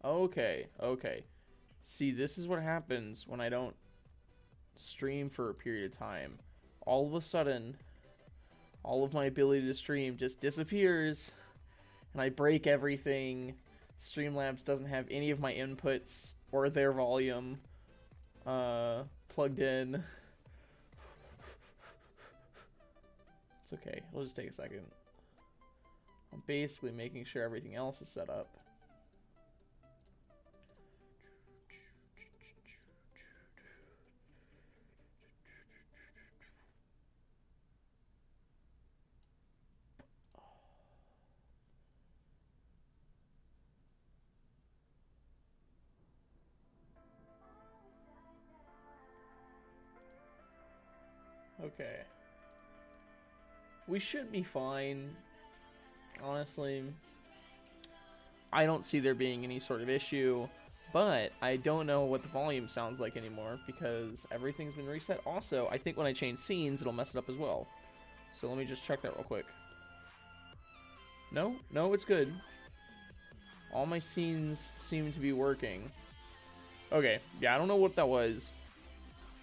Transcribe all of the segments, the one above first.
Okay, okay. See, this is what happens when I don't stream for a period of time. All of a sudden, all of my ability to stream just disappears, and I break everything. Streamlabs doesn't have any of my inputs or their volume plugged in. It's okay. It'll just take a second. I'm basically making sure everything else is set up. Okay. We should be fine. Honestly, I don't see there being any sort of issue, but I don't know what the volume sounds like anymore because everything's been reset. Also, I think when I change scenes, it'll mess it up as well. So let me just check that real quick. No, it's good. All my scenes seem to be working. Okay, yeah, I don't know what that was.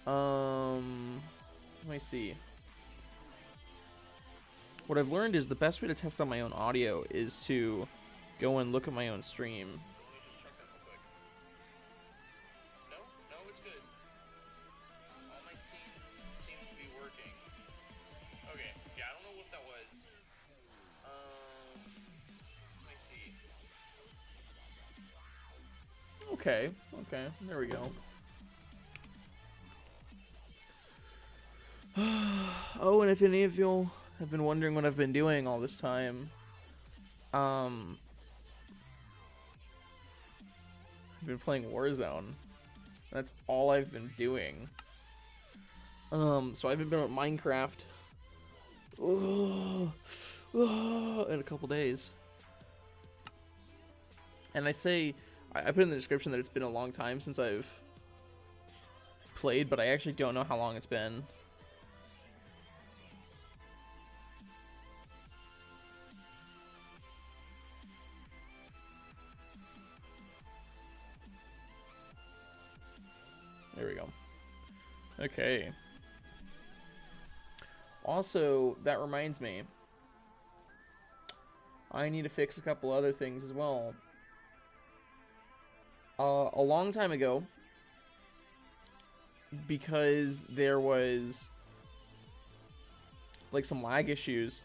Let me see. What I've learned is the best way to test out my own audio is to go and look at my own stream. So let me just check that real quick. No, it's good. All my scenes seem to be working. Okay, yeah, I don't know what that was. Let me see. Okay, there we go. Oh, and if any of y'all have been wondering what I've been doing all this time, I've been playing Warzone. That's all I've been doing. So I haven't been on Minecraft in a couple days. And I put in the description that it's been a long time since I've played, but I actually don't know how long it's been. There we go. Okay. Also, that reminds me, I need to fix a couple other things as well. A long time ago, because there was like some lag issues,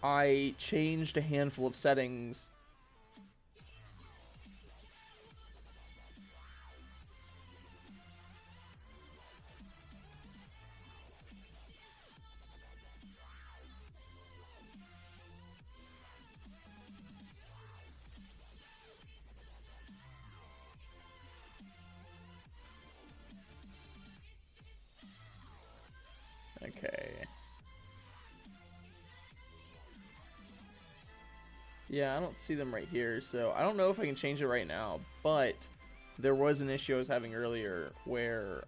I changed a handful of settings . Okay. Yeah, I don't see them right here, so I don't know if I can change it right now, but there was an issue I was having earlier where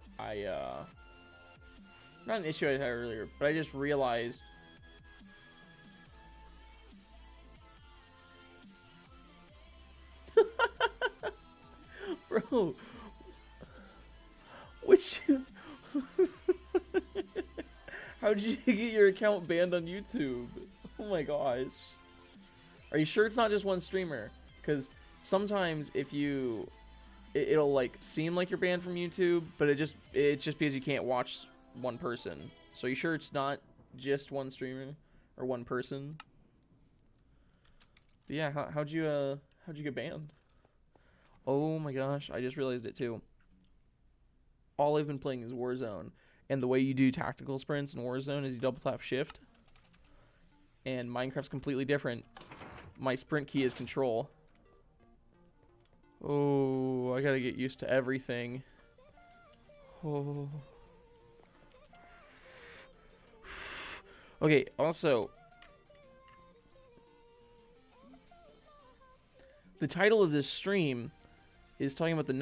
not an issue I had earlier, but I just realized bro, which how did you get your account banned on YouTube? Oh my gosh. Are you sure it's not just one streamer? Because sometimes if it'll like seem like you're banned from YouTube, but it's just because you can't watch one person. So are you sure it's not just one streamer or one person? But yeah, how'd you get banned? Oh my gosh, I just realized it too. All I've been playing is Warzone, and the way you do tactical sprints in Warzone is you double tap shift. And Minecraft's completely different. My sprint key is control. Oh, I gotta get used to everything. Oh. Okay, also, the title of this stream is talking about the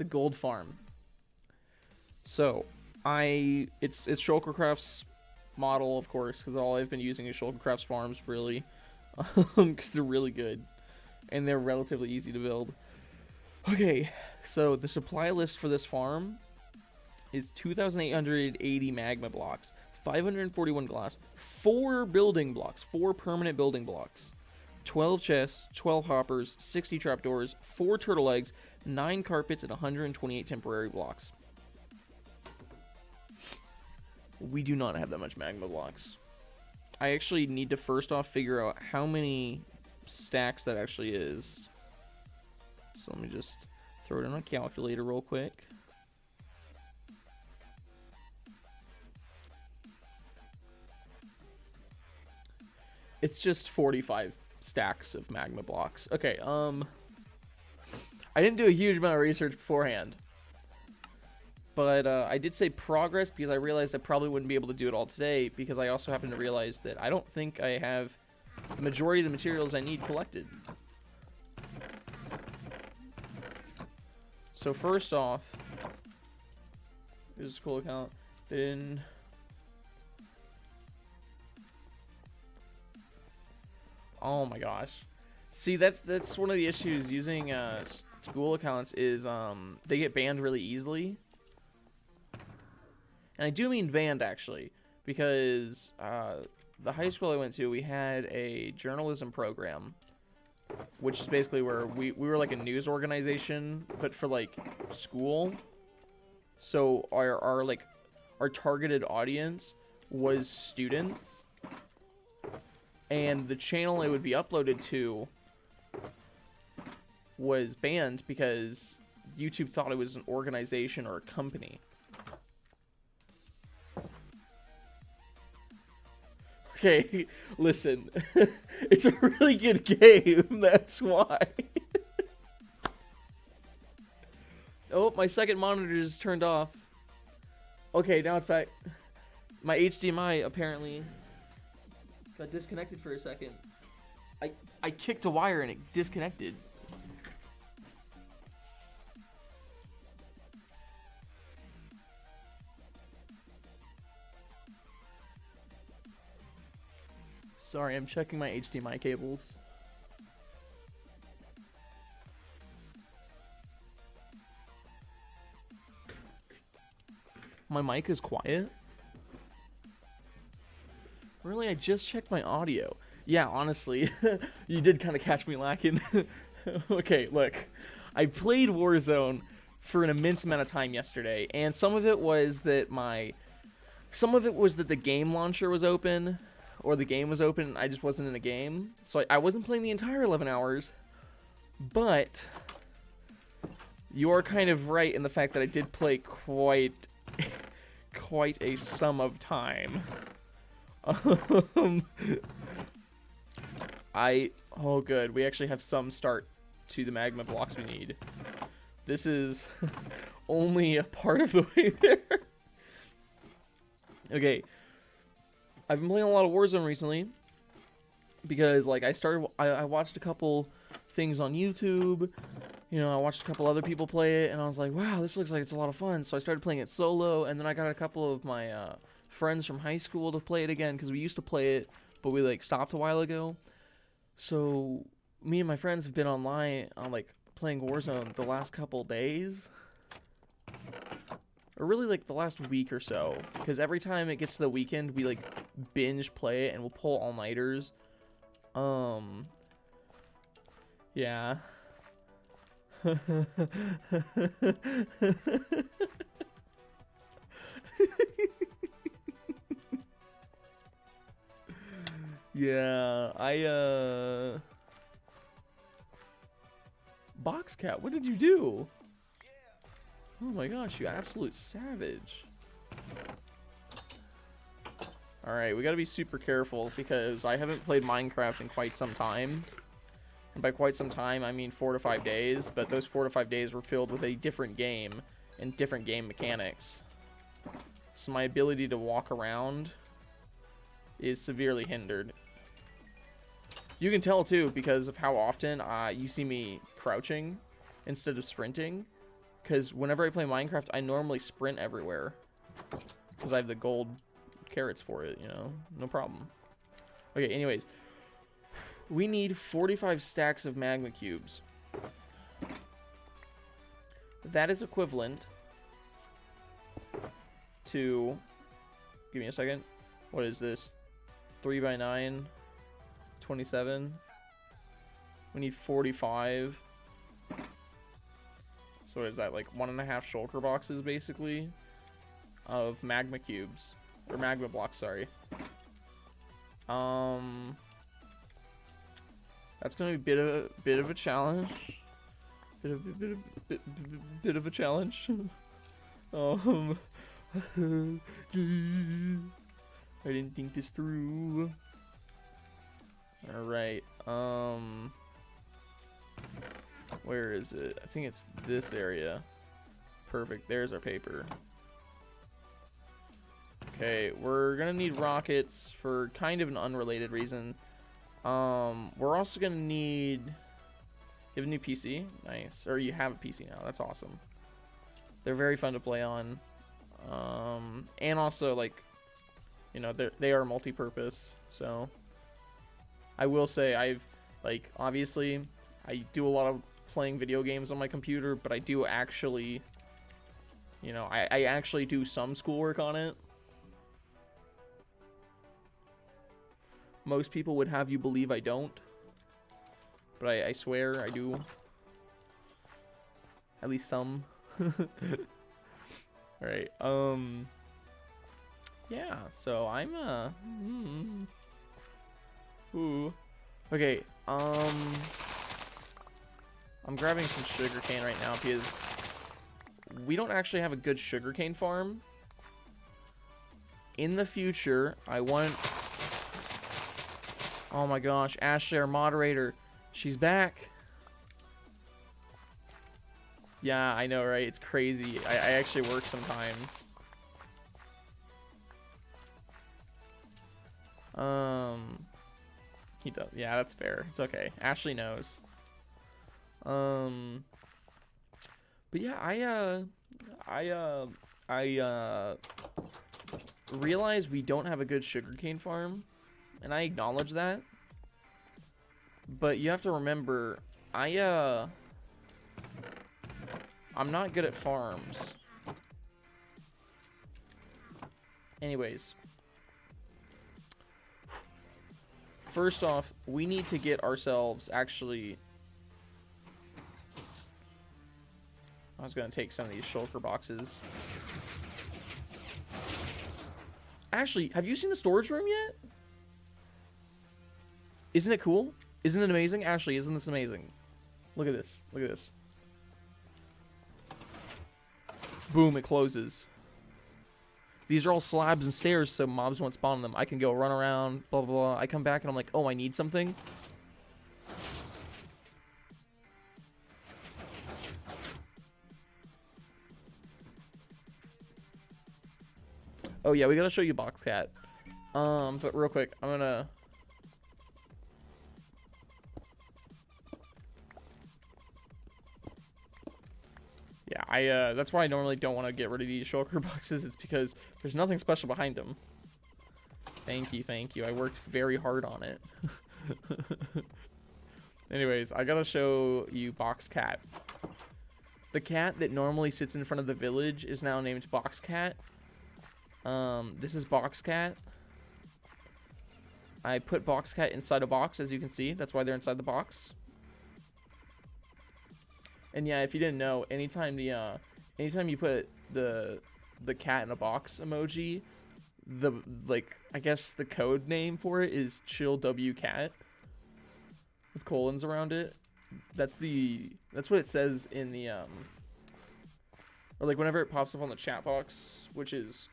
gold farm. So, it's Shulkercraft's model, of course, because all I've been using is Shulkercraft's farms, really, because they're really good, and they're relatively easy to build. Okay, so the supply list for this farm is 2,880 magma blocks, 541 glass, 4 building blocks, 4 permanent building blocks, 12 chests, 12 hoppers, 60 trapdoors, 4 turtle eggs, 9 carpets, and 128 temporary blocks. We do not have that much magma blocks. I actually need to first off figure out how many stacks that actually is. So let me just throw it in a calculator real quick. It's just 45 stacks of magma blocks. Okay, I didn't do a huge amount of research beforehand. But I did say progress because I realized I probably wouldn't be able to do it all today, because I also happened to realize that I don't think I have the majority of the materials I need collected. So first off, here's a school account. Then oh my gosh. See, that's one of the issues using school accounts is they get banned really easily. And I do mean banned, actually, because the high school I went to, we had a journalism program, which is basically where we were like a news organization, but for like school. So our targeted audience was students, and the channel it would be uploaded to was banned because YouTube thought it was an organization or a company. Okay, listen. It's a really good game, that's why. Oh, my second monitor is turned off. Okay, now it's back. My HDMI apparently got disconnected for a second. I kicked a wire and it disconnected. Sorry, I'm checking my HDMI cables. My mic is quiet. Really, I just checked my audio. Yeah, honestly, you did kind of catch me lacking. Okay, look. I played Warzone for an immense amount of time yesterday, and some of it was that the game launcher was open, or the game was open and I just wasn't in the game. So I wasn't playing the entire 11 hours, but you are kind of right in the fact that I did play quite a sum of time. Oh good, we actually have some start to the magma blocks we need. This is only a part of the way there. Okay, I've been playing a lot of Warzone recently because, like, I watched a couple things on YouTube. You know, I watched a couple other people play it, and I was like, wow, this looks like it's a lot of fun. So I started playing it solo, and then I got a couple of my friends from high school to play it again, because we used to play it, but we, like, stopped a while ago. So me and my friends have been online on, like, playing Warzone the last couple days. Or really, like, the last week or so. Because every time it gets to the weekend, we, like, binge play it, and we'll pull all-nighters. Yeah. Yeah, Boxcat, what did you do? Oh my gosh, you absolute savage. Alright, we gotta be super careful because I haven't played Minecraft in quite some time. And by quite some time, I mean 4 to 5 days, but those 4 to 5 days were filled with a different game and different game mechanics. So my ability to walk around is severely hindered. You can tell too because of how often you see me crouching instead of sprinting, Because whenever I play Minecraft, I normally sprint everywhere. Because I have the gold carrots for it, you know? No problem. Okay, anyways. We need 45 stacks of magma cubes. That is equivalent to... Give me a second. What is this? 3 by 9? 27? We need 45. So what is that, like 1.5 shulker boxes, basically, of magma cubes. Or magma blocks, sorry. That's gonna be a bit of a challenge. Bit of a challenge. I didn't think this through. Alright, where is it? I think it's this area. Perfect, there's our paper. Okay, we're gonna need rockets for kind of an unrelated reason. We're also gonna need... You have a new PC? Nice. Or you have a PC now, that's awesome. They're very fun to play on. And also, like, you know, they are multi-purpose, so... I will say, I've, like, obviously, I do a lot of playing video games on my computer, but I do actually, you know, I actually do some schoolwork on it. Most people would have you believe I don't, but I swear I do. At least some. Alright, yeah, so I'm, ooh. Okay, I'm grabbing some sugarcane right now because we don't actually have a good sugarcane farm. In the future, I want... Oh my gosh, Ashley, our moderator, she's back. Yeah, I know, right? It's crazy. I actually work sometimes. He does. Yeah, that's fair. It's okay. Ashley knows. But yeah, I realize we don't have a good sugarcane farm, and I acknowledge that. But you have to remember, I'm not good at farms. Anyways. First off, we need to get ourselves actually... I was going to take some of these shulker boxes. Ashley, have you seen the storage room yet? Isn't it cool? Isn't it amazing? Ashley, isn't this amazing? Look at this. Look at this. Boom, it closes. These are all slabs and stairs, so mobs won't spawn on them. I can go run around, blah, blah, blah. I come back and I'm like, oh, I need something. Oh, yeah, we gotta show you Boxcat. But real quick, I'm gonna... Yeah, that's why I normally don't want to get rid of these shulker boxes. It's because there's nothing special behind them. Thank you, thank you. I worked very hard on it. Anyways, I gotta show you Boxcat. The cat that normally sits in front of the village is now named Boxcat. This is Boxcat. I put Boxcat inside a box, as you can see. That's why they're inside the box. And yeah, if you didn't know, anytime you put the cat in a box emoji, I guess the code name for it is chill w cat with colons around it. That's what it says in the or like whenever it pops up on the chat box, which is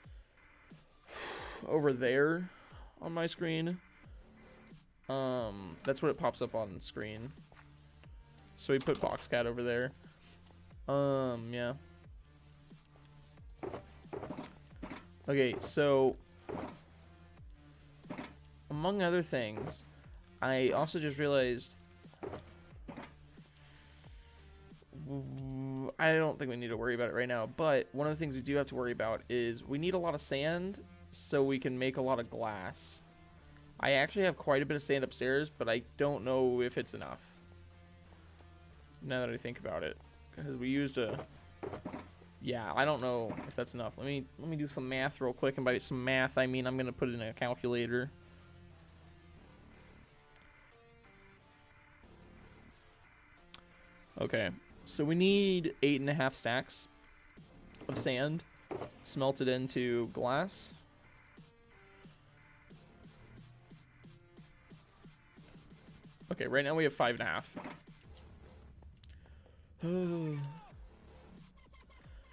over there on my screen. That's what it pops up on screen. So we put Boxcat over there. Yeah. Okay, so among other things, I also just realized I don't think we need to worry about it right now, but one of the things we do have to worry about is we need a lot of sand so we can make a lot of glass. I actually have quite a bit of sand upstairs, but I don't know if it's enough. Now that I think about it, because we used a... Yeah, I don't know if that's enough. Let me do some math real quick, and by some math, I mean I'm going to put it in a calculator. Okay, so we need 8.5 stacks of sand smelted into glass. Okay, right now we have 5.5.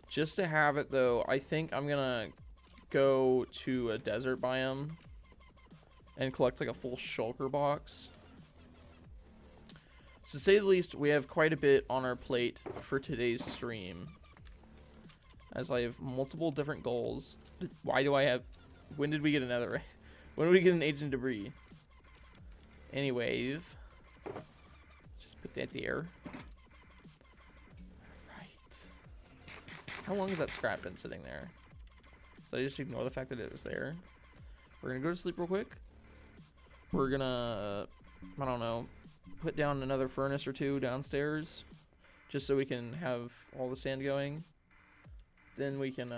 Just to have it, though, I think I'm gonna go to a desert biome and collect like a full shulker box. So to say the least, we have quite a bit on our plate for today's stream, as I have multiple different goals. Why do I have... When did we get another... When did we get an agent debris? Anyways, just put that there. Right. How long has that scrap been sitting there? So I just ignore the fact that it was there. We're gonna go to sleep real quick. We're gonna... I don't know... Put down another furnace or two downstairs, just so we can have all the sand going. Then we can,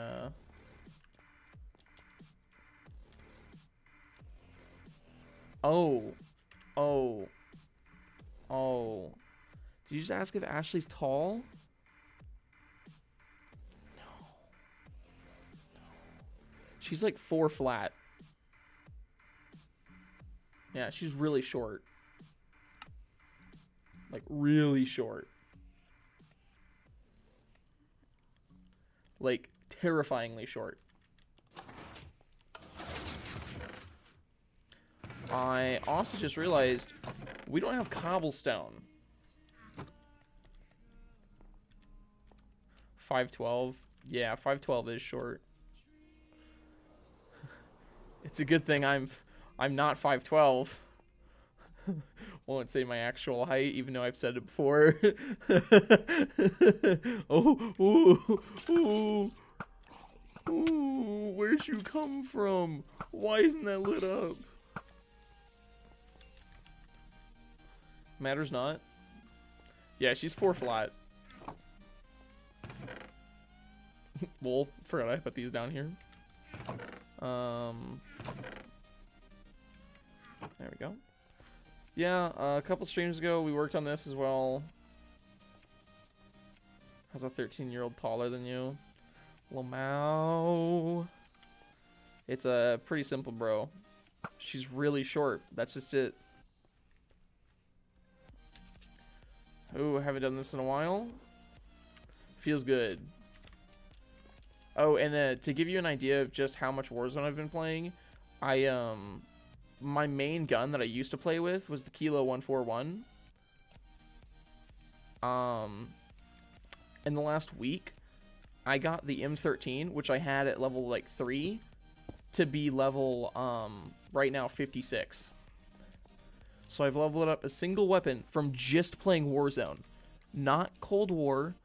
Oh. Did you just ask if Ashley's tall? No. She's like 4 flat. Yeah, she's really short. Like, really short. Like, terrifyingly short. I also just realized we don't have cobblestone. 512. Yeah, 512 is short. It's a good thing I'm not 5'12". Won't say my actual height, even though I've said it before. Ooh, where'd you come from? Why isn't that lit up? Matters not. Yeah, she's 4 flat. Lol, forgot I put these down here. There we go. Yeah, a couple streams ago, we worked on this as well. How's a 13-year-old taller than you? Lamau. It's a pretty simple, bro. She's really short. That's just it. Oh, haven't done this in a while. Feels good. Oh, and to give you an idea of just how much Warzone I've been playing, my main gun that I used to play with was the Kilo 141. In the last week, I got the M13, which I had at level like 3, to be level right now 56. So I've leveled up a single weapon from just playing Warzone, not Cold War,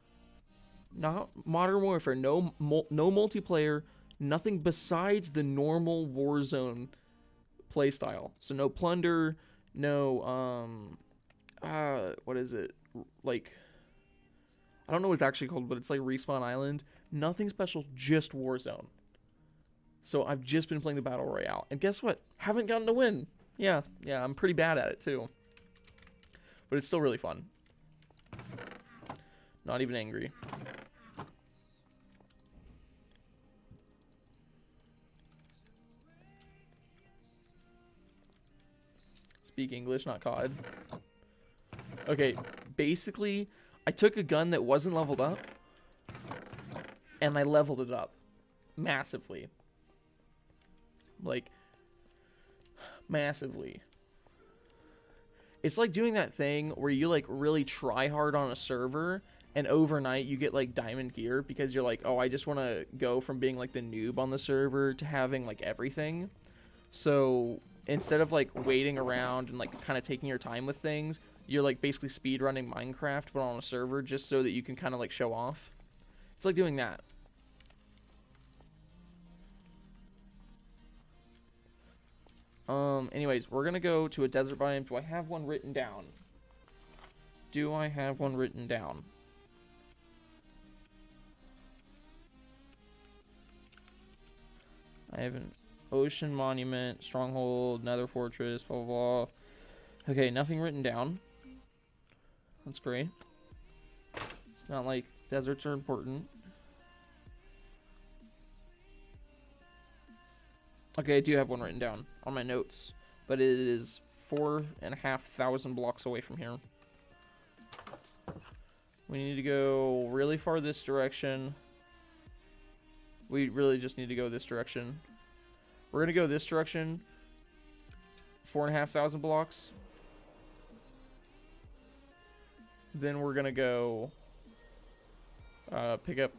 not Modern Warfare, no multiplayer, nothing besides the normal Warzone playstyle. So no plunder, no what is it, like, I don't know what it's actually called, but it's like Respawn Island. Nothing special, just Warzone. So I've just been playing the Battle Royale, and guess what, haven't gotten to win. Yeah, I'm pretty bad at it too, but it's still really fun. Not even angry. Speak English, not COD. Okay, basically, I took a gun that wasn't leveled up, and I leveled it up. Massively. Like, massively. It's like doing that thing where you, like, really try hard on a server, and overnight you get, like, diamond gear, because you're like, oh, I just want to go from being, like, the noob on the server to having, like, everything. So instead of like waiting around and like kind of taking your time with things, you're like basically speed running Minecraft but on a server just so that you can kind of like show off. It's like doing that. Anyways, we're gonna go to a desert biome. Do I have one written down? Do I have one written down? I have an ocean monument, stronghold, nether fortress, blah, blah, blah. Okay, nothing written down. That's great. It's not like deserts are important. Okay, I do have one written down on my notes, but it is 4,500 blocks away from here. We need to go really far this direction. We really just need to go this direction. We're gonna go this direction. 4,500 blocks. Then we're gonna go pick up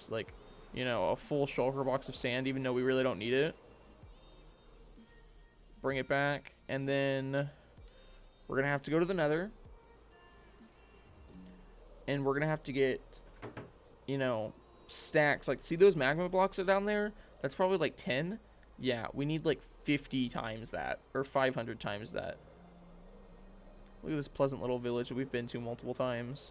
like, you know, a full shulker box of sand, even though we really don't need it. Bring it back, and then we're gonna have to go to the nether. And we're gonna have to get, you know, stacks. Like, see those magma blocks that are down there? That's probably like 10. Yeah, we need like 50 times that, or 500 times that. Look at this pleasant little village that we've been to multiple times.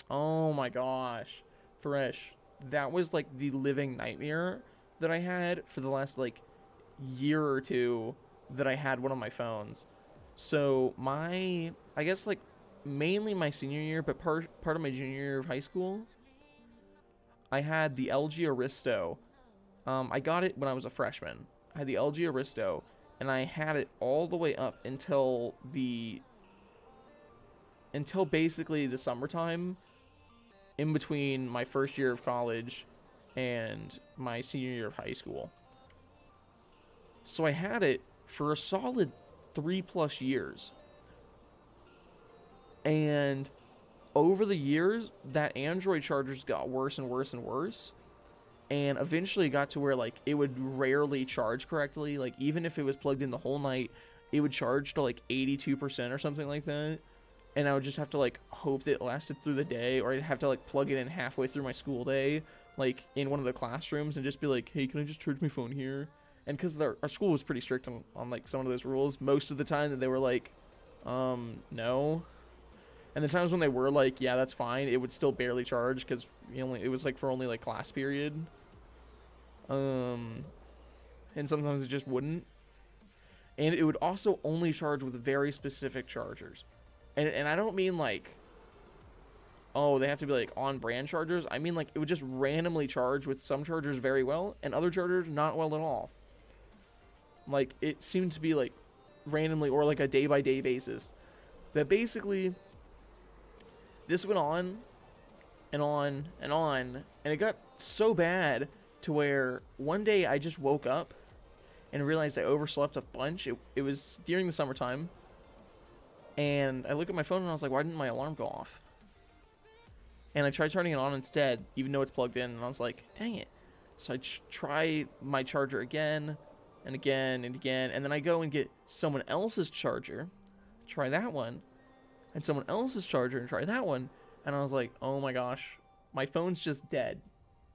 Oh my gosh. Fresh. That was like the living nightmare that I had for the last like year or two that I had one of my phones. So I guess like mainly my senior year, but part of my junior year of high school, I had the LG Aristo. I got it when I was a freshman. I had the LG Aristo, and I had it all the way up until basically the summertime, in between my first year of college and my senior year of high school. So I had it for a solid 3+ years. And over the years, that Android chargers got worse and worse and worse. And eventually got to where, like, it would rarely charge correctly. Like, even if it was plugged in the whole night, it would charge to, like, 82% or something like that. And I would just have to, like, hope that it lasted through the day. Or I'd have to, like, plug it in halfway through my school day, like, in one of the classrooms, and just be like, hey, can I just charge my phone here? And because our school was pretty strict on, like, some of those rules, most of the time that they were like, no. And the times when they were like, yeah, that's fine, it would still barely charge, because it was, like, for only, like, class period. And sometimes it just wouldn't. And it would also only charge with very specific chargers. And I don't mean, like, oh, they have to be, like, on-brand chargers. I mean, like, it would just randomly charge with some chargers very well, and other chargers not well at all. Like, it seemed to be, like, randomly, or, like, a day-by-day basis. That basically, this went on, and on, and on, and it got so bad to where one day I just woke up and realized I overslept a bunch. It was during the summertime, and I look at my phone and I was like, why didn't my alarm go off? And I tried turning it on instead, even though it's plugged in, and I was like, dang it. So I try my charger again, and again, and again, and then I go and get someone else's charger, try that one, and someone else's charger, and try that one, and I was like, oh my gosh, my phone's just dead.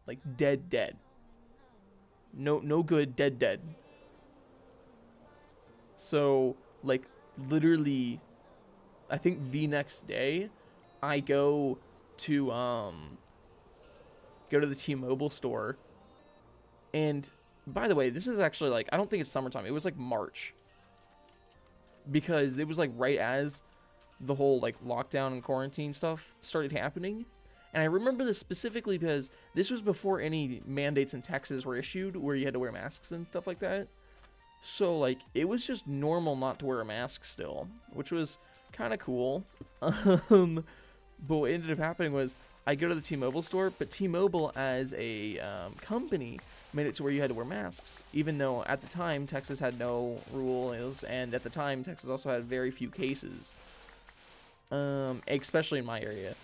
Like, dead. No good, dead. So, like, literally, I think the next day, I go to the T-Mobile store, and by the way, this is actually, like, I don't think it's summertime, it was like March, because it was like right as the whole, like, lockdown and quarantine stuff started happening. And I remember this specifically because this was before any mandates in Texas were issued where you had to wear masks and stuff like that. So, like, it was just normal not to wear a mask still, which was kind of cool. But what ended up happening was I go to the T-Mobile store, but T-Mobile as a company made it to where you had to wear masks, even though at the time Texas had no rules, and at the time Texas also had very few cases, especially in my area.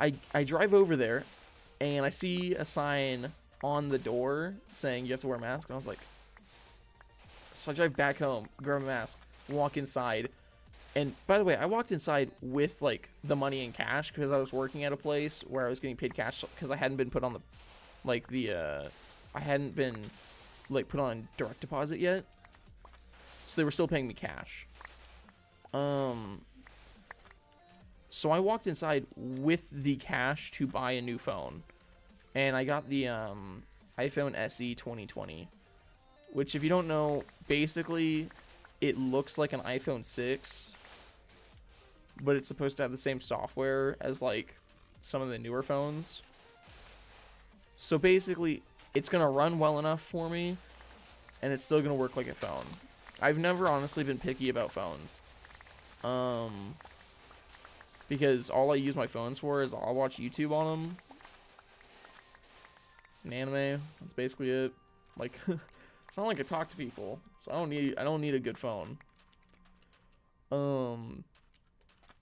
I drive over there, and I see a sign on the door saying you have to wear a mask. And I was like, so I drive back home, grab a mask, walk inside. And by the way, I walked inside with like the money in cash because I was working at a place where I was getting paid cash because I hadn't been put on the, like I hadn't been like put on direct deposit yet. So they were still paying me cash. So I walked inside with the cash to buy a new phone. And I got the iPhone SE 2020. Which, if you don't know, basically it looks like an iPhone 6. But it's supposed to have the same software as like some of the newer phones. So basically, it's going to run well enough for me. And it's still going to work like a phone. I've never honestly been picky about phones. Because all I use my phones for is I'll watch YouTube on them. And anime. That's basically it. Like, it's not like I talk to people. So I don't need a good phone.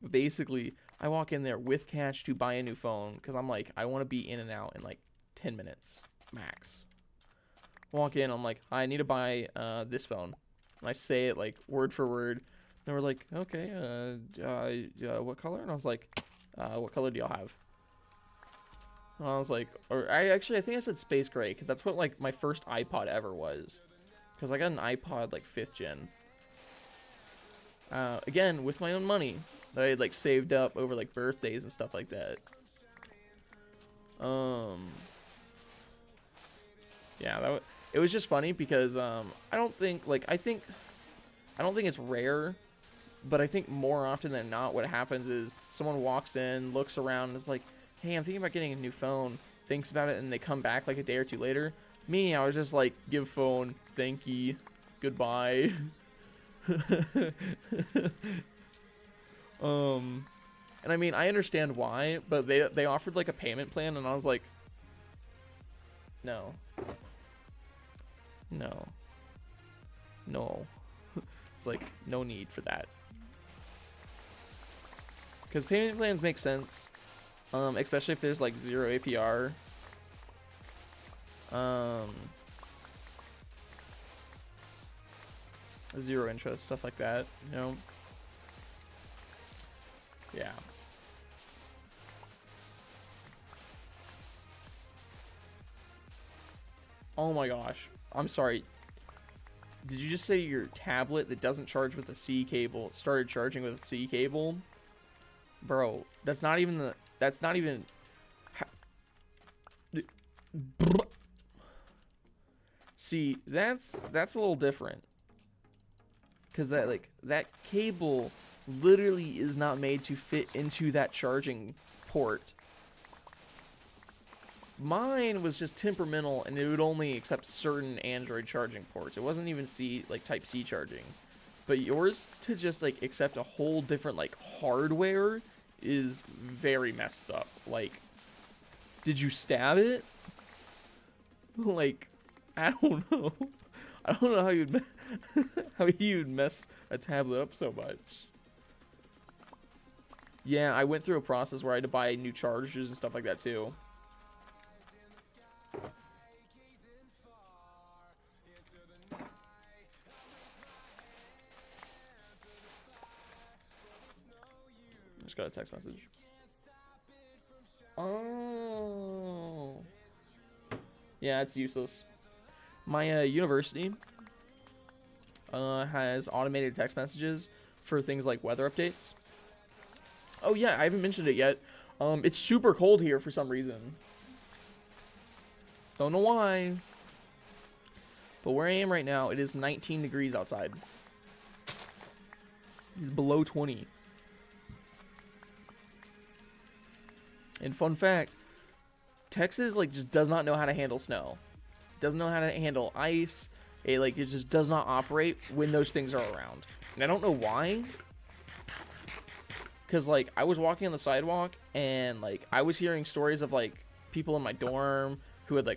Basically, I walk in there with cash to buy a new phone. Because I'm like, I want to be in and out in like 10 minutes. Max. Walk in, I'm like, I need to buy this phone. And I say it like word for word. And we're like, okay, what color? And I was like, what color do y'all have? And I was like, I think I said space gray, because that's what like my first iPod ever was. Because I got an iPod like 5th gen. Again, with my own money that I had like saved up over like birthdays and stuff like that. Yeah, it was just funny because I don't think it's rare. But I think more often than not, what happens is someone walks in, looks around, and is like, hey, I'm thinking about getting a new phone, thinks about it, and they come back like a day or two later. Me, I was just like, give phone, thank you, goodbye. And I mean, I understand why, but they offered like a payment plan, and I was like, no. It's like, no need for that. Because payment plans make sense, especially if there's like 0 APR. Zero interest, stuff like that, you know? Yeah. Oh my gosh. I'm sorry. Did you just say your tablet that doesn't charge with a C cable started charging with a C cable? Bro, that's not even See, that's a little different. Cause that cable literally is not made to fit into that charging port. Mine was just temperamental, and it would only accept certain Android charging ports. It wasn't even Type C charging. But yours to just like accept a whole different like hardware is very messed up. Like, did you stab it? Like, I don't know. I don't know how you'd mess a tablet up so much. Yeah, I went through a process where I had to buy new chargers and stuff like that too. Just got a text message. Oh. Yeah, it's useless. My university has automated text messages for things like weather updates. Oh yeah, I haven't mentioned it yet. It's super cold here for some reason. Don't know why. But where I am right now, it is 19 degrees outside. It's below 20. And fun fact, Texas like just does not know how to handle snow. Doesn't know how to handle ice. It just does not operate when those things are around. And I don't know why. Cause like I was walking on the sidewalk and like I was hearing stories of like people in my dorm who had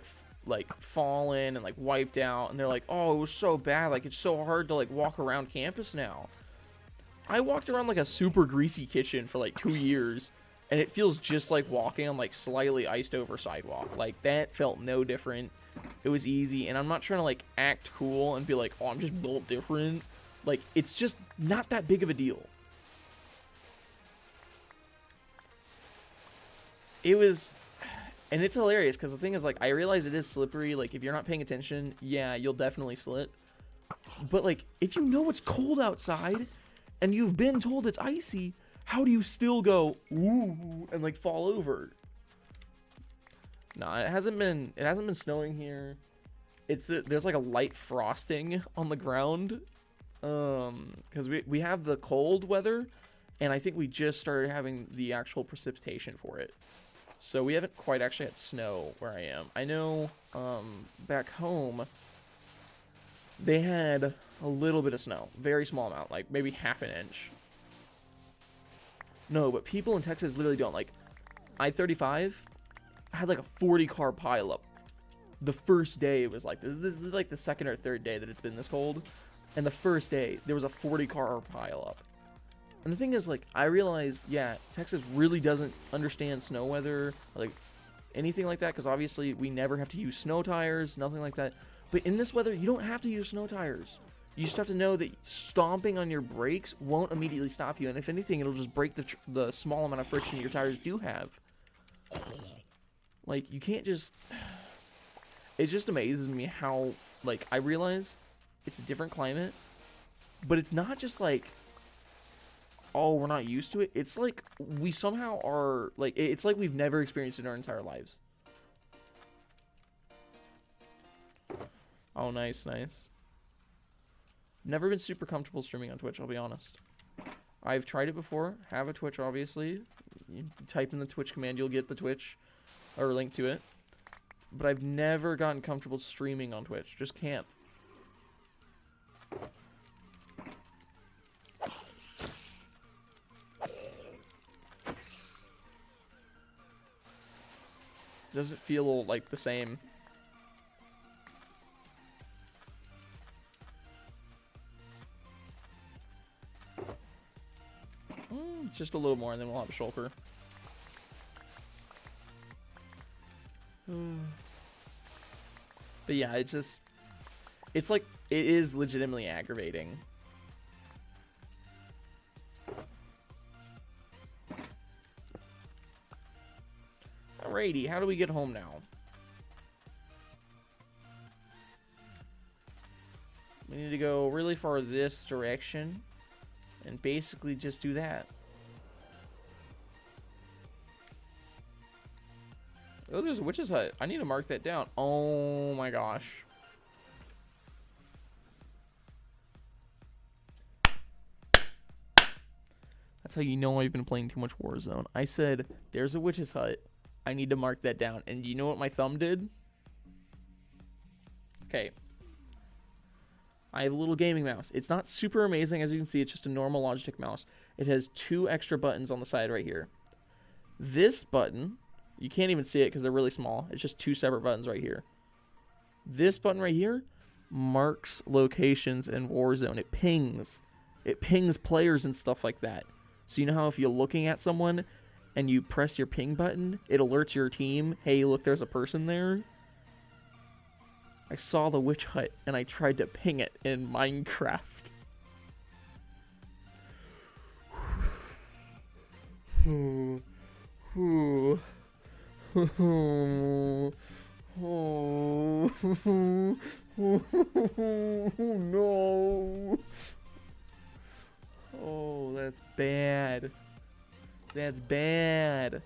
like fallen and like wiped out, and they're like, oh, it was so bad, like it's so hard to like walk around campus now. I walked around like a super greasy kitchen for like 2 years, And it feels just like walking on like slightly iced over sidewalk. Like that felt no different. It was easy, and I'm not trying to like act cool and be like, oh, I'm just built different. Like, it's just not that big of a deal. It was, and it's hilarious because the thing is, like, I realize it is slippery. Like, if you're not paying attention, yeah, you'll definitely slip. But like, if you know it's cold outside and you've been told it's icy, how do you still go ooh and like fall over? Nah, it hasn't been snowing here. There's like a light frosting on the ground, because we have the cold weather, and I think we just started having the actual precipitation for it. So we haven't quite actually had snow where I am. I know back home they had a little bit of snow, very small amount, like maybe half an inch. No, but people in Texas literally don't. Like, I-35 had like a 40 car pileup. The first day it was like this is like the second or third day that it's been this cold, and the first day there was a 40 car pileup. And the thing is, like, I realized, yeah, Texas really doesn't understand snow weather, like anything like that, because obviously we never have to use snow tires, nothing like that. But in this weather, you don't have to use snow tires. You just have to know that stomping on your brakes won't immediately stop you, and if anything, it'll just break the small amount of friction your tires do have. Like, you can't just... It just amazes me how, like, I realize it's a different climate, but it's not just like, oh, we're not used to it. It's like we somehow are, like, it's like we've never experienced it in our entire lives. Oh, nice, nice. Never been super comfortable streaming on Twitch, I'll be honest. I've tried it before, have a Twitch, obviously. You type in the Twitch command, you'll get the Twitch, or link to it. But I've never gotten comfortable streaming on Twitch. Just can't. Doesn't feel like the same. Just a little more and then we'll have a shulker. But yeah, it's like, it is legitimately aggravating. Alrighty, how do we get home now? We need to go really far this direction and basically just do that. Oh, there's a witch's hut. I need to mark that down. Oh my gosh. That's how you know I've been playing too much Warzone. I said, there's a witch's hut. I need to mark that down. And you know what my thumb did? Okay. I have a little gaming mouse. It's not super amazing, as you can see. It's just a normal Logitech mouse. It has 2 extra buttons on the side right here. This button... You can't even see it because they're really small. It's just 2 separate buttons right here. This button right here marks locations in Warzone. It pings. It pings players and stuff like that. So you know how if you're looking at someone and you press your ping button, it alerts your team, hey, look, there's a person there. I saw the witch hut and I tried to ping it in Minecraft. Oh no. Oh, that's bad. That's bad.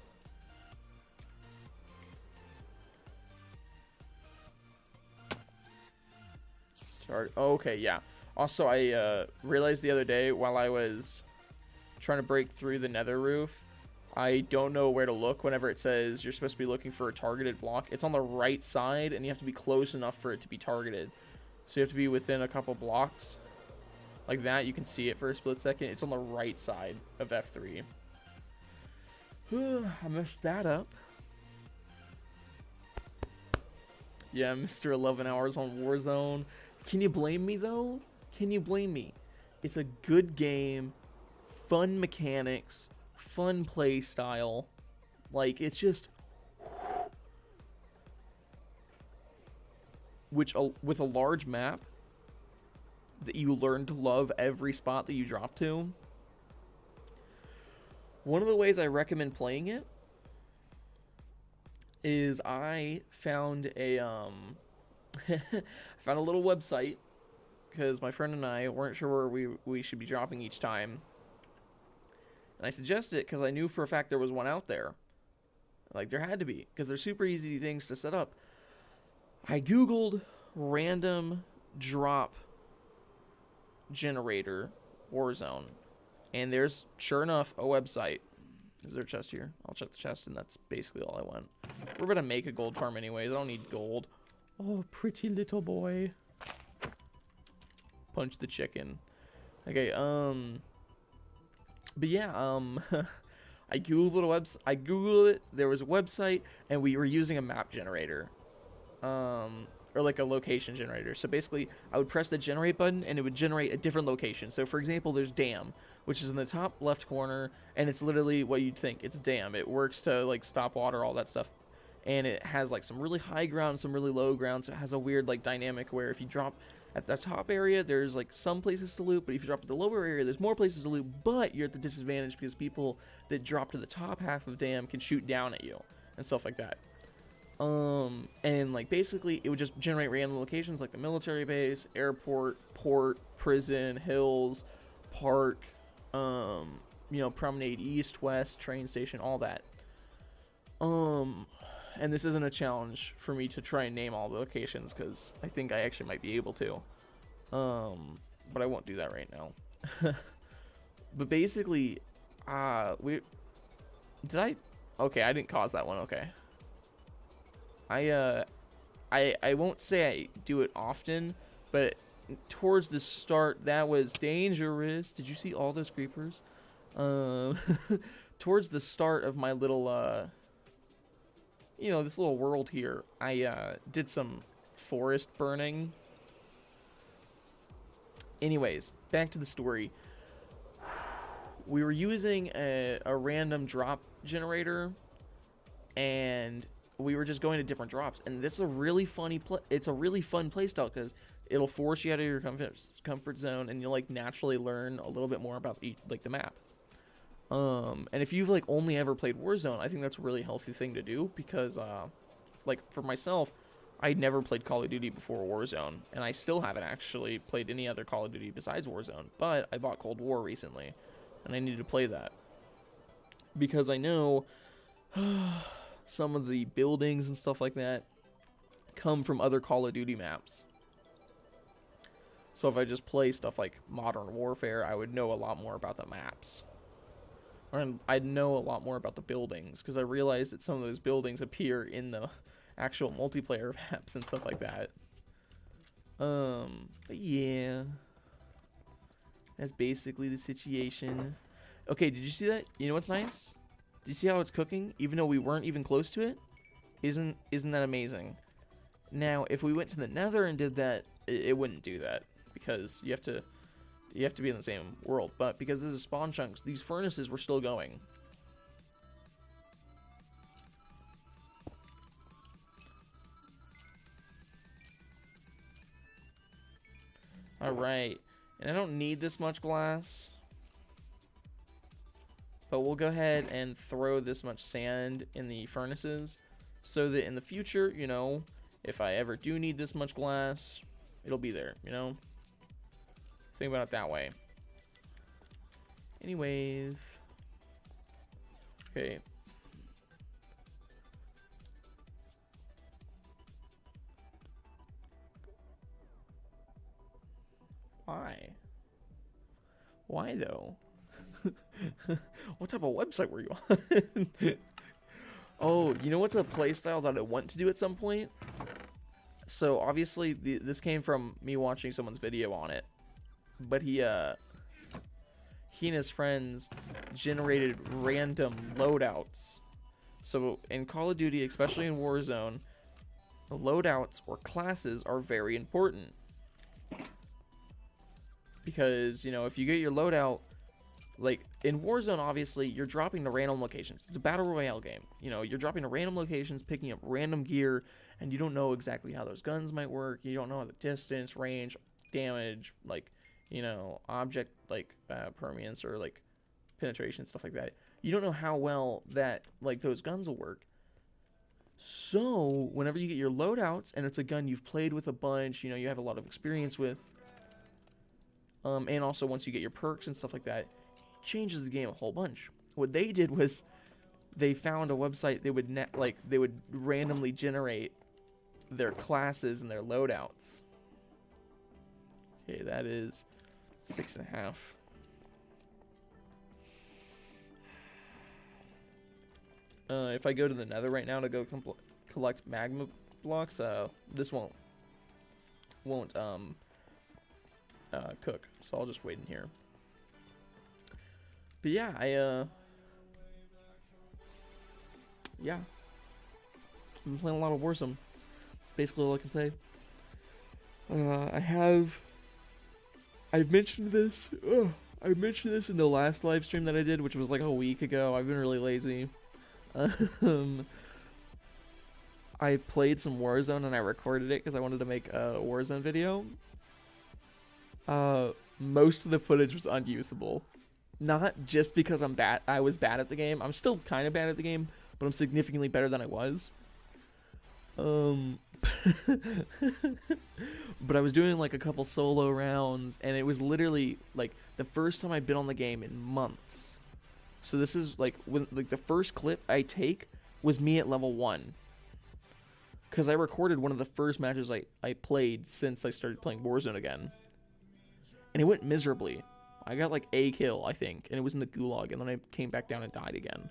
Okay, yeah. Also, I realized the other day while I was trying to break through the nether roof, I don't know where to look whenever it says you're supposed to be looking for a targeted block. It's on the right side, and you have to be close enough for it to be targeted. So you have to be within a couple blocks. Like that, you can see it for a split second. It's on the right side of F3. I messed that up. Yeah, Mr. 11 hours on Warzone. Can you blame me, though? Can you blame me? It's a good game, fun mechanics, fun play style. Like, it's just... with a large map that you learn to love every spot that you drop to. One of the ways I recommend playing it is I found a found a little website because my friend and I weren't sure where we should be dropping each time. And I suggested it because I knew for a fact there was one out there. Like, there had to be, because they're super easy things to set up. I googled random drop generator Warzone, and there's, sure enough, a website. Is there a chest here? I'll check the chest, and that's basically all I want. We're gonna make a gold farm anyways. I don't need gold. Oh, pretty little boy. Punch the chicken. Okay, but yeah, I googled it, there was a website, and we were using a map generator. Or like a location generator. So basically, I would press the generate button, and it would generate a different location. So for example, there's Dam, which is in the top left corner, and it's literally what you'd think. It's Dam. It works to like stop water, all that stuff. And it has like some really high ground, some really low ground, so it has a weird like dynamic where if you drop at the top area, there's like some places to loot, but if you drop at the lower area, there's more places to loot, but you're at the disadvantage because people that drop to the top half of Dam can shoot down at you and stuff like that. And like basically it would just generate random locations like the military base, airport, port, prison, hills, park, you know, promenade east, west, train station, all that. And this isn't a challenge for me to try and name all the locations because I think I actually might be able to. But I won't do that right now. But basically, okay, I didn't cause that one, okay. I won't say I do it often, but towards the start, that was dangerous. Did you see all those creepers? Towards the start of my little, you know, this little world here, I did some forest burning. Anyways, back to the story. We were using a random drop generator, and we were just going to different drops, and this is a really funny it's a really fun playstyle because it'll force you out of your comfort zone, and you'll like naturally learn a little bit more about like the map. And if you've like only ever played Warzone, I think that's a really healthy thing to do because like for myself, I never played Call of Duty before Warzone, and I still haven't actually played any other Call of Duty besides Warzone, but I bought Cold War recently, and I need to play that because I know some of the buildings and stuff like that come from other Call of Duty maps. So if I just play stuff like Modern Warfare, I would know a lot more about the maps. Or I'd know a lot more about the buildings, because I realized that some of those buildings appear in the actual multiplayer maps and stuff like that. But yeah. That's basically the situation. Okay, did you see that? You know what's nice? Do you see how it's cooking, even though we weren't even close to it? Isn't that amazing? Now, if we went to the Nether and did that, it wouldn't do that because you have to be in the same world. But because this is spawn chunks, these furnaces were still going. All right, and I don't need this much glass. But we'll go ahead and throw this much sand in the furnaces so that in the future, you know, if I ever do need this much glass, it'll be there, you know? Think about it that way. Anyways. Okay. Why? Why though? What type of website were you on? Oh, you know what's a playstyle that I want to do at some point? So obviously this came from me watching someone's video on it, but he and his friends generated random loadouts. So in Call of Duty, especially in Warzone, the loadouts or classes are very important because, you know, if you get your loadout like in Warzone, obviously you're dropping to random locations. It's a battle royale game. You know, you're dropping to random locations, picking up random gear, and you don't know exactly how those guns might work. You don't know the distance, range, damage, like, you know, object like permeance or like penetration, stuff like that. You don't know how well that like those guns will work. So whenever you get your loadouts and it's a gun you've played with a bunch, you know, you have a lot of experience with, and also once you get your perks and stuff like that, it changes the game a whole bunch. What they did was they found a website they would they would randomly generate their classes and their loadouts. Okay, that is 6.5. If I go to the Nether right now to go collect magma blocks, this won't cook, so I'll just wait in here. But yeah, yeah, I've been playing a lot of Warzone. That's basically all I can say. I've mentioned this. I mentioned this in the last live stream that I did, which was like a week ago. I've been really lazy. I played some Warzone and I recorded it because I wanted to make a Warzone video. Most of the footage was unusable. Not just because I was bad at the game. I'm still kind of bad at the game, but I'm significantly better than I was. But I was doing like a couple solo rounds, and it was literally like the first time I'd been on the game in months. So this is like when the first clip I take was me at level 1. Because I recorded one of the first matches I played since I started playing Warzone again. And it went miserably. I got like a kill, I think, and it was in the gulag, and then I came back down and died again.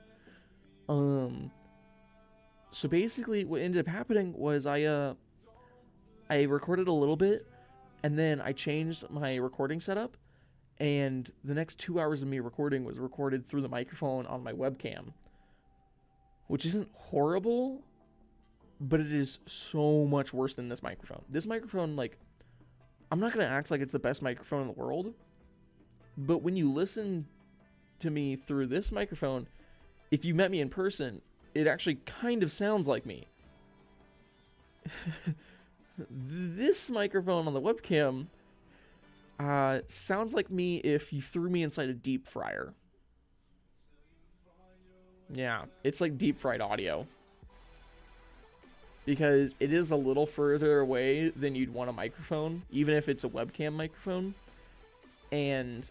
So basically what ended up happening was I recorded a little bit, and then I changed my recording setup, and the next 2 hours of me recording was recorded through the microphone on my webcam. Which isn't horrible, but it is so much worse than this microphone. This microphone, like, I'm not going to act like it's the best microphone in the world, but when you listen to me through this microphone, if you met me in person, it actually kind of sounds like me. This microphone on the webcam sounds like me if you threw me inside a deep fryer. Yeah, it's like deep fried audio. Because it is a little further away than you'd want a microphone, even if it's a webcam microphone. And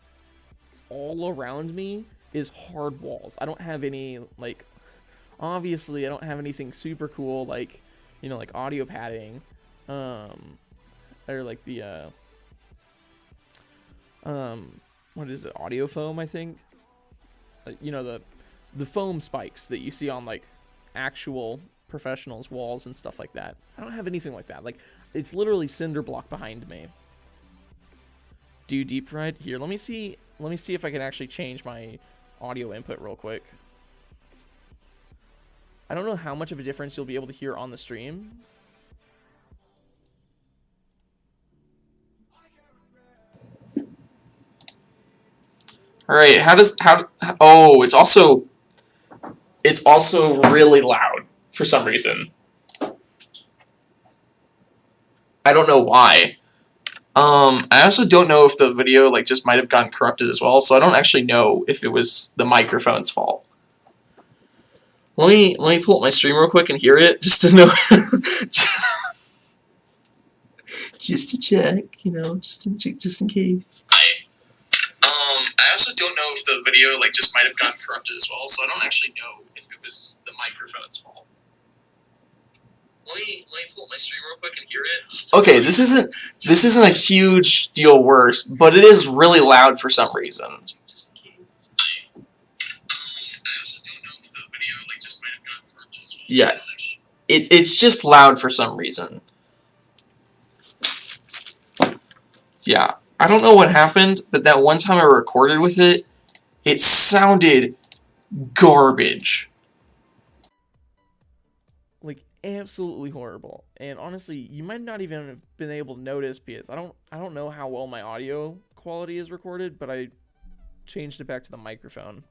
all around me is hard walls. I don't have any, like, obviously I don't have anything super cool, like, you know, like audio padding, or like the, what is it, audio foam, I think? You know, the foam spikes that you see on, like, actual professionals' walls and stuff like that. I don't have anything like that. Like, it's literally cinder block behind me. Do you deep fried? Here, let me see if I can actually change my audio input real quick. I don't know how much of a difference you'll be able to hear on the stream. All right, oh, it's also really loud for some reason. I don't know why. I also don't know if the video like just might have gotten corrupted as well, so I don't actually know if it was the microphone's fault. Let me pull up my stream real quick and hear it just to know, just to check, you know, just in case. I also don't know if the video like just might have gotten corrupted as well, so I don't actually know if it was the microphone's fault. Let me pull up my stream real quick and hear it. Okay, this isn't a huge deal worse, but it is really loud for some reason. I also don't know if the video like just might have gotten corrupted as well. Yeah, it's just loud for some reason. Yeah, I don't know what happened, but that one time I recorded with it, it sounded garbage. Like, absolutely horrible. And honestly, you might not even have been able to notice because I don't know how well my audio quality is recorded, but I changed it back to the microphone.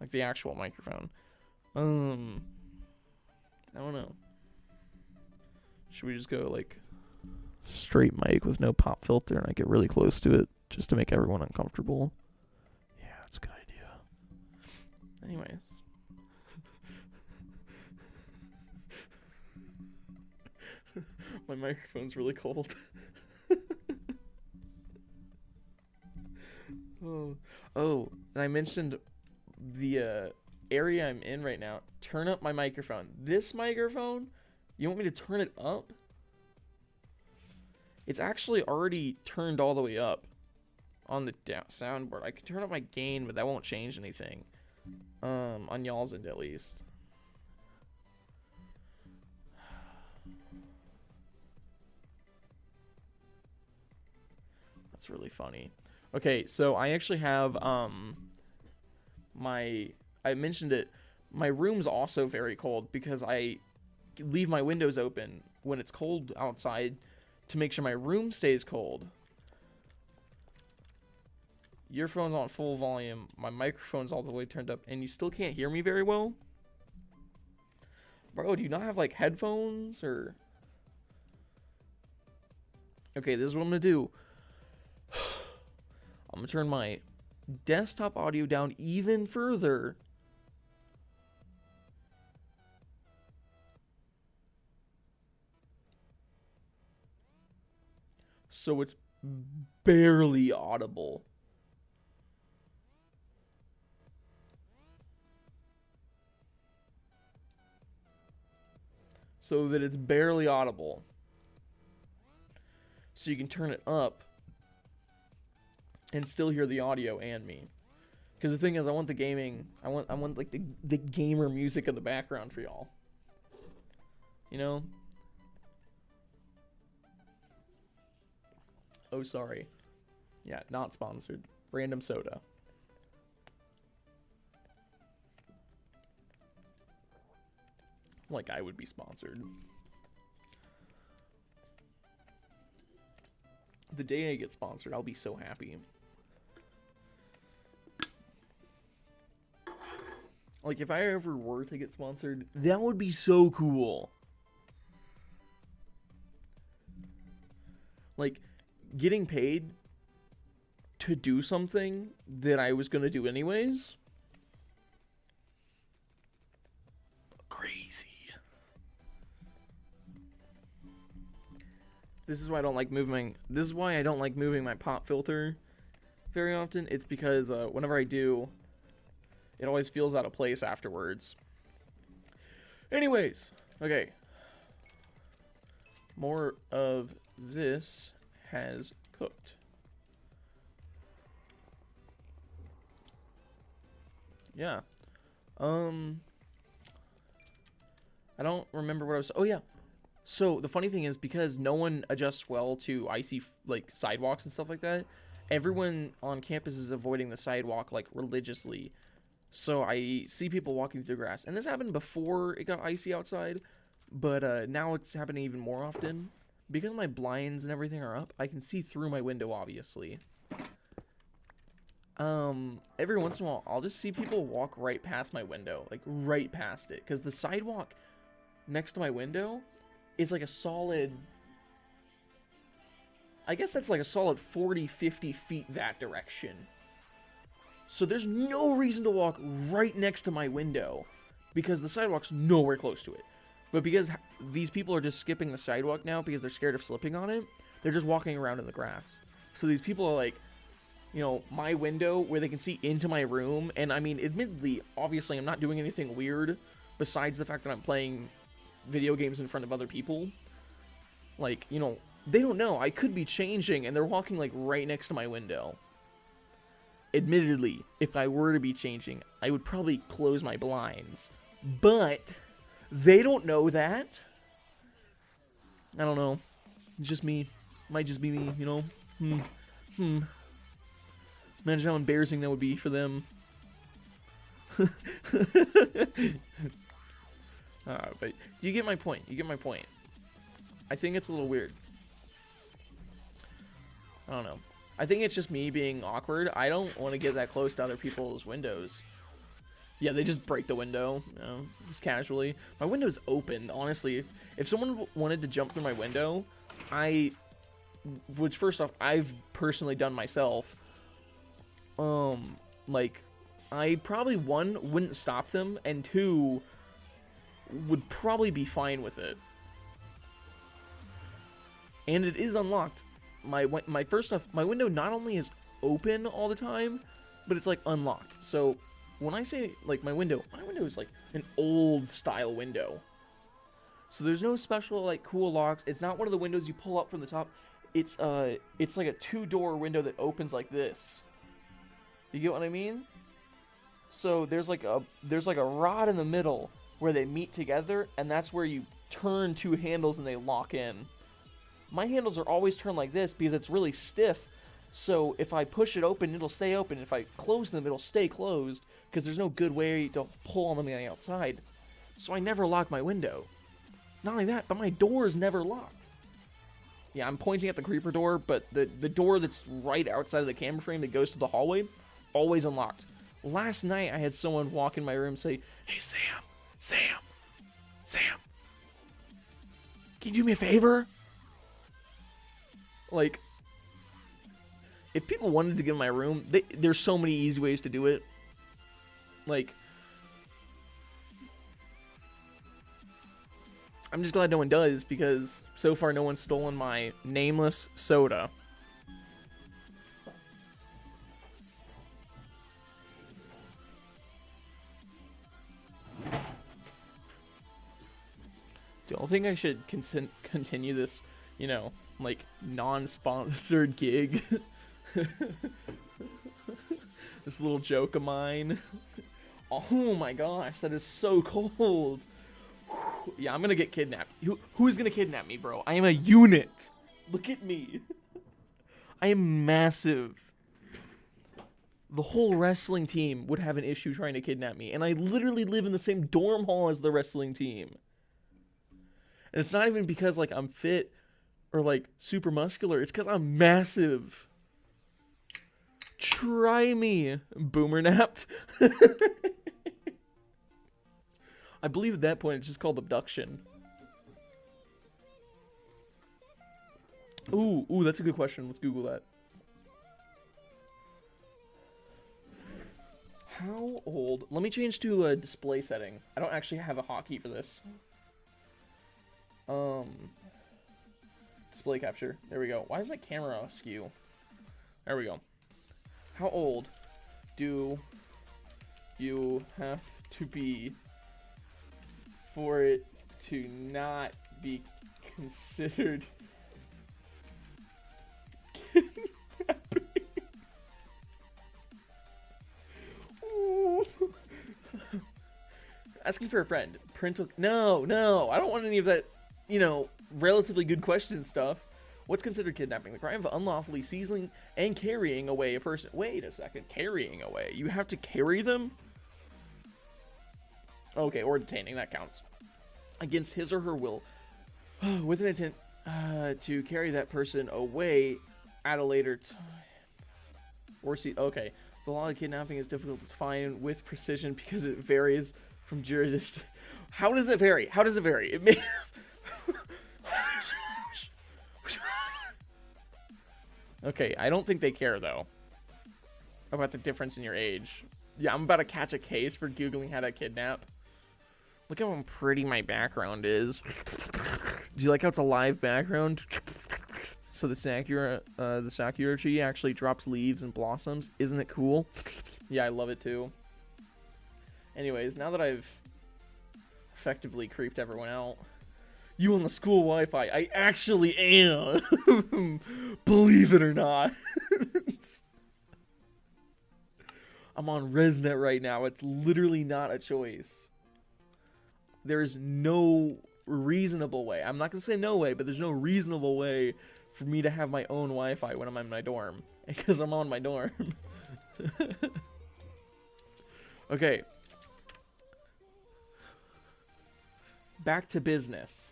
Like the actual microphone. I don't know. Should we just go like straight mic with no pop filter and I get really close to it just to make everyone uncomfortable? Yeah, that's a good idea. Anyways. My microphone's really cold. Oh, and I mentioned the area I'm in right now. Turn up my microphone. This microphone, you want me to turn it up? It's actually already turned all the way up on the soundboard. I can turn up my gain, but that won't change anything. On y'all's end at least. That's really funny. Okay, so I actually have I mentioned it. My room's also very cold because I leave my windows open when it's cold outside to make sure my room stays cold. Your phone's on full volume. My microphone's all the way turned up, and you still can't hear me very well? Bro, do you not have, like, headphones, or... Okay, this is what I'm gonna do. I'm gonna turn my desktop audio down even further. So it's barely audible. So that it's barely audible. So you can turn it up and still hear the audio and me. Because the thing is, I want the gaming, I want like the gamer music in the background for y'all. You know? Oh, sorry. Yeah, not sponsored. Random soda. Like I would be sponsored. The day I get sponsored, I'll be so happy. Like, if I ever were to get sponsored, that would be so cool. Like, getting paid to do something that I was gonna do anyways. Crazy. This is why I don't like moving. This is why I don't like moving my pop filter very often. It's because whenever I do, it always feels out of place afterwards. Anyways, okay. More of this has cooked. Yeah. I don't remember what I was... Oh, yeah. So, the funny thing is, because no one adjusts well to icy, like, sidewalks and stuff like that, everyone on campus is avoiding the sidewalk, like, religiously. So, I see people walking through the grass. And this happened before it got icy outside, but now it's happening even more often. Because my blinds and everything are up, I can see through my window, obviously. Every once in a while, I'll just see people walk right past my window. Like, right past it. Because the sidewalk next to my window is like a solid... I guess that's like a solid 40, 50 feet that direction. So there's no reason to walk right next to my window. Because the sidewalk's nowhere close to it. But because these people are just skipping the sidewalk now because they're scared of slipping on it, they're just walking around in the grass. So these people are like... You know, my window where they can see into my room. And I mean, admittedly, obviously, I'm not doing anything weird besides the fact that I'm playing video games in front of other people. Like, you know, they don't know. I could be changing and they're walking like right next to my window. Admittedly, if I were to be changing, I would probably close my blinds. But they don't know that. I don't know. It's just me. Might just be me, you know? Imagine how embarrassing that would be for them. But you get my point. You get my point. I think it's a little weird. I don't know. I think it's just me being awkward. I don't want to get that close to other people's windows. Yeah, they just break the window, you know, just casually. My window's open, honestly. If someone wanted to jump through my window, which first off, I've personally done myself. Like, I probably, one, wouldn't stop them, and two, would probably be fine with it. And it is unlocked. My first off, my window not only is open all the time, but it's like unlocked. So when I say like my window is like an old style window. So there's no special like cool locks. It's not one of the windows you pull up from the top. It's like a 2-door window that opens like this. You get what I mean? So there's like a rod in the middle where they meet together, and that's where you turn 2 handles and they lock in. My handles are always turned like this because it's really stiff. So if I push it open, it'll stay open. If I close them, it'll stay closed because there's no good way to pull on them on the outside. So I never lock my window. Not only that, but my door is never locked. Yeah, I'm pointing at the creeper door, but the door that's right outside of the camera frame that goes to the hallway, always unlocked. Last night, I had someone walk in my room and say, "Hey, Sam, can you do me a favor?" Like, if people wanted to get in my room, there's so many easy ways to do it. Like, I'm just glad no one does, because so far no one's stolen my nameless soda. Do you think I should continue this, you know, like, non-sponsored gig? This little joke of mine. Oh my gosh, that is so cold. Yeah, I'm gonna get kidnapped. Who's gonna kidnap me, bro? I am a unit. Look at me. I am massive. The whole wrestling team would have an issue trying to kidnap me, and I literally live in the same dorm hall as the wrestling team. And it's not even because, like, I'm fit or, like, super muscular. It's because I'm massive. Try me, boomer napped. I believe at that point it's just called abduction. Ooh, that's a good question. Let's Google that. How old? Let me change to a display setting. I don't actually have a hotkey for this. Display capture. There we go. Why is my camera askew? There we go. How old do you have to be for it to not be considered kidnapping? Asking for a friend. Parental. No, I don't want any of that, you know, relatively good question stuff. What's considered kidnapping? The crime of unlawfully seizing and carrying away a person. Wait a second. Carrying away. You have to carry them? Okay, or detaining. That counts. Against his or her will. With an intent to carry that person away at a later time. Or see. Okay. The law of kidnapping is difficult to define with precision because it varies from jurisdiction. How does it vary? It may... Okay, I don't think they care, though, about the difference in your age. Yeah, I'm about to catch a case for Googling how to kidnap. Look how pretty my background is. Do you like how it's a live background? So the Sakura tree actually drops leaves and blossoms. Isn't it cool? Yeah, I love it, too. Anyways, now that I've effectively creeped everyone out... You on the school Wi-Fi. I actually am. Believe it or not. I'm on ResNet right now. It's literally not a choice. There's no reasonable way. I'm not going to say no way, but there's no reasonable way for me to have my own Wi-Fi when I'm in my dorm. Because I'm on my dorm. Okay. Back to business.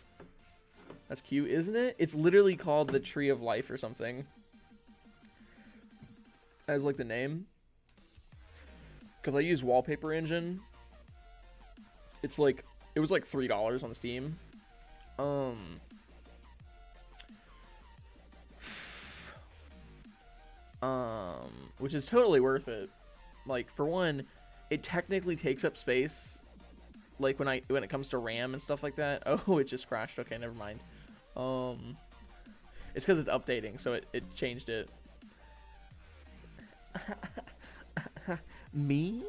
That's cute, isn't it? It's literally called the Tree of Life or something. as like the name, because I use Wallpaper Engine. It's like, it was like $3 on Steam. Which is totally worth it. Like, for one, it technically takes up space. Like when it comes to RAM and stuff like that. Oh, it just crashed. Okay, never mind. It's because it's updating, so it changed it. Me?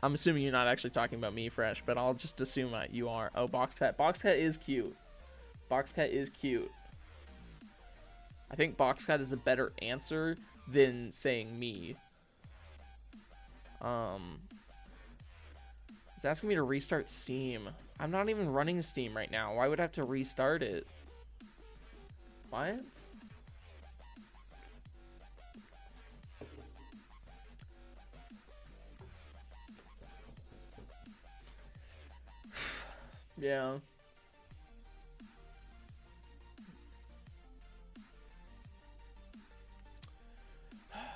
I'm assuming you're not actually talking about me, Fresh, but I'll just assume that you are. Oh, Boxcat. Boxcat is cute. Boxcat is cute. I think Boxcat is a better answer than saying me. It's asking me to restart Steam. I'm not even running Steam right now. Why would I have to restart it? What? Yeah.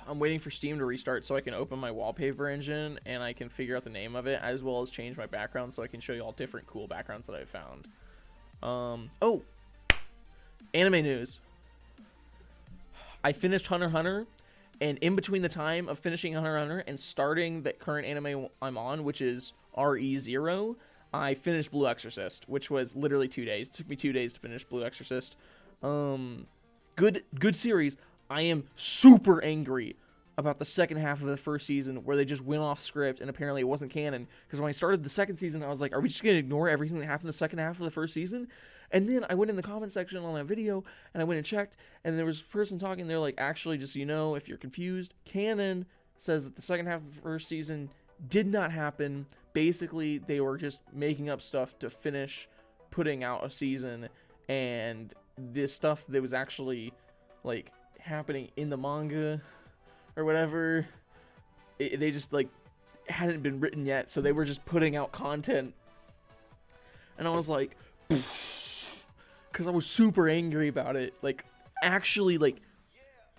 I'm waiting for Steam to restart so I can open my Wallpaper Engine and I can figure out the name of it, as well as change my background so I can show you all different cool backgrounds that I've found. Oh! Anime news. I finished Hunter x Hunter, and in between the time of finishing Hunter x Hunter and starting the current anime I'm on, which is RE0, I finished Blue Exorcist, which was literally 2 days. It took me 2 days to finish Blue Exorcist. Good series. I am super angry about the second half of the first season where they just went off script and apparently it wasn't canon. Because when I started the second season, I was like, are we just going to ignore everything that happened in the second half of the first season? And then I went in the comment section on that video and I went and checked, and there was a person talking. They're like, actually, just so you know, if you're confused, canon says that the second half of the first season did not happen. Basically, they were just making up stuff to finish putting out a season, and this stuff that was actually like happening in the manga or whatever, they just like hadn't been written yet, so they were just putting out content. And I was like, because I was super angry about it, like actually like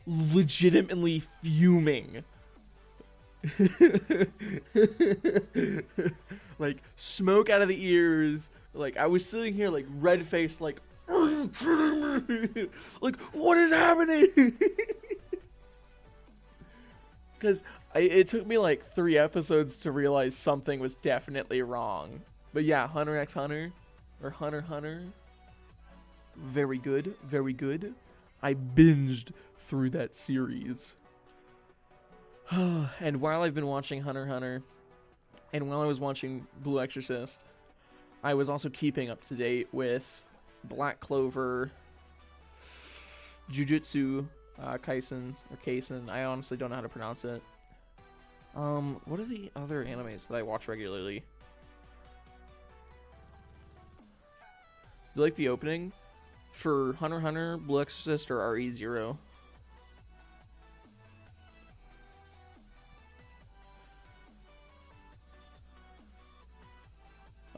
legitimately fuming. Like smoke out of the ears. Like I was sitting here like red faced, like, are you kidding me? Like, what is happening? Because it took me like 3 episodes to realize something was definitely wrong. But yeah, Hunter x Hunter, or Hunter x Hunter, very good, very good. I binged through that series. And while I've been watching Hunter x Hunter, and while I was watching Blue Exorcist, I was also keeping up to date with Black Clover, Jujutsu Kaisen, or Kaisen. I honestly don't know how to pronounce it. What are the other animes that I watch regularly? Do you like the opening for Hunter x Hunter, Blue Exorcist, or RE0?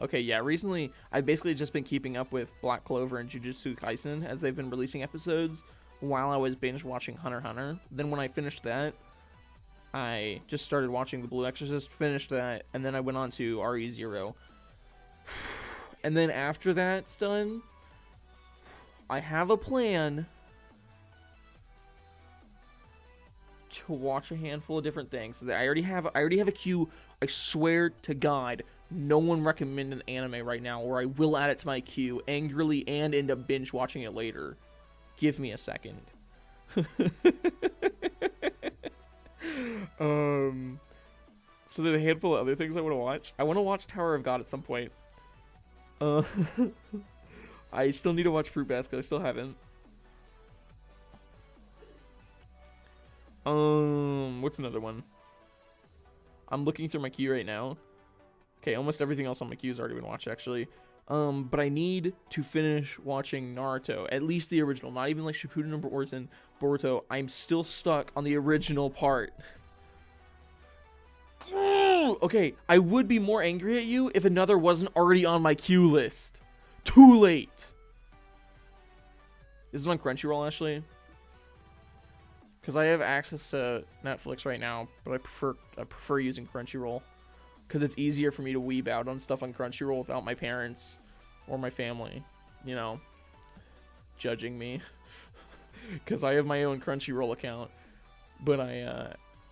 Okay, yeah, recently I've basically just been keeping up with Black Clover and Jujutsu Kaisen as they've been releasing episodes while I was binge watching Hunter x Hunter. Then when I finished that, I just started watching The Blue Exorcist, finished that, and then I went on to RE0. And then after that's done, I have a plan to watch a handful of different things. I already have a queue. I swear to God, no one recommend an anime right now, or I will add it to my queue angrily and end up binge watching it later. Give me a second. So there's a handful of other things I want to watch. I want to watch Tower of God at some point. I still need to watch Fruit Basket. I still haven't. What's another one? I'm looking through my queue right now. Okay, almost everything else on my queue has already been watched, actually. But I need to finish watching Naruto, at least the original, not even like Shippuden or Boruto. I'm still stuck on the original part. Okay, I would be more angry at you if another wasn't already on my queue list. Too late. This is on Crunchyroll, actually. Because I have access to Netflix right now, but I prefer using Crunchyroll. Because it's easier for me to weeb out on stuff on Crunchyroll without my parents or my family, you know, judging me. Because I have my own Crunchyroll account, but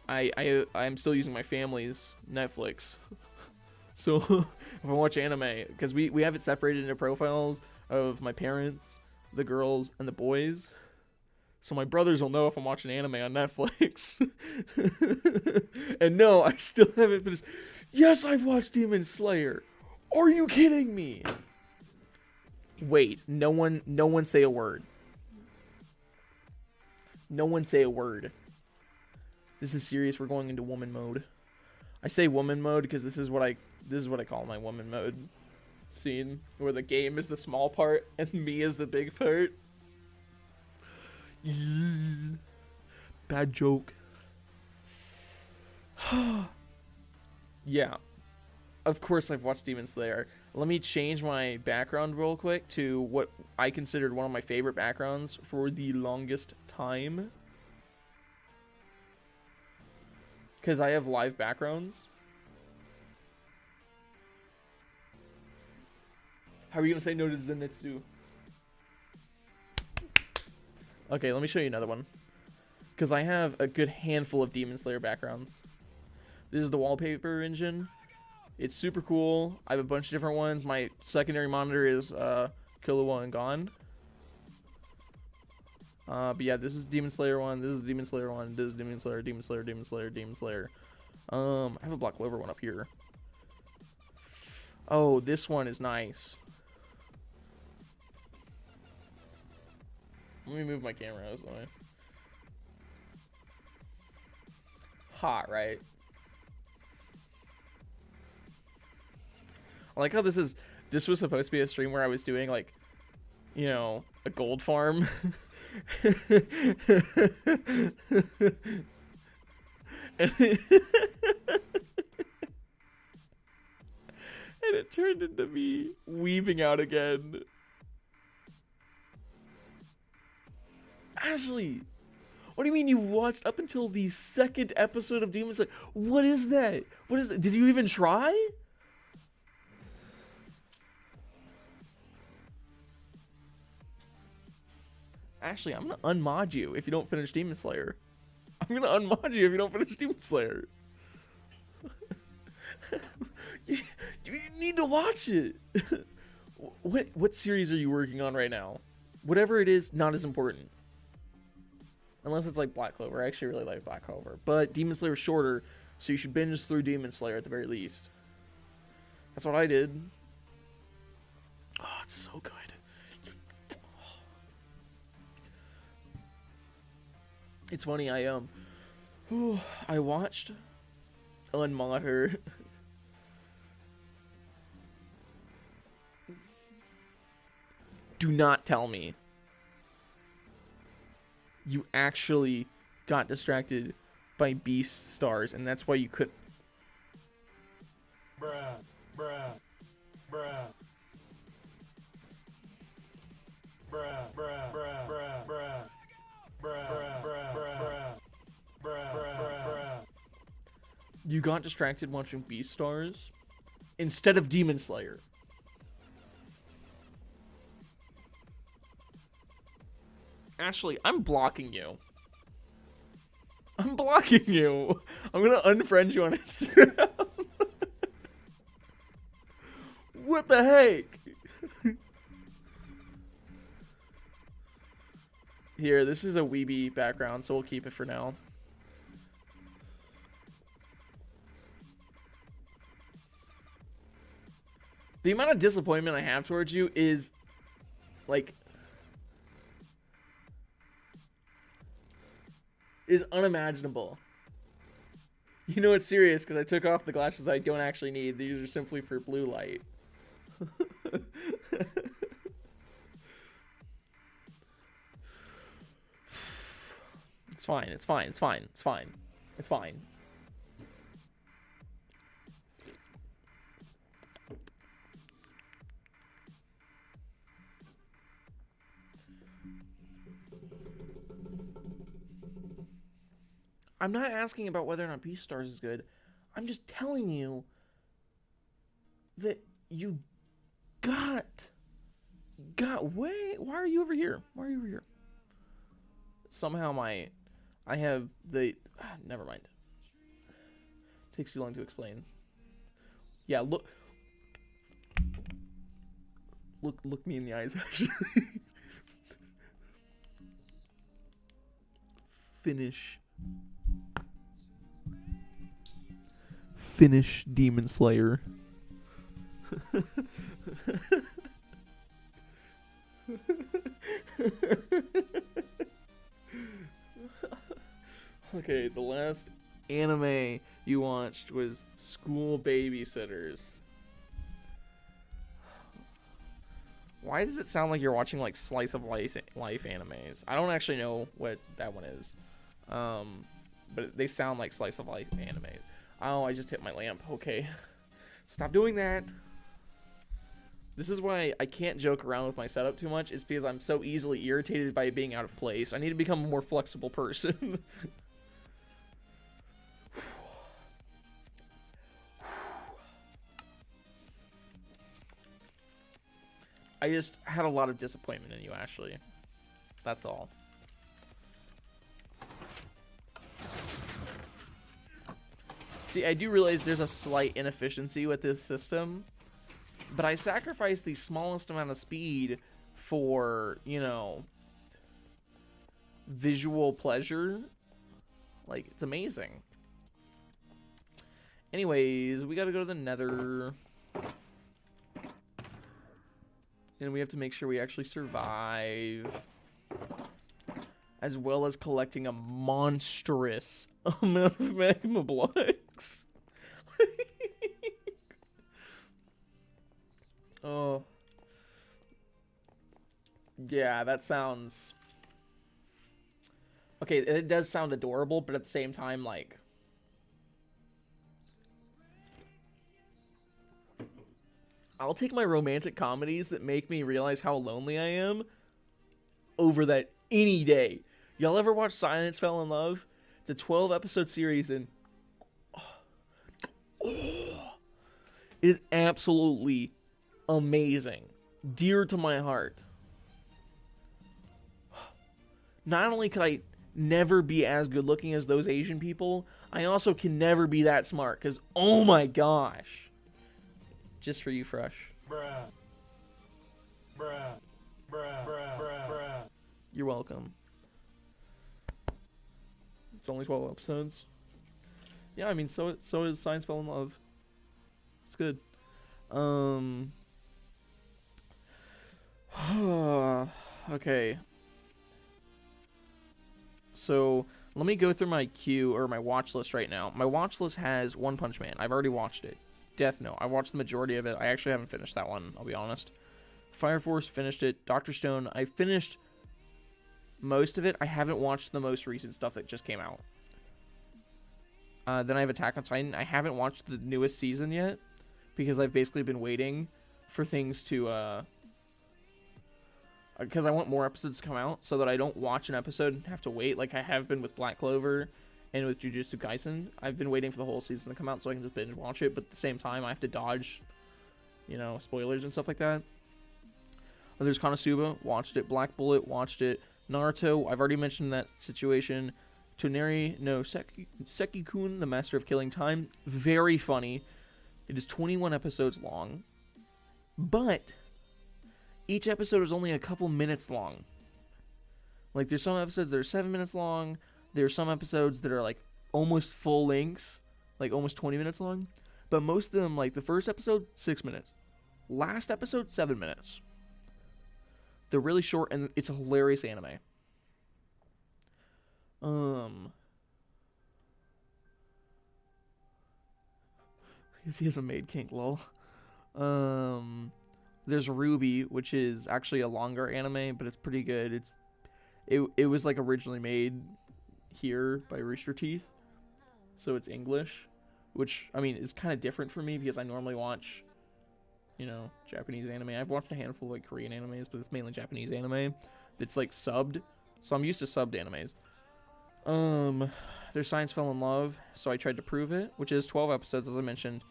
I'm still using my family's Netflix. So if I watch anime, because we have it separated into profiles of my parents, the girls, and the boys. So my brothers will know if I'm watching anime on Netflix. And no, I still haven't finished. Yes, I've watched Demon Slayer. Are you kidding me? Wait, no one say a word. No one say a word. This is serious. We're going into woman mode. I say woman mode because this is what I call my woman mode scene, where the game is the small part and me is the big part. Bad joke. Yeah. Of course I've watched Demon Slayer. Let me change my background real quick to what I considered one of my favorite backgrounds for the longest time. Because I have live backgrounds. How are you going to say no to Zenitsu? Okay, let me show you another one. Because I have a good handful of Demon Slayer backgrounds. This is the wallpaper engine. It's super cool. I have a bunch of different ones. My secondary monitor is Killua and Gon. But yeah, this is Demon Slayer one. This is Demon Slayer one. This is Demon Slayer, Demon Slayer, Demon Slayer, Demon Slayer. I have a Black Clover one up here. Oh, this one is nice. Let me move my camera out of the way. Hot, right? I like how this was supposed to be a stream where I was doing, like, you know, a gold farm. And it turned into me weaving out again. Ashley, what do you mean you've watched up until the second episode of Demon Slayer? What is that? What is that? Did you even try? Actually, I'm gonna unmod you if you don't finish Demon Slayer. I'm gonna unmod you if you don't finish Demon Slayer. you need to watch it. What series are you working on right now? Whatever it is, not as important. Unless it's like Black Clover. I actually really like Black Clover. But Demon Slayer is shorter, so you should binge through Demon Slayer at the very least. That's what I did. Oh, it's so good. It's funny, I watched Unmod her. Do not tell me you actually got distracted by Beast Stars, and that's why you could. Bruh, bruh, bruh. Bruh, bruh, bruh, bruh, bruh. You got distracted watching Beast Stars instead of Demon Slayer. Ashley, I'm blocking you. I'm blocking you. I'm gonna unfriend you on Instagram. What the heck? Here, this is a weeby background, so we'll keep it for now. The amount of disappointment I have towards you is, like, is unimaginable. You know it's serious because I took off the glasses I don't actually need. These are simply for blue light. It's fine, it's fine, it's fine, it's fine. It's fine. I'm not asking about whether or not Beastars is good. I'm just telling you that you got way. Why are you over here? Why are you over here? Somehow I have the. Never mind. Takes too long to explain. Yeah, look me in the eyes, actually. Finish Demon Slayer. Okay, the last anime you watched was School Babysitters. Why does it sound like you're watching like slice of life animes? I don't actually know what that one is. But they sound like slice of life animes. Oh, I just hit my lamp. Okay. Stop doing that. This is why I can't joke around with my setup too much. It's because I'm so easily irritated by being out of place. I need to become a more flexible person. I just had a lot of disappointment in you, Ashley. That's all. See, I do realize there's a slight inefficiency with this system, but I sacrificed the smallest amount of speed for, you know, visual pleasure. Like, it's amazing. Anyways, we gotta go to the Nether. And we have to make sure we actually survive. As well as collecting a monstrous amount of magma blocks. Oh. Yeah, that sounds... Okay, it does sound adorable, but at the same time, like... I'll take my romantic comedies that make me realize how lonely I am over that any day. Y'all ever watch Silence Fell in Love? It's a 12-episode series, and it is absolutely amazing. Dear to my heart. Not only could I never be as good looking as those Asian people, I also can never be that smart, because oh my gosh. Just for you, Fresh. Bruh. Bruh. Bruh. Bruh. Bruh. Bruh. You're welcome. It's only 12 episodes. Yeah, I mean, so is Science Fell in Love. It's good. Okay. So, let me go through my queue, or my watch list right now. My watch list has One Punch Man. I've already watched it. Death Note. I watched the majority of it. I actually haven't finished that one, I'll be honest. Fire Force, finished it. Dr. Stone, I finished most of it. I haven't watched the most recent stuff that just came out. Then I have Attack on Titan. I haven't watched the newest season yet, because I've basically been waiting for things to, because I want more episodes to come out, so that I don't watch an episode and have to wait like I have been with Black Clover and with Jujutsu Kaisen. I've been waiting for the whole season to come out so I can just binge watch it, but at the same time, I have to dodge, you know, spoilers and stuff like that. There's Konosuba, watched it. Black Bullet, watched it. Naruto, I've already mentioned that situation. Toneri no Seki-kun, The Master of Killing Time, very funny. It is 21 episodes long, but each episode is only a couple minutes long. Like, there's some episodes that are 7 minutes long. There's some episodes that are, like, almost full length, like, almost 20 minutes long. But most of them, like, the first episode, 6 minutes. Last episode, 7 minutes. They're really short, and it's a hilarious anime. Because he has a maid kink, lol. There's Ruby, which is actually a longer anime, but it's pretty good. It was, like, originally made here by Rooster Teeth, so it's English, which, I mean, is kind of different for me because I normally watch, you know, Japanese anime. I've watched a handful of, like, Korean animes, but it's mainly Japanese anime that's, like, subbed, so I'm used to subbed animes. their science fell in love, so I tried to prove it, which is 12 episodes, as I mentioned.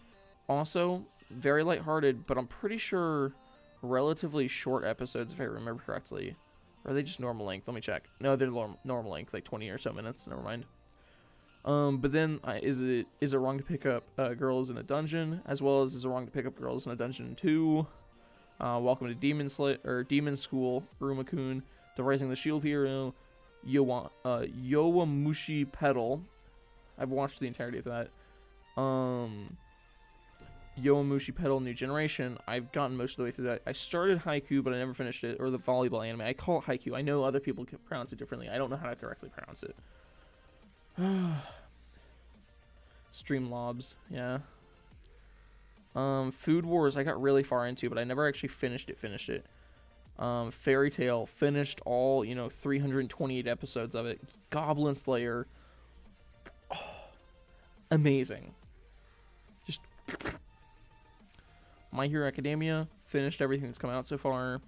Also, very lighthearted, but I'm pretty sure relatively short episodes, if I remember correctly. Or are they just normal length? Let me check. No, they're normal length, like 20 or so minutes. Never mind. But then, is it wrong to pick up girls in a dungeon, as well as is it wrong to pick up girls in a dungeon 2? Welcome to Demon School, Urumakun, The Rising of the Shield Hero, Yowamushi Pedal. I've watched the entirety of that. Yowamushi Pedal New Generation. I've gotten most of the way through that. I started Haiku, but I never finished it, or the volleyball anime. I call it Haiku. I know other people can pronounce it differently. I don't know how to correctly pronounce it. Streamlobs, yeah. Food Wars, I got really far into, but I never actually finished it. Fairy Tail, finished all, 328 episodes of it. Goblin Slayer, amazing. Just My Hero Academia, finished everything that's come out so far.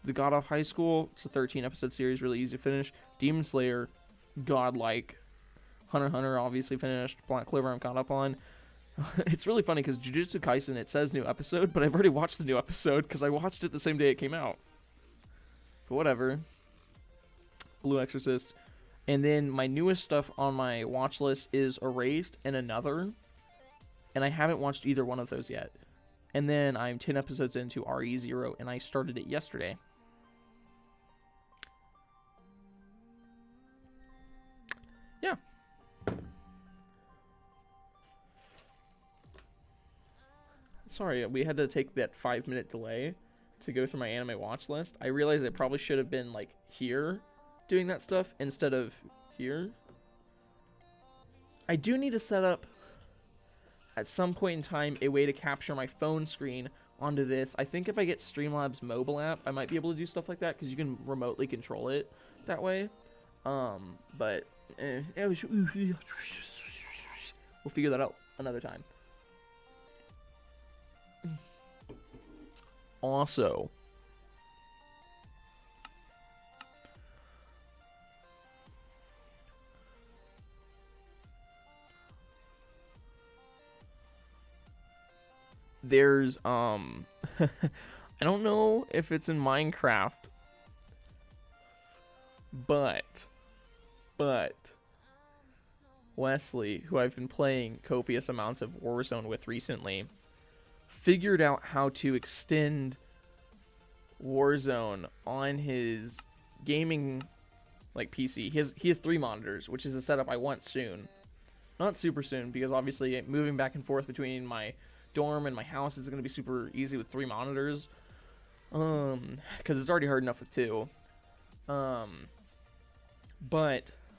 The God of High School, it's a 13-episode series, really easy to finish. Demon Slayer, godlike. Hunter x Hunter, obviously finished. Black Clover, I'm caught up on. It's really funny because Jujutsu Kaisen, it says new episode, but I've already watched the new episode because I watched it the same day it came out. But whatever. Blue Exorcist. And then my newest stuff on my watch list is Erased and Another. And I haven't watched either one of those yet. And then I'm 10 episodes into RE0, and I started it yesterday. Yeah. Sorry, we had to take that 5-minute delay to go through my anime watch list. I realized I probably should have been, like, here doing that stuff instead of here. I do need to set up, at some point in time, a way to capture my phone screen onto this. I think if I get Streamlabs mobile app, I might be able to do stuff like that, because you can remotely control it that way. But we'll figure that out another time. Also, there's I don't know if it's in Minecraft, but Wesley, who I've been playing copious amounts of Warzone with recently, figured out how to extend Warzone on his gaming PC. He has 3 monitors, which is a setup I want soon. Not super soon, because obviously moving back and forth between my dorm and my house is going to be super easy with 3 monitors. Because it's already hard enough with 2. But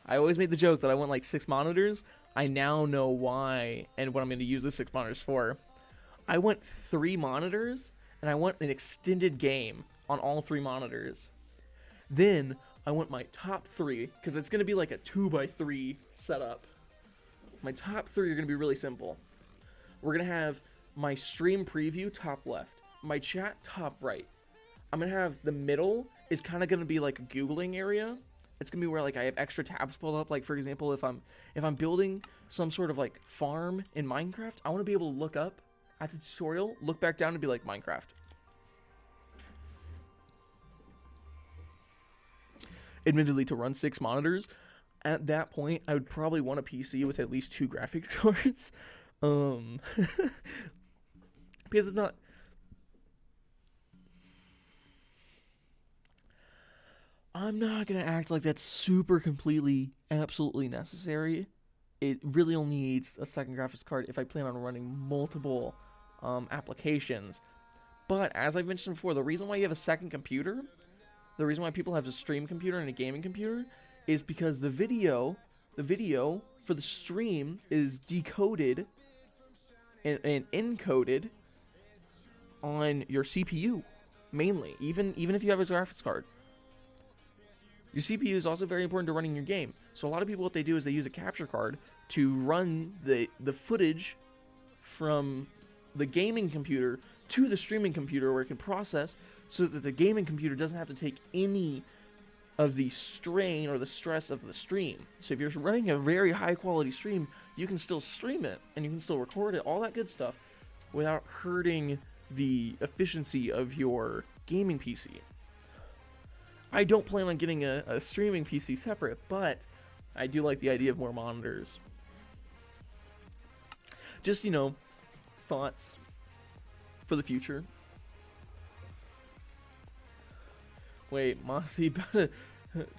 I always made the joke that I want 6 monitors. I now know why and what I'm going to use the 6 monitors for. I want 3 monitors, and I want an extended game on all 3 monitors. Then I want my top 3, because it's going to be like a 2x3 setup. My top 3 are going to be really simple. We're going to have my stream preview top left, my chat top right. I'm going to have the middle is kind of going to be like a Googling area. It's going to be where I have extra tabs pulled up. Like, for example, if I'm building some sort of farm in Minecraft, I want to be able to look up at the tutorial, look back down, and be like, Minecraft. Admittedly, to run 6 monitors, at that point, I would probably want a PC with at least 2 graphics cards. Because it's not... I'm not going to act like that's super completely, absolutely necessary. It really only needs a second graphics card if I plan on running multiple applications. But as I mentioned before, the reason why you have a second computer, the reason why people have a stream computer and a gaming computer, is because the video for the stream is decoded and encoded on your CPU, mainly, even if you have a graphics card. Your CPU is also very important to running your game. So a lot of people, what they do is they use a capture card to run the footage from the gaming computer to the streaming computer, where it can process, so that the gaming computer doesn't have to take any of the strain or the stress of the stream. So if you're running a very high quality stream, you can still stream it and you can still record it, all that good stuff, without hurting the efficiency of your gaming PC. I don't plan on getting a streaming PC separate, but I do like the idea of more monitors. Just, you know, thoughts for the future. Wait, Mossy about to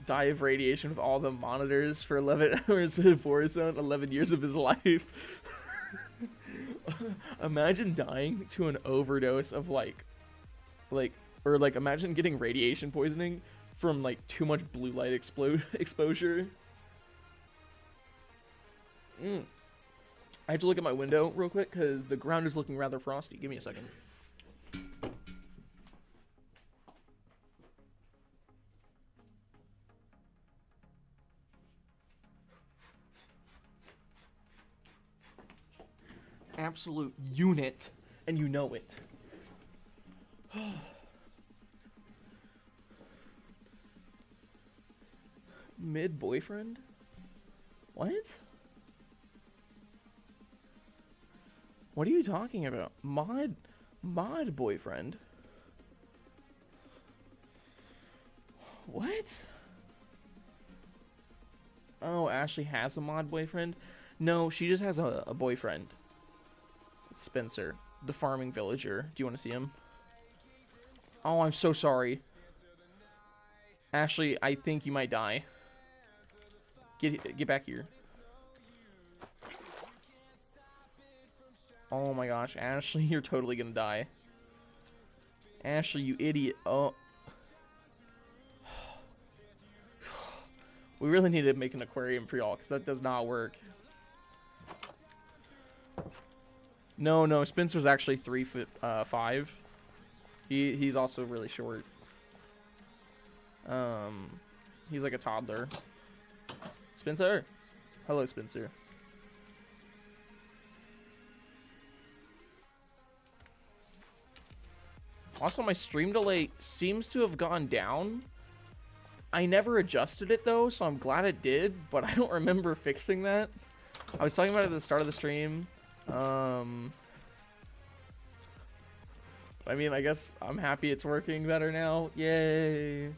die of radiation with all the monitors for 11 hours in Warzone, 11 years of his life. Imagine dying to an overdose of imagine getting radiation poisoning from like too much blue light exposure. I have to look at my window real quick because the ground is looking rather frosty. Give me a second. Absolute unit, and you know it. Mid boyfriend? What? What are you talking about? Mod boyfriend? What? Oh, Ashley has a mod boyfriend? No, she just has a boyfriend. It's Spencer, the farming villager. Do you want to see him? Oh, I'm so sorry. Ashley, I think you might die. Get back here. Oh my gosh, Ashley, you're totally gonna die. Ashley, you idiot. Oh. We really need to make an aquarium for y'all, because that does not work. No, Spencer's actually 3'5". He's also really short. He's like a toddler. Spencer. Hello, Spencer. Also, my stream delay seems to have gone down. I never adjusted it though, so I'm glad it did, but I don't remember fixing that. I was talking about it at the start of the stream. I mean, I guess I'm happy it's working better now. Yay.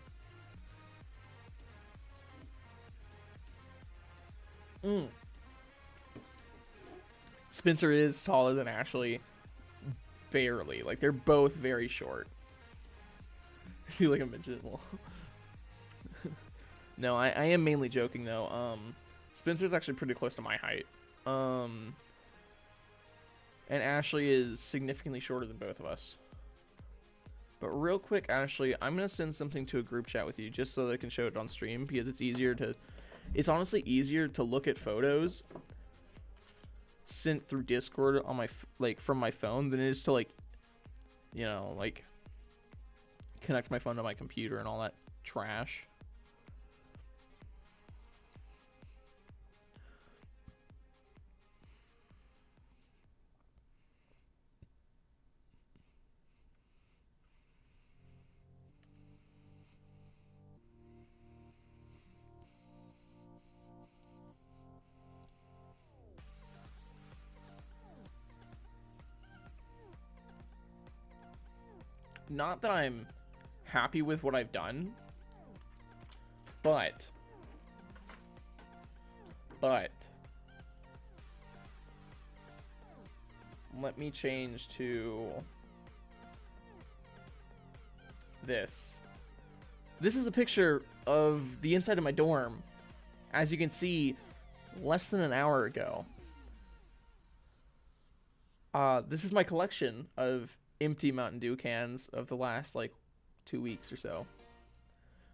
Spencer is taller than Ashley. Barely. Like, they're both very short. I feel like a midget. Well, no, I am mainly joking, though. Spencer's actually pretty close to my height. And Ashley is significantly shorter than both of us. But real quick, Ashley, I'm going to send something to a group chat with you just so that I can show it on stream, because it's easier to... It's honestly easier to look at photos sent through Discord on my from my phone than it is to connect my phone to my computer and all that trash. Not that I'm happy with what I've done, but let me change to this. This is a picture of the inside of my dorm, as you can see, less than an hour ago. This is my collection of empty Mountain Dew cans of the last 2 weeks or so,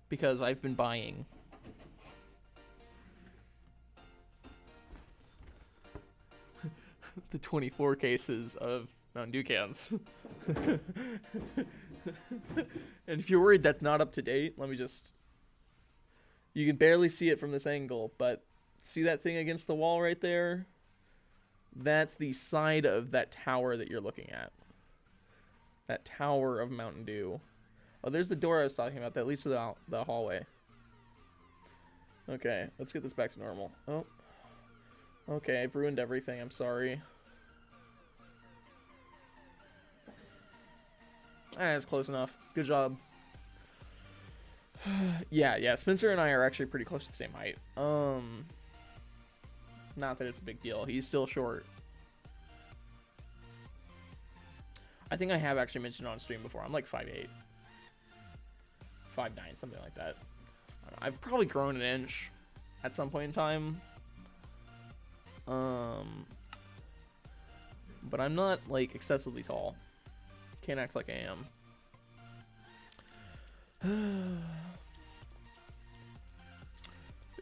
because I've been buying. The 24 cases of Mountain Dew cans. And if you're worried that's not up to date, let me just... You can barely see it from this angle, but see that thing against the wall right there? That's the side of that tower that you're looking at. That tower of Mountain Dew. Oh, there's the door I was talking about that leads to the hallway. Okay, let's get this back to normal. Oh. Okay, I've ruined everything. I'm sorry. It's close enough. Good job. Yeah, Spencer and I are actually pretty close to the same height. Not that it's a big deal. He's still short. I think I have actually mentioned on stream before. I'm like 5'8". 5'9", something like that. I've probably grown an inch at some point in time. But I'm not like excessively tall. Can't act like I am.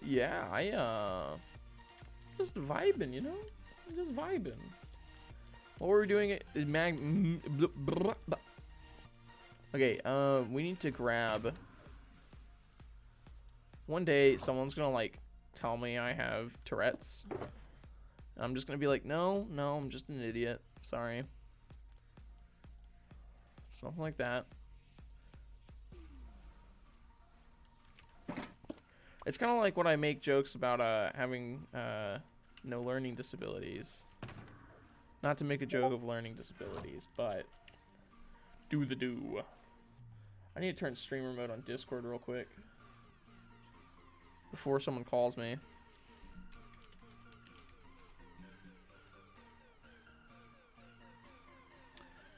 Yeah, just vibing, you know? Just vibing. What we're doing is okay, we need to grab. One day, someone's gonna like tell me I have Tourette's. I'm just gonna be like, no, I'm just an idiot. Sorry. Something like that. It's kind of like when I make jokes about having no learning disabilities. Not to make a joke of learning disabilities, but do the do. I need to turn streamer mode on Discord real quick before someone calls me.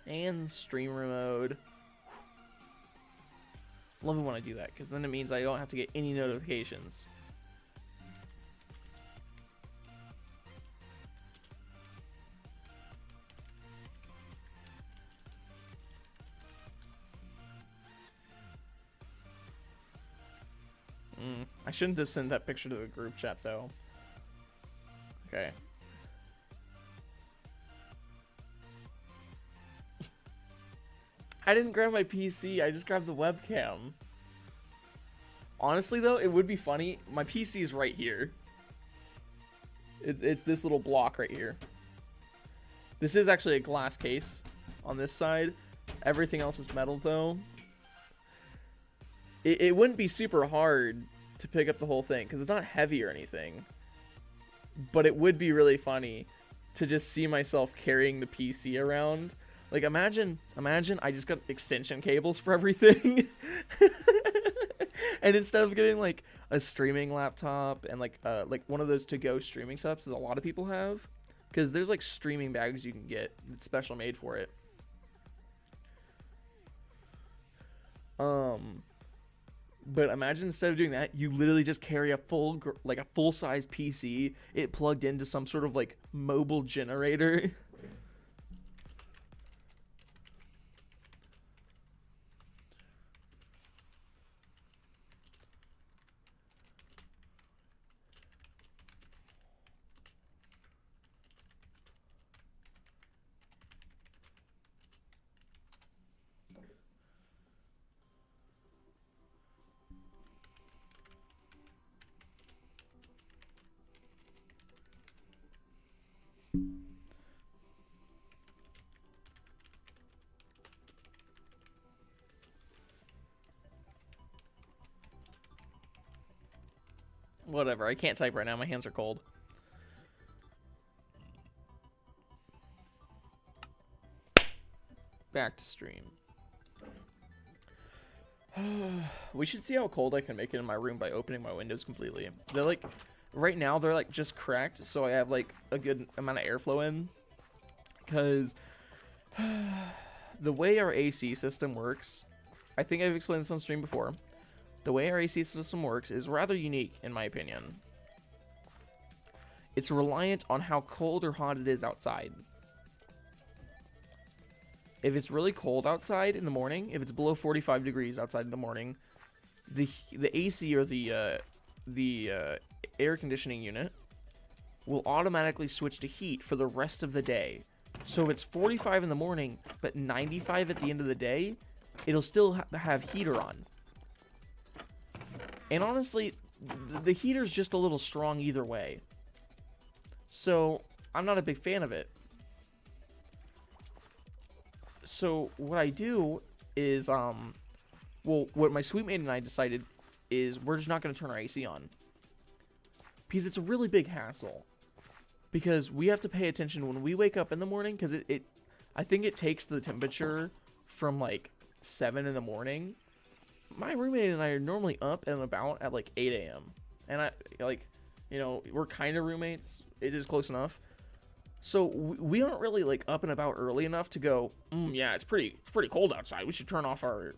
And streamer mode. Love it when I do that, because then it means I don't have to get any notifications. I shouldn't have sent that picture to the group chat, though. Okay. I didn't grab my PC, I just grabbed the webcam. Honestly, though, it would be funny. My PC is right here. It's this little block right here. This is actually a glass case on this side. Everything else is metal, though. It wouldn't be super hard to pick up the whole thing, because it's not heavy or anything. But it would be really funny to just see myself carrying the PC around. Like, imagine I just got extension cables for everything. And instead of getting, like, a streaming laptop and, like one of those to-go streaming setups that a lot of people have, because there's, like, streaming bags you can get that's special made for it. But imagine instead of doing that, you literally just carry a full-size PC, it plugged into some sort of, like, mobile generator. Whatever, I can't type right now, my hands are cold. Back to stream. We should see how cold I can make it in my room by opening my windows completely. They're like, right now they're like just cracked, so I have like a good amount of airflow in. Because the way our AC system works, I think I've explained this on stream before. The way our AC system works is rather unique, in my opinion. It's reliant on how cold or hot it is outside. If it's really cold outside in the morning, if it's below 45 degrees outside in the morning, the AC or the air conditioning unit will automatically switch to heat for the rest of the day. So if it's 45 in the morning, but 95 at the end of the day, it'll still have heater on. And honestly, the heater's just a little strong either way. So, I'm not a big fan of it. So, what I do is, well, what my sweet mate and I decided is we're just not going to turn our AC on. because it's a really big hassle. Because we have to pay attention when we wake up in the morning, because I think it takes the temperature from like 7 in the morning. My roommate and I are normally up and about at like 8 a.m. And I like, you know, we're kind of roommates. It is close enough. So we aren't really like up and about early enough to go, yeah, it's pretty cold outside. We should turn off our,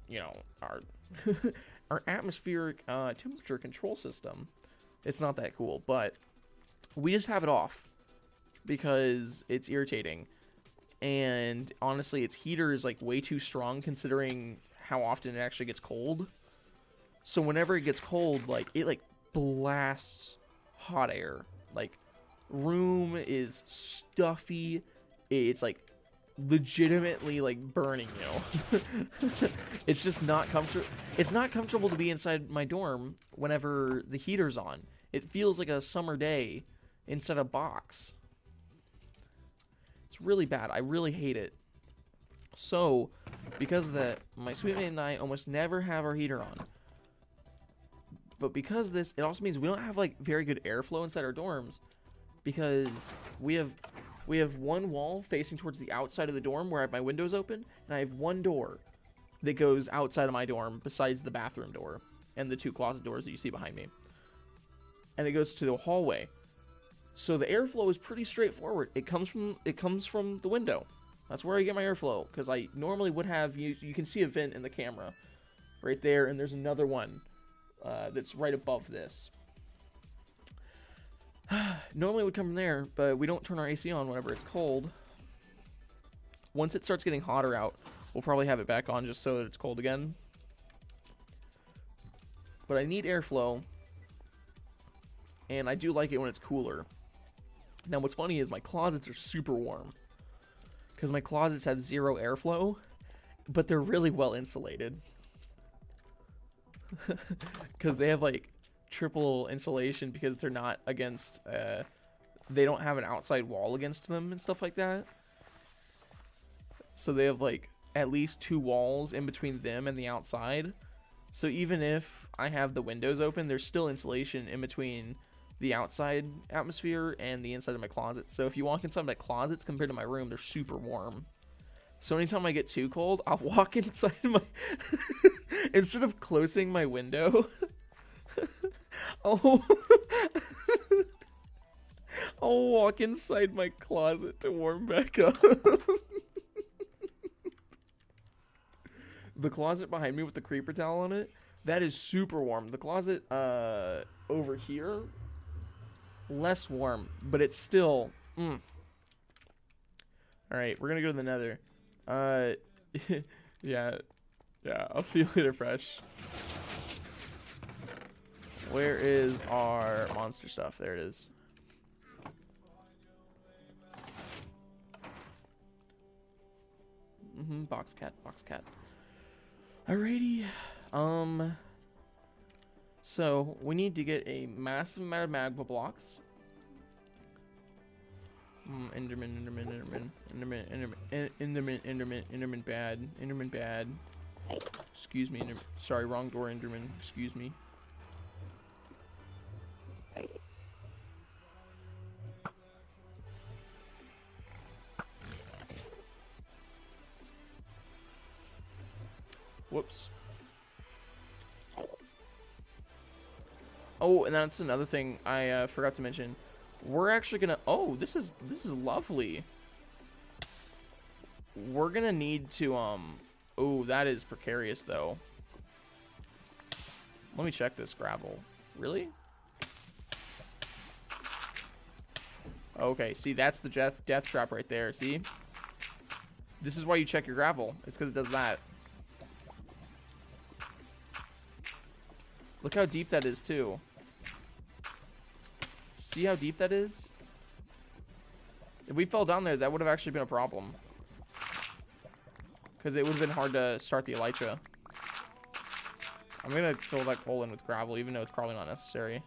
you know, our our atmospheric temperature control system. It's not that cool, but we just have it off because it's irritating. And honestly, its heater is like way too strong considering how often it actually gets cold. So whenever it gets cold, like it like blasts hot air. Like room is stuffy. It's like legitimately like burning, you know. It's just not comfortable. It's not comfortable to be inside my dorm whenever the heater's on. It feels like a summer day inside a box. It's really bad. I really hate it. So, because of that, my sweet mate and I almost never have our heater on. But because of this, it also means we don't have like very good airflow inside our dorms, because we have one wall facing towards the outside of the dorm where I have my windows open, and I have one door that goes outside of my dorm besides the bathroom door and the 2 closet doors that you see behind me. And it goes to the hallway. So the airflow is pretty straightforward. It comes from the window. That's where I get my airflow, because I normally would have, you can see a vent in the camera right there, and there's another one that's right above this. Normally it would come from there, but we don't turn our AC on whenever it's cold. Once it starts getting hotter out, we'll probably have it back on just so that it's cold again. But I need airflow, and I do like it when it's cooler. Now what's funny is my closets are super warm, because my closets have 0 airflow, but they're really well insulated. Because they have like triple insulation, because they're not against, they don't have an outside wall against them and stuff like that. So they have like at least 2 walls in between them and the outside. So even if I have the windows open, there's still insulation in between the outside atmosphere and the inside of my closet. So if you walk inside my closets compared to my room, they're super warm. So anytime I get too cold, I'll walk inside my instead of closing my window, I'll walk inside my closet to warm back up. The closet behind me with the creeper towel on it, that is super warm. The closet over here, less warm, but it's still All right, we're gonna go to the nether. Yeah, I'll see you later, Fresh. Where is our monster stuff? There it is. Box cat. Alrighty. So we need to get a massive amount of magma blocks. Enderman bad. Excuse me, sorry, wrong door, Enderman. Excuse me. Whoops. Oh, and that's another thing I forgot to mention. We're actually gonna. Oh, this is lovely. We're gonna need to Oh, that is precarious though. Let me check this gravel. Really? Okay, see, that's the death trap right there. See? This is why you check your gravel. It's because it does that. Look how deep that is too. See how deep that is? If we fell down there, that would have actually been a problem. Because it would have been hard to start the elytra. I'm going to fill that hole in with gravel, even though it's probably not necessary.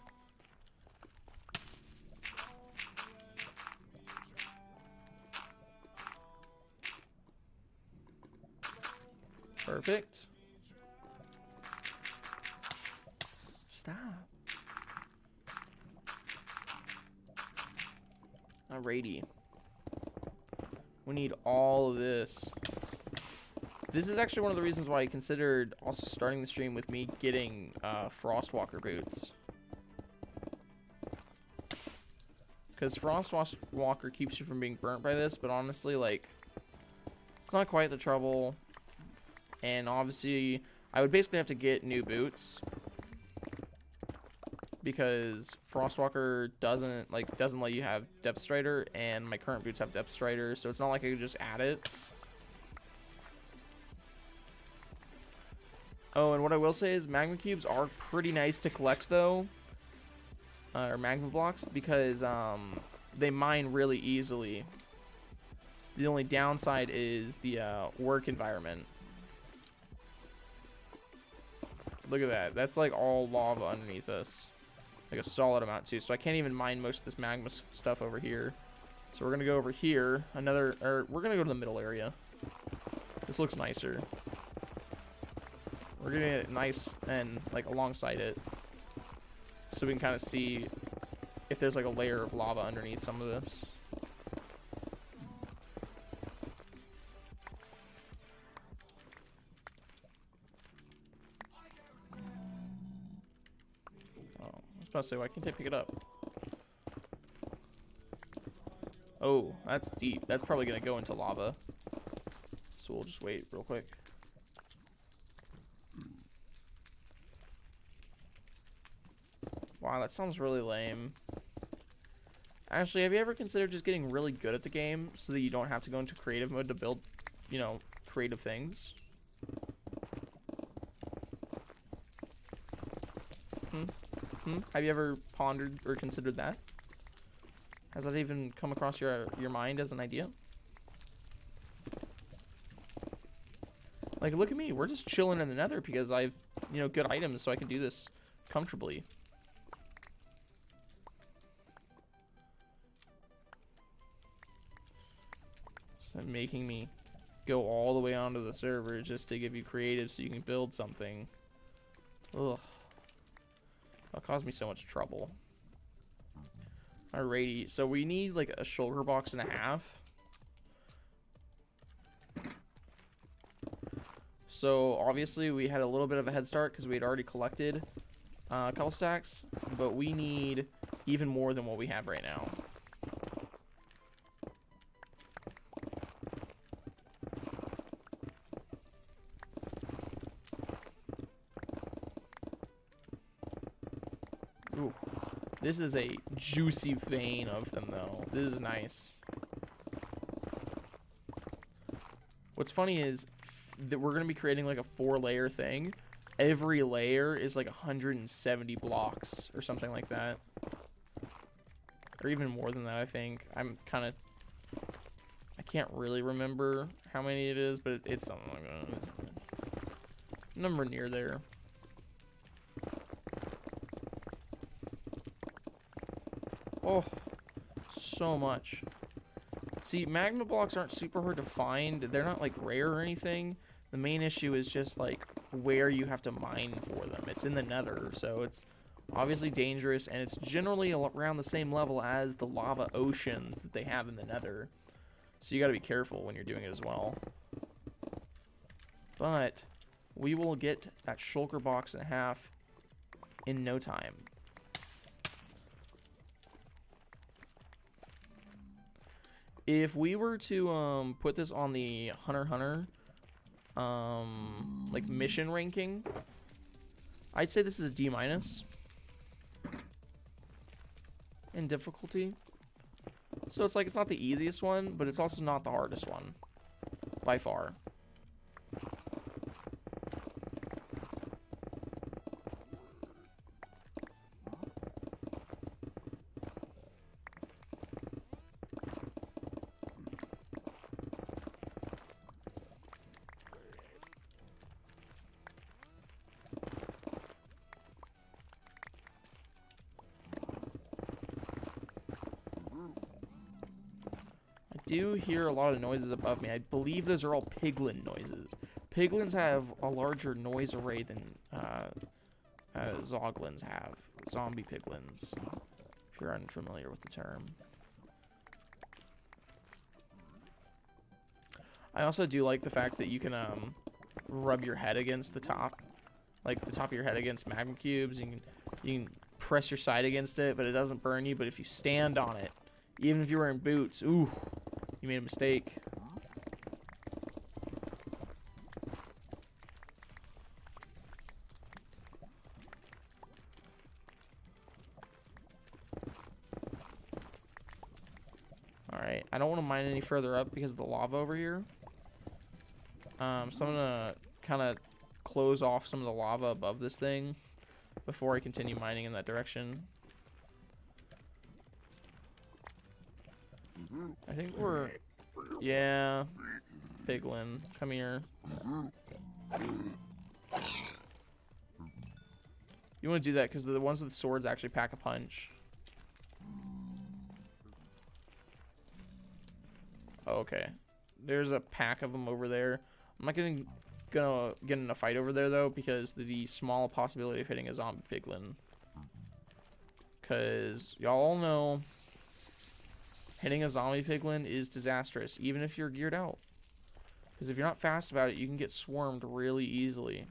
Perfect. Stop. Alrighty. We need all of this. This is actually one of the reasons why I considered also starting the stream with me getting Frostwalker boots. Because Frostwalker keeps you from being burnt by this, but honestly, like, it's not quite the trouble. And obviously, I would basically have to get new boots. Because Frostwalker doesn't let you have Depth Strider, and my current boots have Depth Strider, so it's not like I could just add it. Oh, and what I will say is magma cubes are pretty nice to collect though, or magma blocks, because they mine really easily. The only downside is the work environment. Look at that. That's like all lava underneath us. Like a solid amount too, so I can't even mine most of this magma stuff over here. So we're gonna go over here, we're gonna go to the middle area. This looks nicer. We're getting it nice and like alongside it, so we can kind of see if there's like a layer of lava underneath some of this. I was about to say, why can't I pick it up? Oh, that's deep. That's probably gonna go into lava. So we'll just wait real quick. Wow, that sounds really lame. Actually, have you ever considered just getting really good at the game so that you don't have to go into creative mode to build, you know, creative things? Have you ever pondered or considered that? Has that even come across your mind as an idea? Like, look at me. We're just chilling in the nether because I've, you know, good items so I can do this comfortably. So making me go all the way onto the server just to give you creative so you can build something. Ugh. That caused me so much trouble. Alrighty, so we need like a shulker box and a half. So obviously we had a little bit of a head start because we had already collected a couple stacks, but we need even more than what we have right now. Ooh, this is a juicy vein of them though. This is nice. What's funny is that we're going to be creating like a 4-layer thing. Every layer is like 170 blocks or something like that. Or even more than that, I think. I can't really remember how many it is, but it's something like that. Number near there. Oh, so much. See, magma blocks aren't super hard to find. They're not like rare or anything. The main issue is just like where you have to mine for them. It's in the nether, so it's obviously dangerous, and it's generally around the same level as the lava oceans that they have in the nether. So you gotta be careful when you're doing it as well. But we will get that shulker box and a half in no time. If we were to put this on the Hunter x Hunter like mission ranking, I'd say this is a D- in difficulty. So it's like it's not the easiest one, but it's also not the hardest one by far. Do hear a lot of noises above me. I believe those are all piglin noises. Piglins have a larger noise array than zoglins have. Zombie piglins, if you're unfamiliar with the term. I also do like the fact that you can rub your head against the top, like the top of your head against magma cubes. You can press your side against it, but it doesn't burn you. But if you stand on it, even if you're wearing boots, ooh, you made a mistake. Alright, I don't want to mine any further up because of the lava over here. So I'm gonna kind of close off some of the lava above this thing before I continue mining in that direction. I think we're... Yeah. Piglin, come here. You want to do that because the ones with swords actually pack a punch. Okay. There's a pack of them over there. I'm not gonna get in a fight over there though, because the small possibility of hitting a zombie piglin. Cause y'all all know hitting a zombie piglin is disastrous, even if you're geared out. Because if you're not fast about it, you can get swarmed really easily.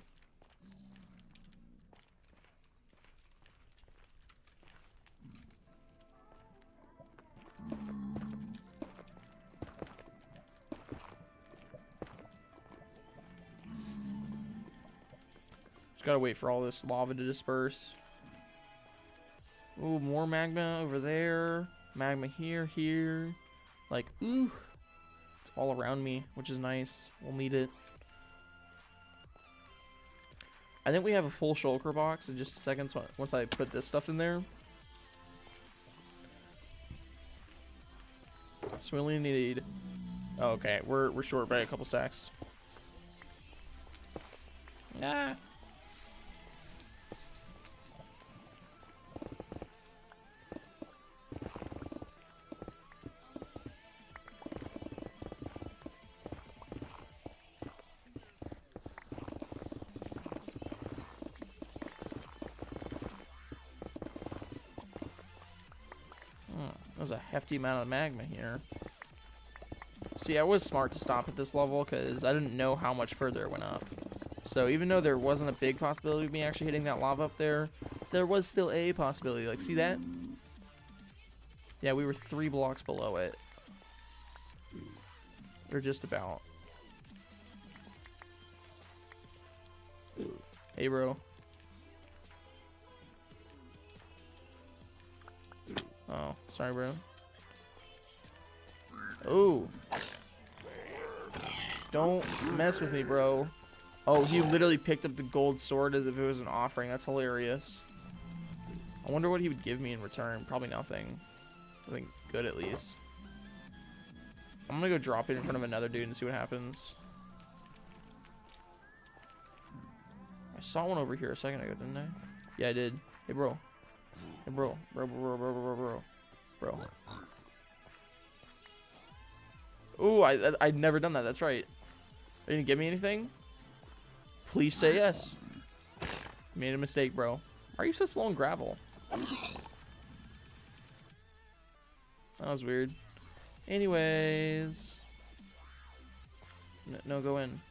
Gotta wait for all this lava to disperse. Ooh, more magma over there. Magma here. Like, ooh. It's all around me, which is nice. We'll need it. I think we have a full shulker box in just a second once I put this stuff in there. So we only need... Oh, okay, we're short by a couple stacks. Ah. There's a hefty amount of magma here. See, I was smart to stop at this level because I didn't know how much further it went up. So even though there wasn't a big possibility of me actually hitting that lava up there, there was still a possibility. Like, see that? Yeah, we were 3 blocks below it. Or just about. Hey, bro. Oh, sorry, bro. Oh. Don't mess with me, bro. Oh, he literally picked up the gold sword as if it was an offering. That's hilarious. I wonder what he would give me in return. Probably nothing. Something good, at least. I'm gonna go drop it in front of another dude and see what happens. I saw one over here a second ago, didn't I? Yeah, I did. Hey, bro. Hey, bro. Bro. Ooh, I'd never done that. That's right. Are you gonna give me anything? Please say yes. Made a mistake, bro. Why are you so slow on gravel? That was weird. Anyways. No, go in.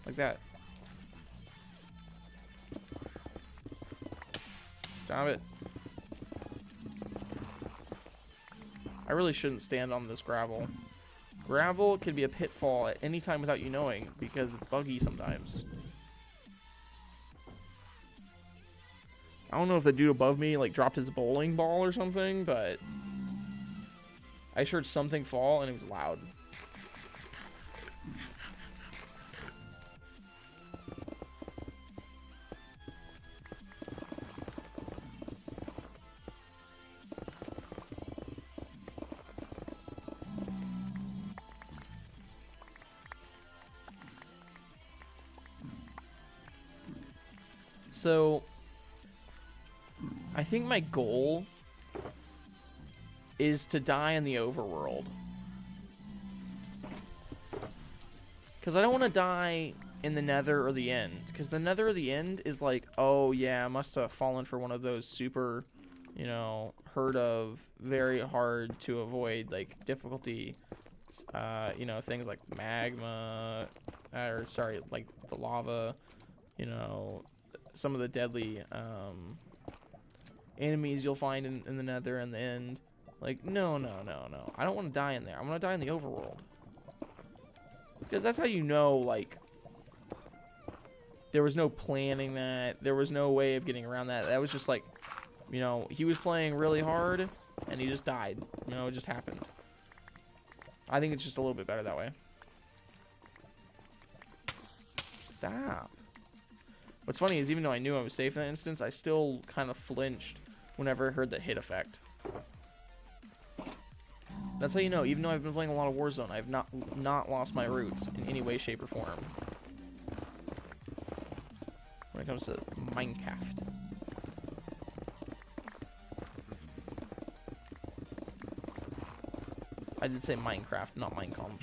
Like that. Stop it. I really shouldn't stand on this gravel. Gravel can be a pitfall at any time without you knowing because it's buggy sometimes. I don't know if the dude above me like dropped his bowling ball or something, but I just heard something fall and it was loud. So, I think my goal is to die in the overworld. Because I don't want to die in the nether or the end. Because the nether or the end is like, oh yeah, I must have fallen for one of those super, you know, heard of, very hard to avoid, like, difficulty You know, things like magma, or sorry, like the lava, you know, some of the deadly enemies you'll find in the nether and the end. Like, no. I don't want to die in there. I want to die in the overworld. Because that's how you know, like, there was no planning that. There was no way of getting around that. That was just like, you know, he was playing really hard and he just died. You know, it just happened. I think it's just a little bit better that way. Stop. What's funny is even though I knew I was safe in that instance, I still kind of flinched whenever I heard the hit effect. That's how you know, even though I've been playing a lot of Warzone, I've not lost my roots in any way, shape, or form. When it comes to Minecraft. I did say Minecraft, not Minecraft.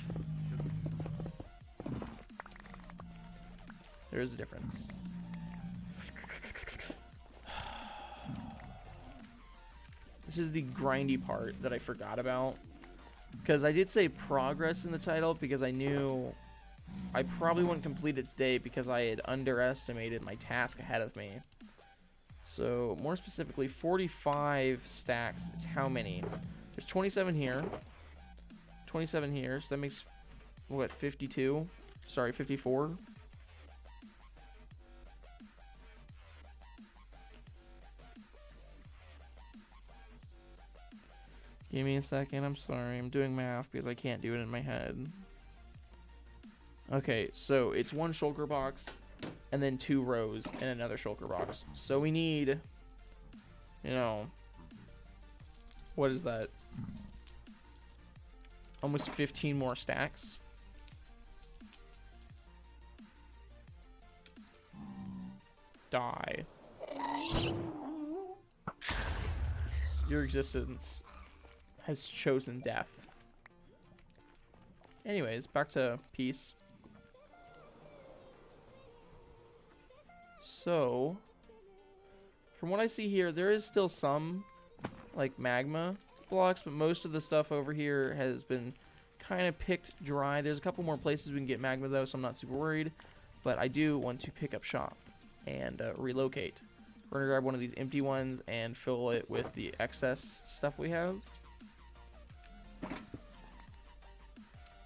There is a difference. This is the grindy part that I forgot about. Because I did say progress in the title because I knew I probably wouldn't complete it today because I had underestimated my task ahead of me. So, more specifically, 45 stacks is how many? There's 27 here. 27 here, so that makes, what, 52? Sorry, 54? Give me a second, I'm sorry, I'm doing math because I can't do it in my head. Okay, so it's one shulker box, and then 2 rows, and another shulker box. So we need, you know, what is that? Almost 15 more stacks. Die. Your existence has chosen death. Anyways, back to peace. So, from what I see here, there is still some, like, magma blocks, but most of the stuff over here has been kind of picked dry. There's a couple more places we can get magma, though, so I'm not super worried. But I do want to pick up shop and relocate. We're going to grab one of these empty ones and fill it with the excess stuff we have.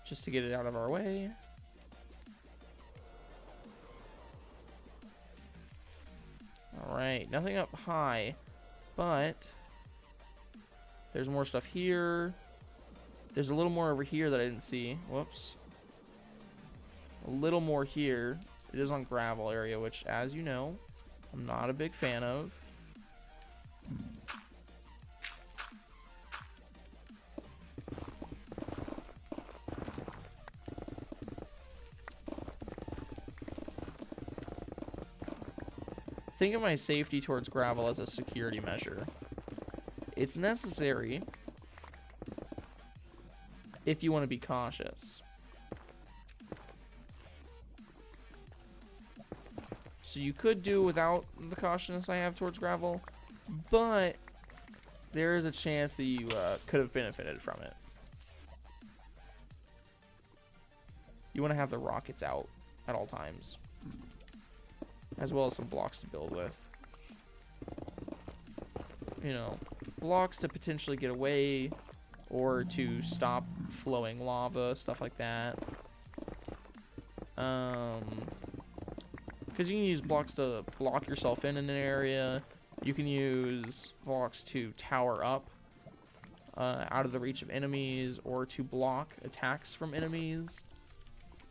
Just to get it out of our way. Alright, nothing up high, but there's more stuff here. There's a little more over here that I didn't see. Whoops. A little more here. It is on gravel area, which, as you know, I'm not a big fan of. Think of my safety towards gravel as a security measure. It's necessary if you want to be cautious. So you could do without the cautiousness I have towards gravel, but there is a chance that you could have benefited from it. You want to have the rockets out at all times, as well as some blocks to build with. You know, blocks to potentially get away or to stop flowing lava, stuff like that. Because you can use blocks to block yourself in an area. You can use blocks to tower up out of the reach of enemies or to block attacks from enemies.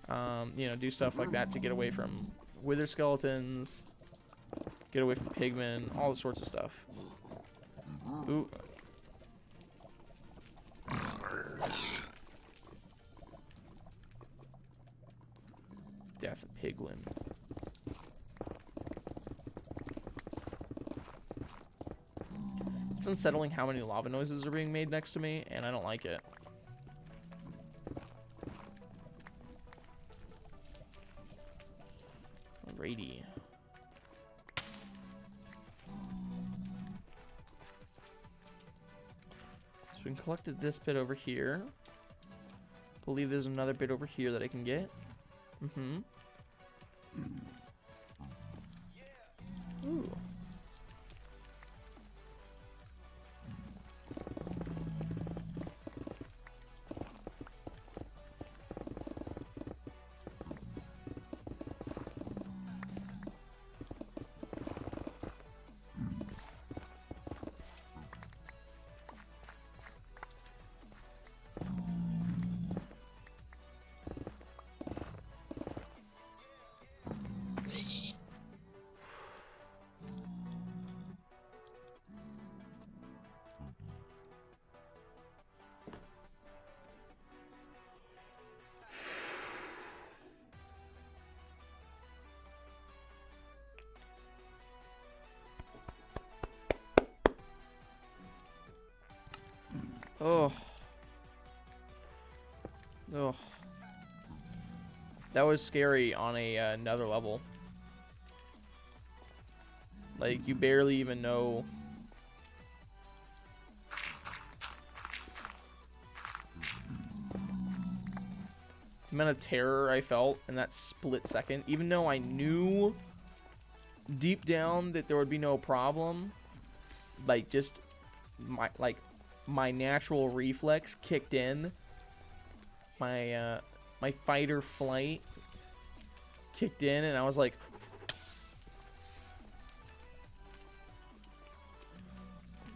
You know, do stuff like that to get away from wither skeletons, get away from pigmen, all sorts of stuff. Ooh. Death of piglin. It's unsettling how many lava noises are being made next to me, and I don't like it. Alrighty. So we collected this bit over here. believe there's another bit over here that I can get. Mm-hmm. Ooh. Oh. Oh. That was scary on a another level. Like, you barely even know. The amount of terror I felt in that split second, even though I knew deep down that there would be no problem, like, just my natural reflex kicked in. My my fight or flight kicked in, and I was like,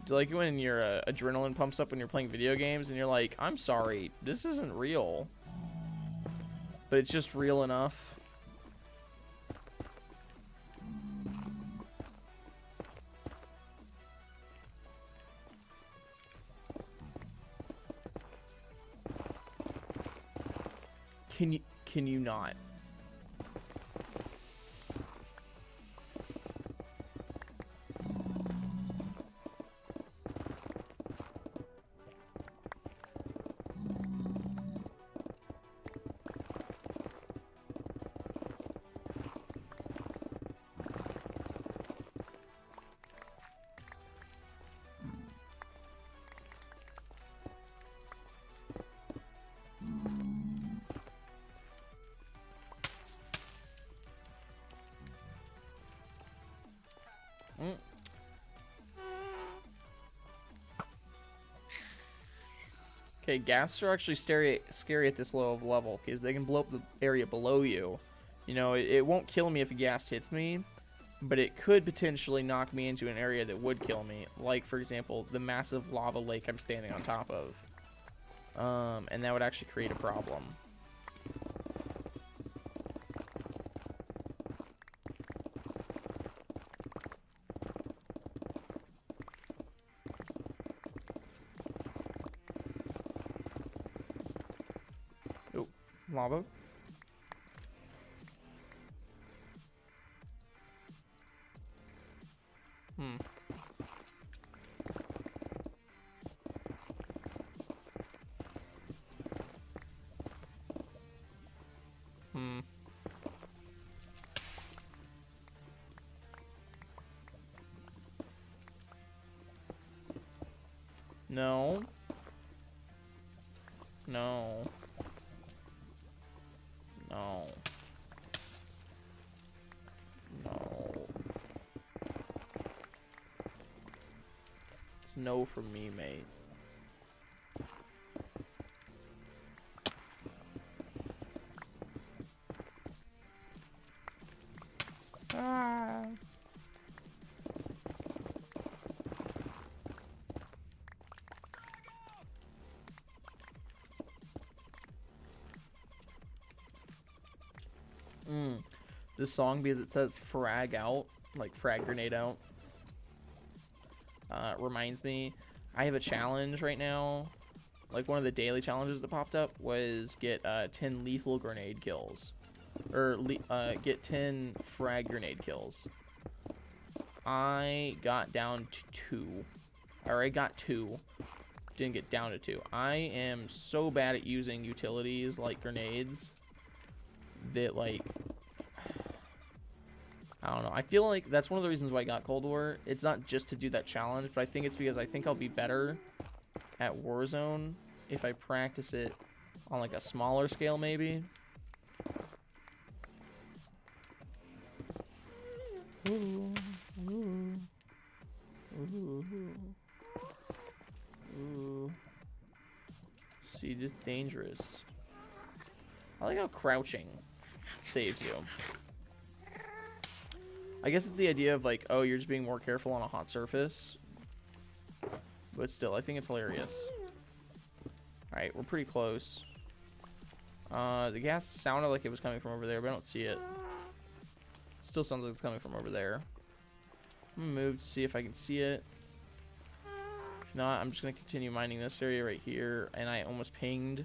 do you like it when your adrenaline pumps up when you're playing video games and you're like, I'm sorry, this isn't real, but it's just real enough? Can you not? Okay, ghasts are actually scary at this low of level because they can blow up the area below you. You know, it won't kill me if a ghast hits me, but it could potentially knock me into an area that would kill me. Like, for example, the massive lava lake I'm standing on top of. And that would actually create a problem. Lava. No. No. No. No. It's no from me, mate. Ah. This song, because it says frag out, like frag grenade out, reminds me, I have a challenge right now. Like, one of the daily challenges that popped up was get 10 lethal grenade kills, or get 10 frag grenade kills. I got down to 2, or I got 2, didn't get down to 2. I am so bad at using utilities like grenades that, like, I don't know. I feel like that's one of the reasons why I got Cold War. It's not just to do that challenge, but I think it's because I think I'll be better at Warzone if I practice it on like a smaller scale maybe. Ooh, ooh, ooh, ooh. See, just dangerous. I like how crouching saves you. I guess it's the idea of like, oh, you're just being more careful on a hot surface. But still, I think it's hilarious. Alright, we're pretty close. The gas sounded like it was coming from over there, but I don't see it. Still sounds like it's coming from over there. I'm gonna move to see if I can see it. If not, I'm just gonna continue mining this area right here. And I almost pinged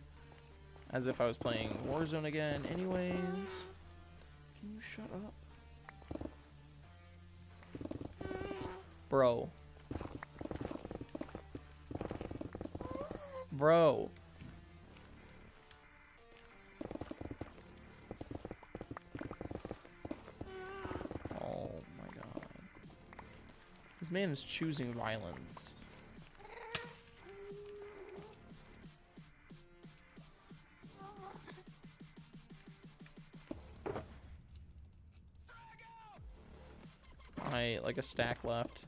as if I was playing Warzone again. Anyways, can you shut up? Bro. Bro. Oh my god. This man is choosing violence. Like a stack left.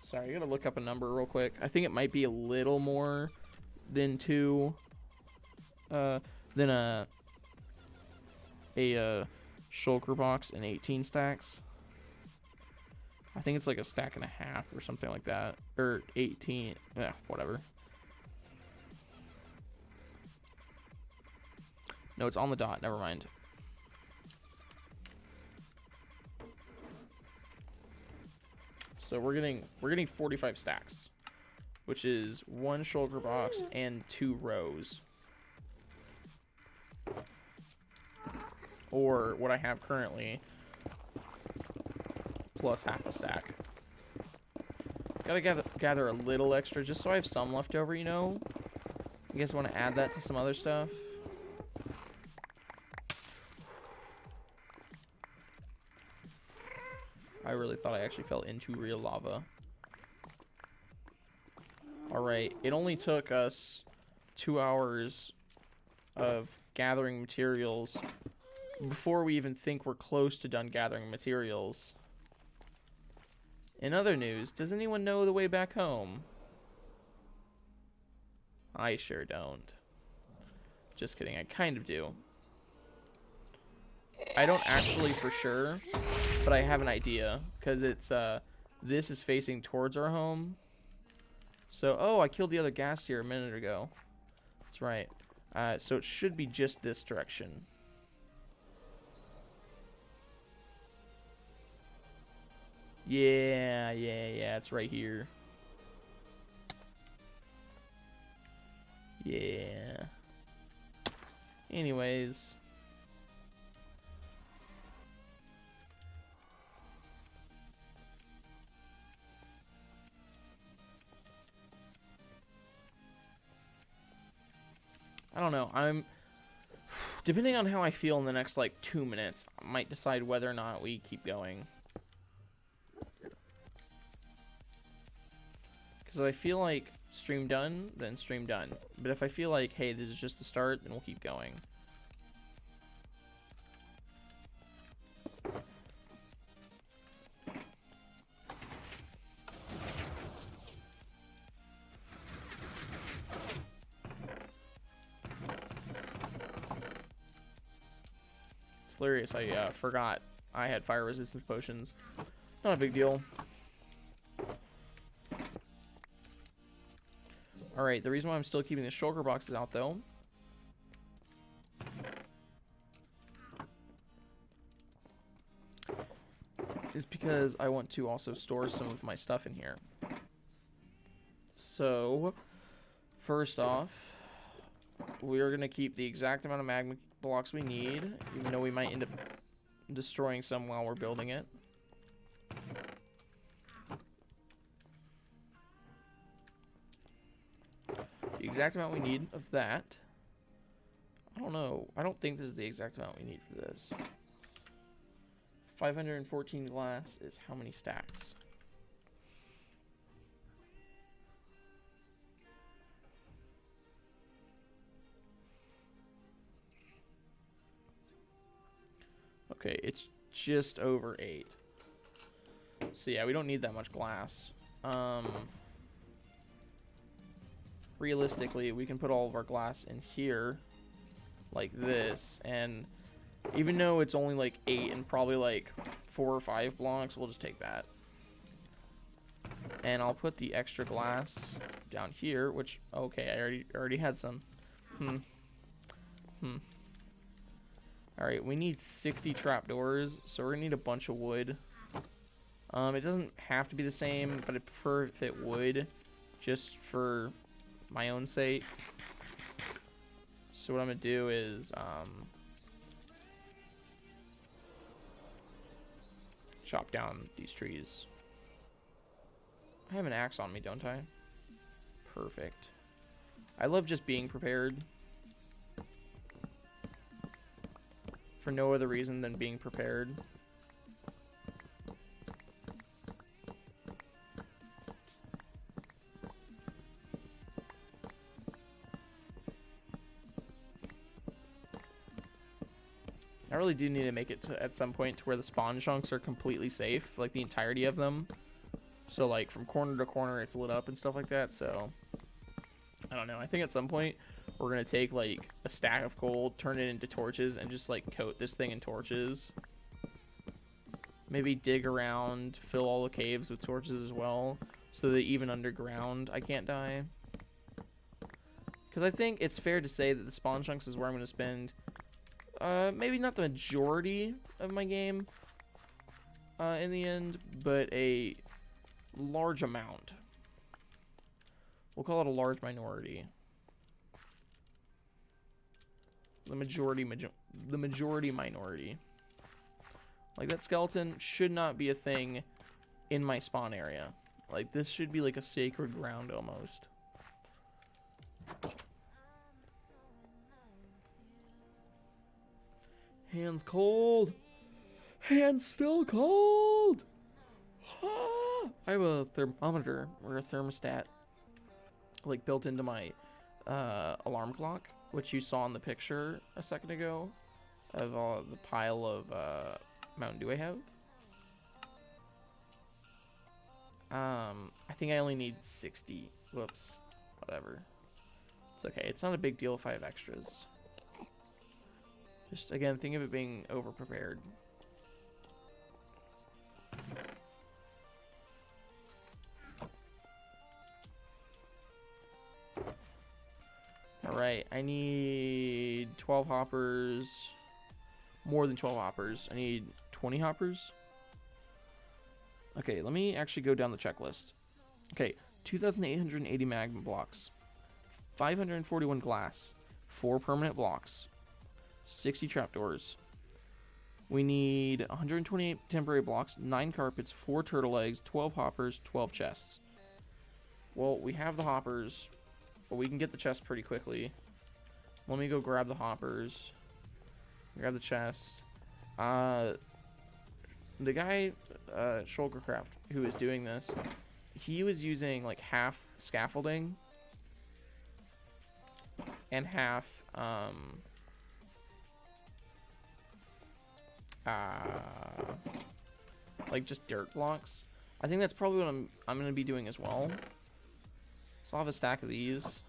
Sorry, I gotta look up a number real quick. I think it might be a little more than two. Than a shulker box and 18 stacks. I think it's like a stack and a half or something like that, or 18. Yeah, whatever. No, it's on the dot. Never mind. So we're getting 45 stacks, which is one shulker box and 2 rows. Or what I have currently, plus half a stack. Gotta gather a little extra just so I have some left over, you know? You guys want to add that to some other stuff? I really thought I actually fell into real lava. Alright, it only took us 2 hours of gathering materials before we even think we're close to done gathering materials. In other news, does anyone know the way back home? I sure don't. Just kidding, I kind of do. I don't actually for sure, but I have an idea, because it's, this is facing towards our home. So, oh, I killed the other gas here a minute ago. That's right. So it should be just this direction. Yeah, it's right here. Yeah. Anyways. I don't know. Depending on how I feel in the next, like, 2 minutes, I might decide whether or not we keep going. Because if I feel like stream done, then stream done. But if I feel like, hey, this is just the start, then we'll keep going. It's hilarious. I forgot I had fire resistance potions. Not a big deal. Alright, the reason why I'm still keeping the shulker boxes out, though, is because I want to also store some of my stuff in here. So, first off, we are going to keep the exact amount of magma blocks we need, even though we might end up destroying some while we're building it. The exact amount we need of that. I don't know. I don't think this is the exact amount we need for this. 514 glass is how many stacks? Okay, it's just over 8. So yeah, we don't need that much glass. Realistically, we can put all of our glass in here like this, and even though it's only like 8 and probably like 4 or 5 blocks, we'll just take that. And I'll put the extra glass down here, which, okay, I already had some. Alright, we need 60 trapdoors, so we're gonna need a bunch of wood. It doesn't have to be the same, but I prefer if it would, just for my own sake. So what I'm gonna do is, chop down these trees. I have an axe on me, don't I? Perfect. I love just being prepared. For no other reason than being prepared. I really do need to make it to, at some point, to where the spawn chunks are completely safe, like the entirety of them. So like from corner to corner it's lit up and stuff like that, so I don't know. I think at some point we're gonna take like a stack of coal, turn it into torches, and just like coat this thing in torches. Maybe dig around, fill all the caves with torches as well, so that even underground I can't die. Because I think it's fair to say that the spawn chunks is where I'm gonna spend maybe not the majority of my game in the end, but a large amount. We'll call it a large minority. The majority minority. Like, that skeleton should not be a thing in my spawn area. Like, this should be like a sacred ground almost. Hands cold. Hands still cold. Ah! I have a thermometer or a thermostat like built into my alarm clock, which you saw in the picture a second ago of the pile of Mountain Dew I have. I think I only need 60. Whoops. Whatever. It's okay. It's not a big deal if I have extras. Just, again, think of it being over-prepared. Alright, I need 12 hoppers. More than 12 hoppers. I need 20 hoppers. Okay, let me actually go down the checklist. Okay, 2,880 magma blocks. 541 glass. 4 permanent blocks. 60 trapdoors. We need 128 temporary blocks, 9 carpets, 4 turtle eggs, 12 hoppers, 12 chests. Well, we have the hoppers, but we can get the chest pretty quickly. Let me go grab the hoppers. Grab the chest. The guy, Shulkercraft, who is doing this, he was using like half scaffolding and half like just dirt blocks. I think that's probably what I'm gonna be doing as well. So I'll have a stack of these.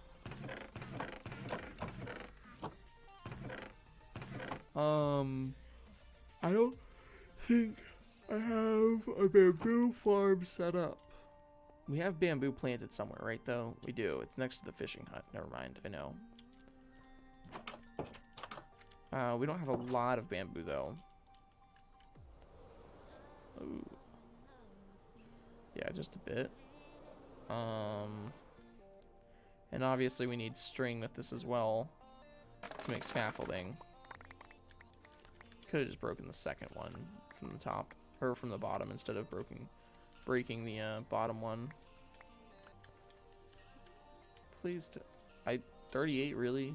I don't think I have a bamboo farm set up. We have bamboo planted somewhere, right, though? We do. It's next to the fishing hut. Never mind. I know. We don't have a lot of bamboo, though. Ooh. Yeah, just a bit. And obviously we need string with this as well to make scaffolding. Could have just broken the second one from the top, or from the bottom, instead of breaking the bottom one. Please, 38, really?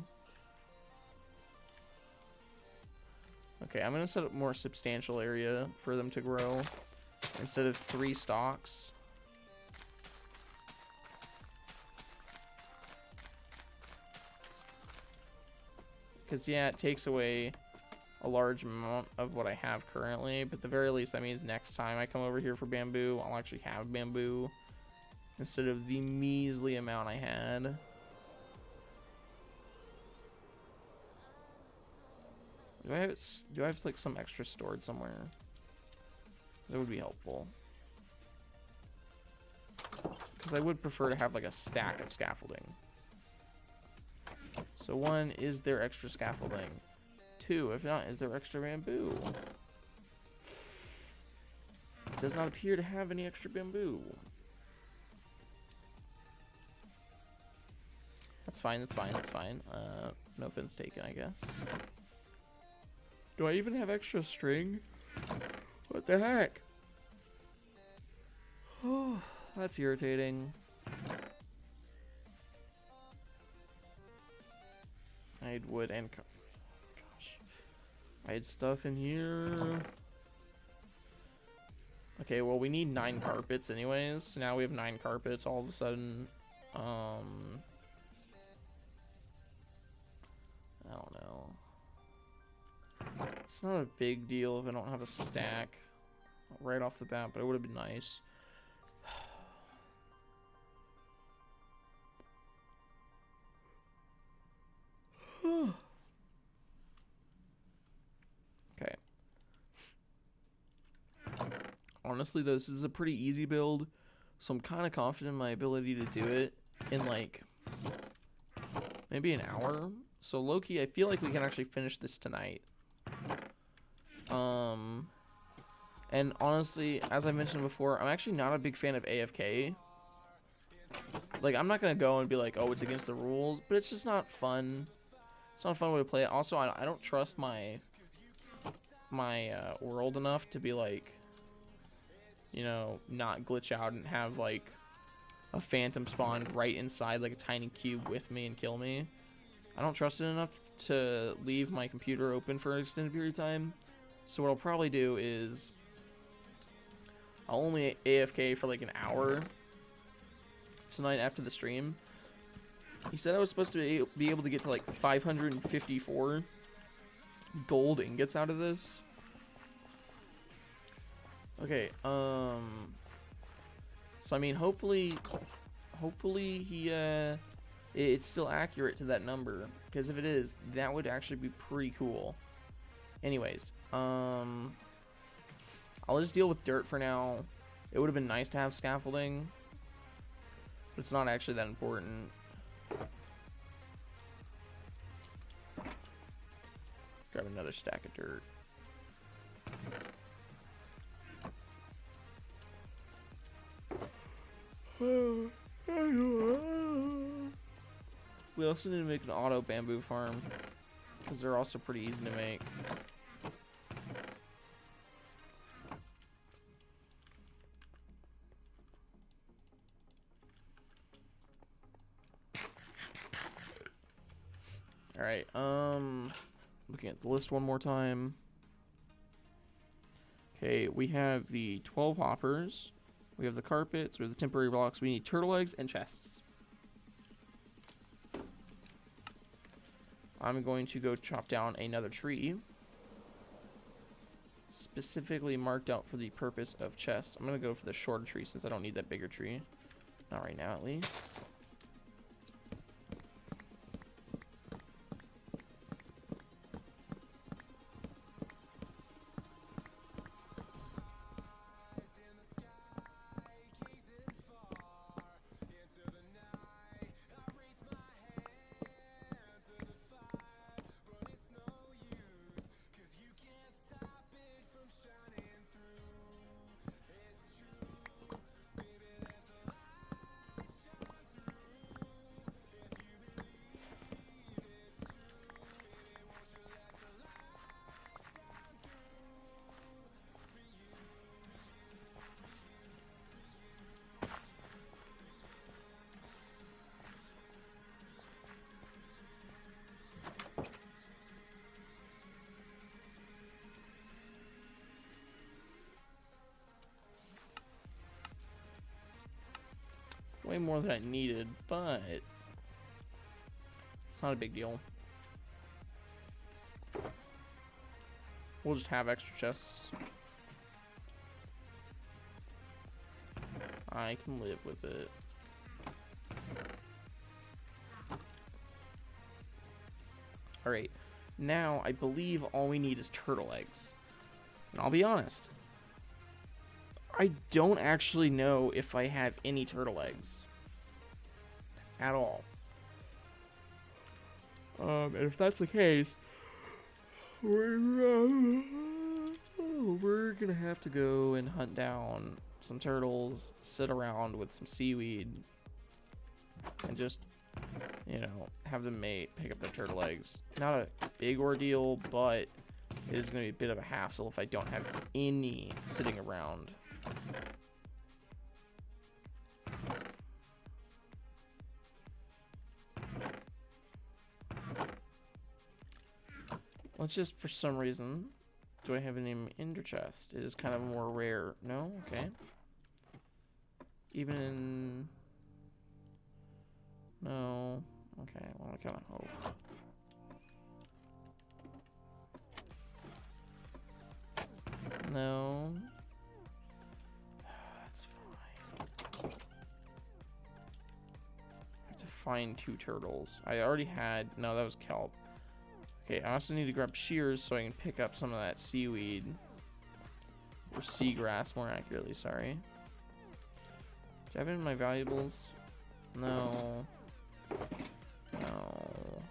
Okay, I'm gonna set up more substantial area for them to grow instead of 3 stalks. Because, yeah, it takes away a large amount of what I have currently, but at the very least that means next time I come over here for bamboo, I'll actually have bamboo instead of the measly amount I had. Do I have like some extra stored somewhere? That would be helpful. Because I would prefer to have like a stack of scaffolding. So 1, is there extra scaffolding? 2, if not, is there extra bamboo? It does not appear to have any extra bamboo. That's fine, that's fine, that's fine. No offense taken, I guess. Do I even have extra string? What the heck? Oh, that's irritating. I had wood and gosh, I had stuff in here. Okay, well we need 9 carpets anyways. So now we have 9 carpets all of a sudden. I don't know. It's not a big deal if I don't have a stack right off the bat, but it would have been nice. Okay. Honestly, though, this is a pretty easy build, so I'm kind of confident in my ability to do it in like maybe an hour. So low-key, I feel like we can actually finish this tonight. And honestly, as I mentioned before, I'm actually not a big fan of AFK. Like, I'm not gonna go and be like, oh, it's against the rules, but it's just not fun. It's not a fun way to play it. Also, I don't trust my world enough to be like, you know, not glitch out and have like a phantom spawn right inside like a tiny cube with me and kill me. I don't trust it enough to leave my computer open for an extended period of time. So what I'll probably do is I'll only AFK for like an hour tonight after the stream. He said I was supposed to be able to get to like 554 gold ingots out of this. Okay, so I mean, hopefully he it's still accurate to that number, because if it is, that would actually be pretty cool. Anyways, I'll just deal with dirt for now. It would have been nice to have scaffolding, but it's not actually that important. Grab another stack of dirt. We also need to make an auto bamboo farm, because they're also pretty easy to make. Alright, looking at the list one more time. Okay, we have the 12 hoppers. We have the carpets, we have the temporary blocks. We need turtle eggs and chests. I'm going to go chop down another tree, specifically marked out for the purpose of chests. I'm going to go for the shorter tree since I don't need that bigger tree. Not right now, at least. Way more than I needed, but it's not a big deal. We'll just have extra chests. I can live with it. Alright, now I believe all we need is turtle eggs. And I'll be honest, I don't actually know if I have any turtle eggs. At all. And if that's the case, we're gonna have to go and hunt down some turtles, sit around with some seaweed, and just, you know, have them mate, pick up their turtle eggs. Not a big ordeal, but it is gonna be a bit of a hassle if I don't have any sitting around. Let's just, for some reason, do I have any ender chest? It is kind of more rare. No? Okay. Even in... No. Okay, well, I kind of hope. No. That's fine. I have to find 2 turtles. I already had... No, that was kelp. Okay, I also need to grab shears so I can pick up some of that seaweed. Or seagrass, more accurately, sorry. Do I have it in my valuables? No. No.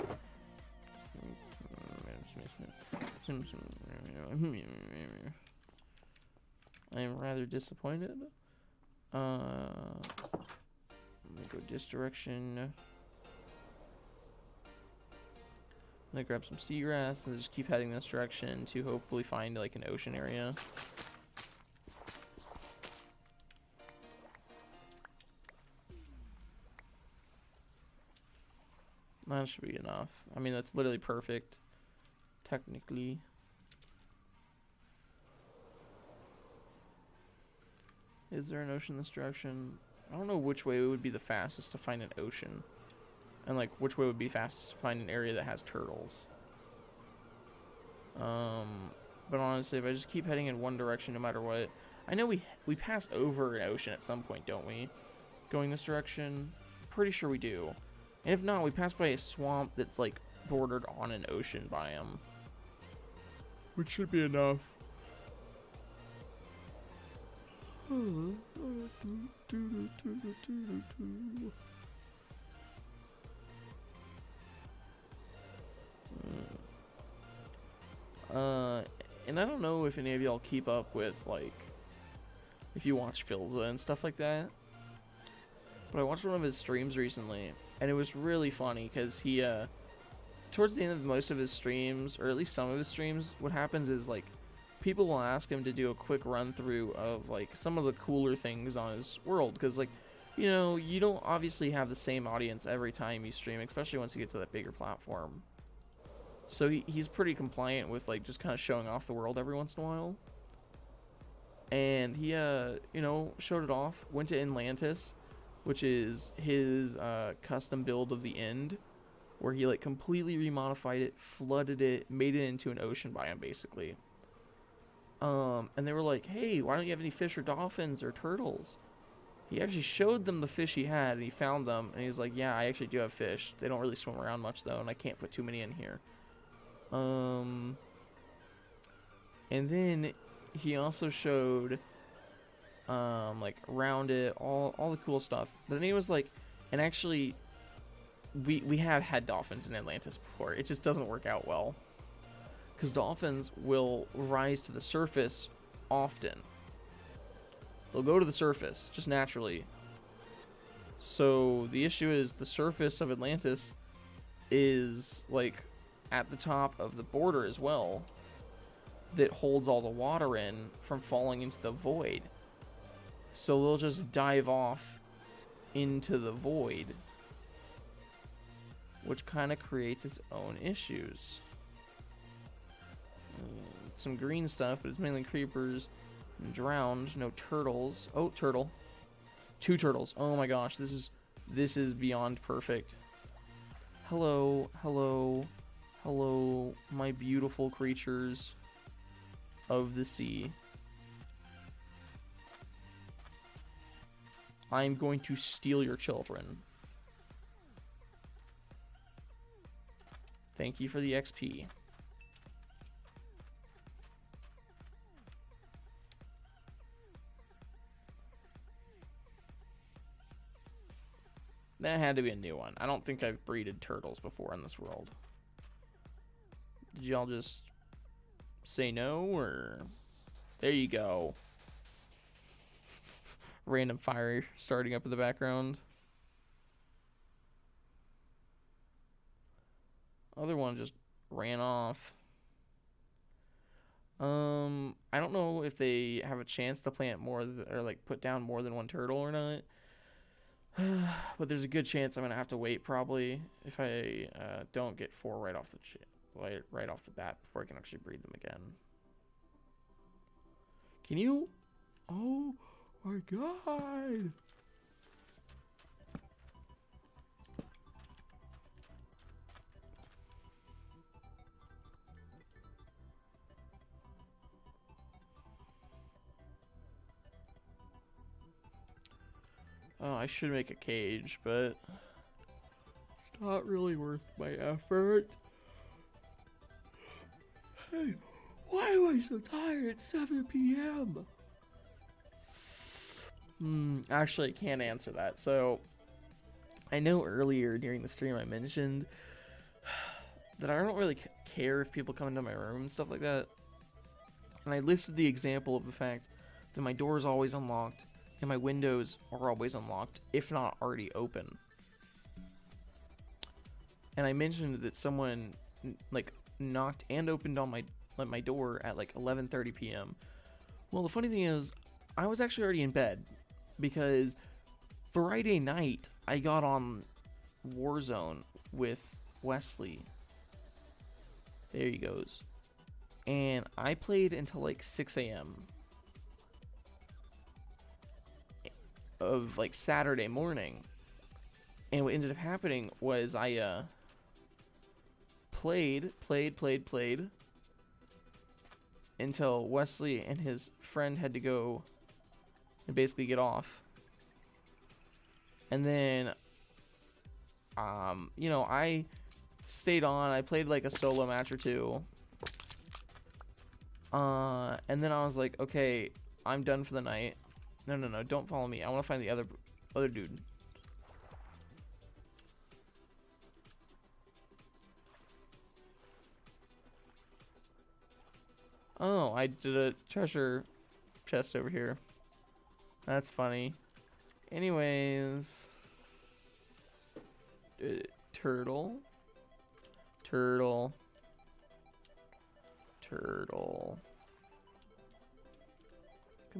I am rather disappointed. Let me go this direction. I'm gonna grab some seagrass and just keep heading this direction to hopefully find like an ocean area. That should be enough. I mean, that's literally perfect, technically. Is there an ocean this direction? I don't know which way would be the fastest to find an ocean. And like which way would be fastest to find an area that has turtles. But honestly, if I just keep heading in one direction no matter what. I know we pass over an ocean at some point, don't we? Going this direction? Pretty sure we do. And if not, we pass by a swamp that's like bordered on an ocean biome. Which should be enough. And I don't know if any of y'all keep up with, like, if you watch Philza and stuff like that. But I watched one of his streams recently, and it was really funny, because he, towards the end of most of his streams, or at least some of his streams, what happens is, like, people will ask him to do a quick run-through of, like, some of the cooler things on his world, because, like, you know, you don't obviously have the same audience every time you stream, especially once you get to that bigger platform. So he's pretty compliant with, like, just kind of showing off the world every once in a while. And he, you know, showed it off. Went to Atlantis, which is his custom build of the end, where he, like, completely remodified it, flooded it, made it into an ocean biome, basically. And they were like, hey, why don't you have any fish or dolphins or turtles? He actually showed them the fish he had, and he found them, and he's like, yeah, I actually do have fish. They don't really swim around much, though, and I can't put too many in here. And then he also showed, like, around it, all the cool stuff. But then he was like, and actually, we have had dolphins in Atlantis before. It just doesn't work out well. Because dolphins will rise to the surface often. They'll go to the surface, just naturally. So the issue is the surface of Atlantis is, like, at the top of the border as well, that holds all the water in from falling into the void. So they'll just dive off into the void, which kind of creates its own issues. Some green stuff, but it's mainly creepers and drowned. No turtles. Oh, turtle. 2 turtles. Oh my gosh, this is beyond perfect. Hello, hello, hello, my beautiful creatures of the sea. I'm going to steal your children. Thank you for the XP. That had to be a new one. I don't think I've breeded turtles before in this world. Did y'all just say no, or... There you go. Random fire starting up in the background. Other one just ran off. I don't know if they have a chance to plant more, or like put down more than 1 turtle or not. But there's a good chance I'm gonna have to wait probably if I don't get 4 right off the bat before I can actually breed them again. Can you? Oh my god! Oh, I should make a cage, but it's not really worth my effort. Hey, why am I so tired? It's 7 p.m. Actually, I can't answer that. So, I know earlier during the stream I mentioned that I don't really care if people come into my room and stuff like that. And I listed the example of the fact that my door is always unlocked and my windows are always unlocked, if not already open. And I mentioned that someone like knocked and opened on my door at like 11:30 p.m. Well, the funny thing is, I was actually already in bed because Friday night I got on Warzone with Wesley. There he goes. And I played until like 6 a.m. of like Saturday morning. And what ended up happening was I played until Wesley and his friend had to go and basically get off. And then you know, I stayed on. I played like a solo match or 2. And then I was like, okay, I'm done for the night. No, don't follow me. I want to find the other dude. Oh, I did a treasure chest over here. That's funny. Anyways, turtle. Come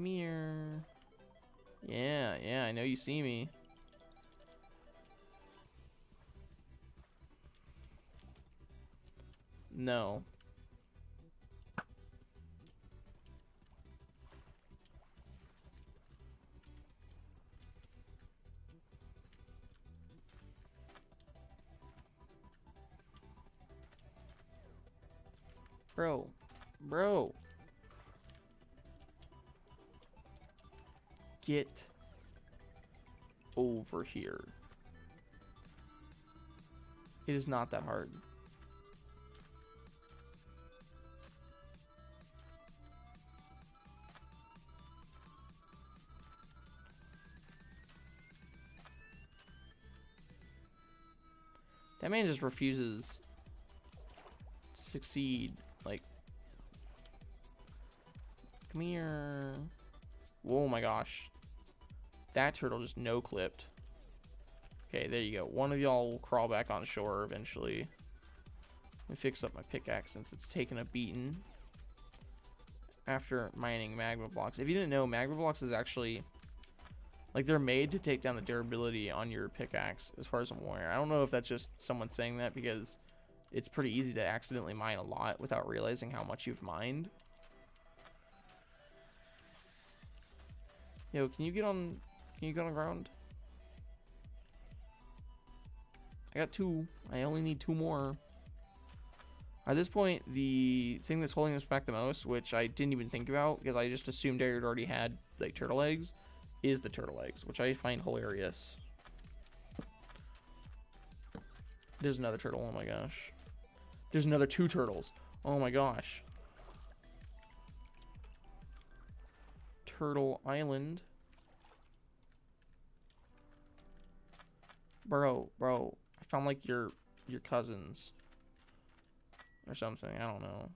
here. Yeah, I know you see me. No. Bro. Get over here. It is not that hard. That man just refuses to succeed. Like, come here. Oh my gosh. That turtle just no-clipped. Okay, there you go. One of y'all will crawl back on shore eventually. Let me fix up my pickaxe since it's taken a beating after mining magma blocks. If you didn't know, magma blocks is actually, like, they're made to take down the durability on your pickaxe, as far as I'm aware. I don't know if that's just someone saying that because it's pretty easy to accidentally mine a lot without realizing how much you've mined. Yo, can you Can you go on the ground? I got 2. I only need 2 more. At this point, the thing that's holding us back the most, which I didn't even think about because I just assumed I already had like turtle eggs, is the turtle eggs, which I find hilarious. There's another turtle. Oh my gosh. There's another 2 turtles. Oh my gosh. Turtle Island. Bro, I found like your cousins or something. I don't know.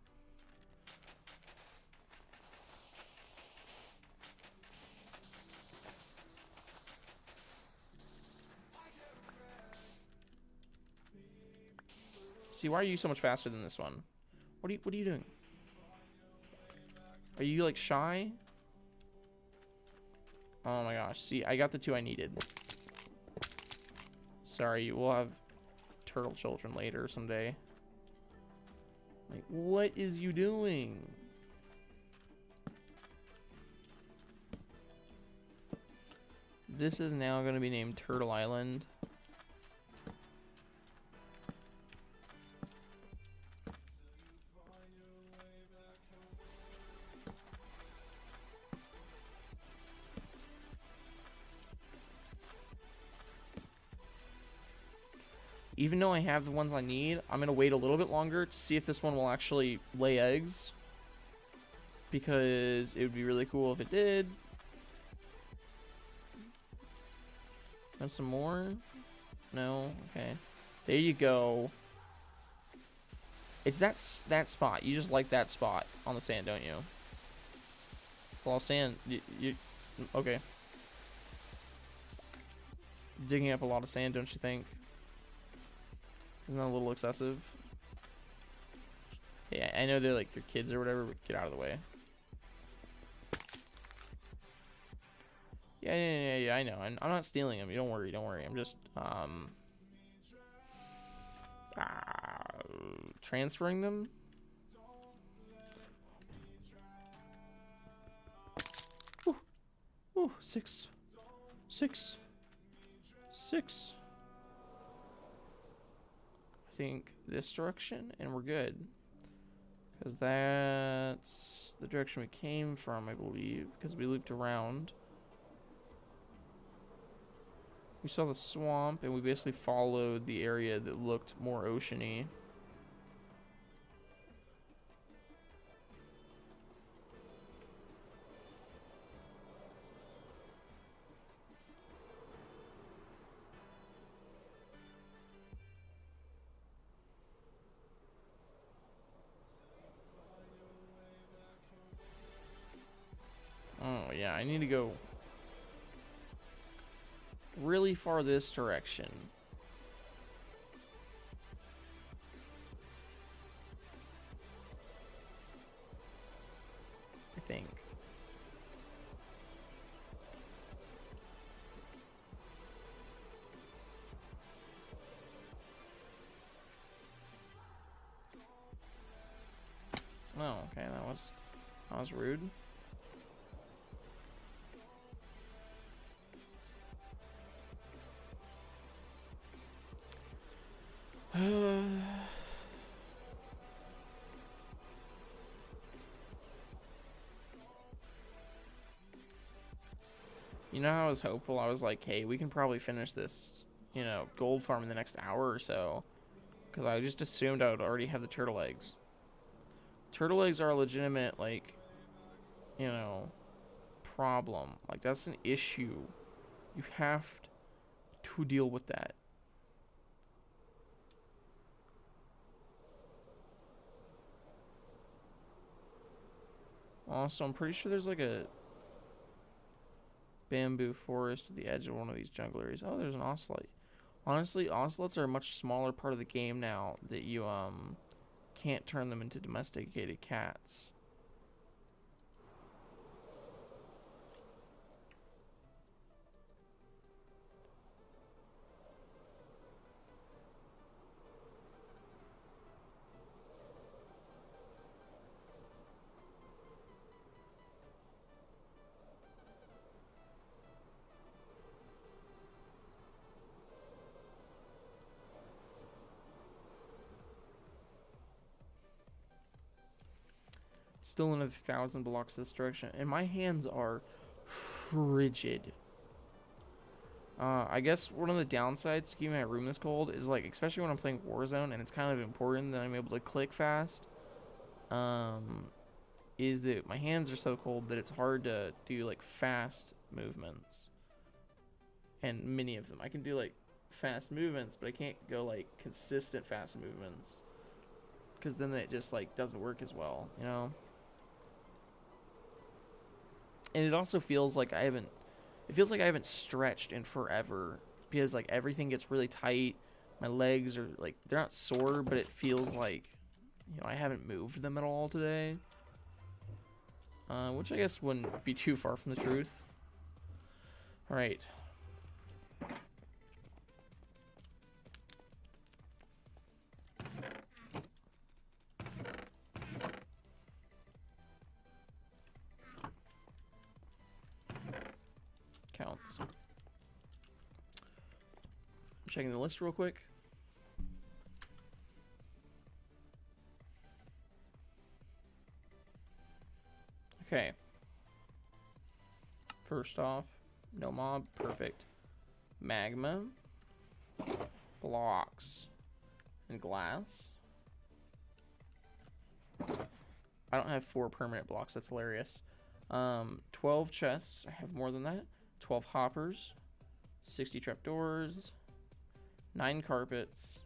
See, why are you so much faster than this one? What are you doing? Are you like shy? Oh my gosh. See, I got the 2 I needed. Sorry, we'll have turtle children later someday. Like, what is you doing? This is now going to be named Turtle Island. Even though I have the ones I need, I'm going to wait a little bit longer to see if this one will actually lay eggs. Because it would be really cool if it did. Have some more? No? Okay. There you go. It's that spot. You just like that spot on the sand, don't you? It's a lot of sand. Okay. Digging up a lot of sand, don't you think? Isn't that a little excessive? Yeah, I know they're like your kids or whatever, but get out of the way. Yeah, I know. I'm not stealing them. You don't worry. I'm just, transferring them? Ooh, 6. I think this direction, and we're good. Because that's the direction we came from, I believe. Because we looped around. We saw the swamp, and we basically followed the area that looked more oceany. Oh, yeah, I need to go really far this direction. I think. Oh, okay, that was rude. You know how I was hopeful? I was like, hey, we can probably finish this, you know, gold farm in the next hour or so. Because I just assumed I would already have the turtle eggs. Turtle eggs are a legitimate, like, you know, problem. Like, that's an issue. You have to deal with that. Also, I'm pretty sure there's like a bamboo forest at the edge of one of these jungle areas. Oh, there's an ocelot. Honestly, ocelots are a much smaller part of the game now that you can't turn them into domesticated cats. Still another 1,000 blocks this direction. And my hands are frigid. I guess one of the downsides to keeping my room this cold is, like, especially when I'm playing Warzone and it's kind of important that I'm able to click fast, is that my hands are so cold that it's hard to do, like, fast movements. And many of them. I can do, like, fast movements, but I can't go, like, consistent fast movements. Because then it just, like, doesn't work as well, you know? And it also feels like I haven't stretched in forever, because like everything gets really tight. My legs are like, they're not sore, but it feels like, you know, I haven't moved them at all today. Which I guess wouldn't be too far from the truth. All right. Counts. I'm checking the list real quick. Okay. First off, no mob, perfect. Magma, blocks, and glass. I don't have 4 permanent blocks, that's hilarious. 12 chests, I have more than that. 12 hoppers, 60 trapdoors, 9 carpets,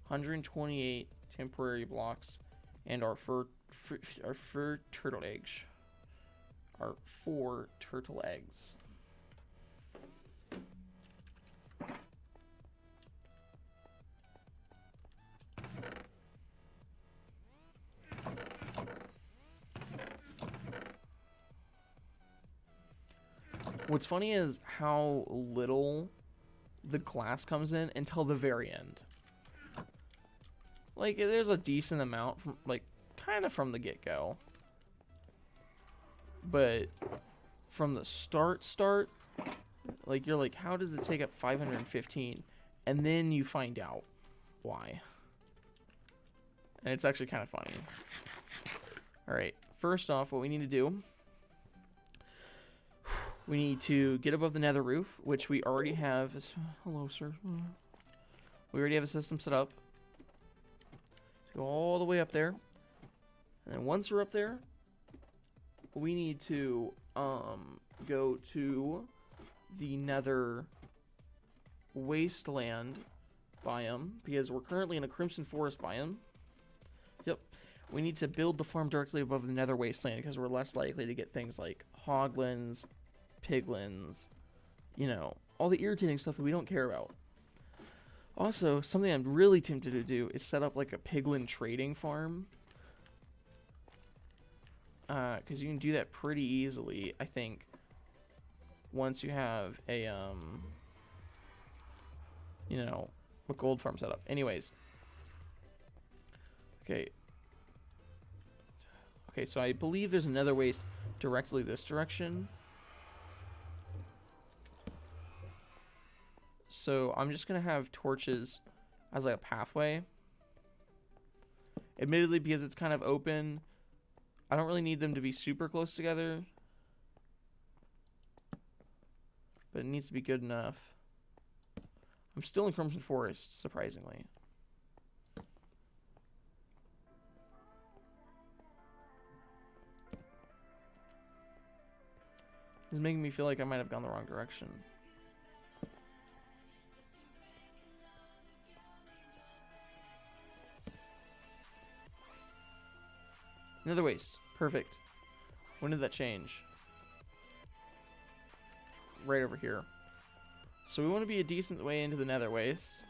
128 temporary blocks, and our 4 turtle eggs. Our 4 turtle eggs. What's funny is how little the glass comes in until the very end. Like, there's a decent amount from, like, kind of from the get-go. But from the start, like, you're like, how does it take up 515? And then you find out why. And it's actually kind of funny. Alright, first off, what we need to do, we need to get above the nether roof, which we already have. Hello, sir. We already have a system set up. Go all the way up there. And then once we're up there, we need to go to the nether wasteland biome, because we're currently in a crimson forest biome. Yep. We need to build the farm directly above the nether wasteland, because we're less likely to get things like hoglins, piglins, you know, all the irritating stuff that we don't care about. Also, something I'm really tempted to do is set up like a piglin trading farm. Because you can do that pretty easily, I think, once you have a, you know, a gold farm set up. Anyways. Okay. Okay, so I believe there's another waste directly this direction. So I'm just going to have torches as like a pathway. Admittedly, because it's kind of open, I don't really need them to be super close together. But it needs to be good enough. I'm still in Crimson Forest, surprisingly. This is making me feel like I might have gone the wrong direction. Another waste. Perfect. When did that change? Right over here. So we want to be a decent way into the nether waste.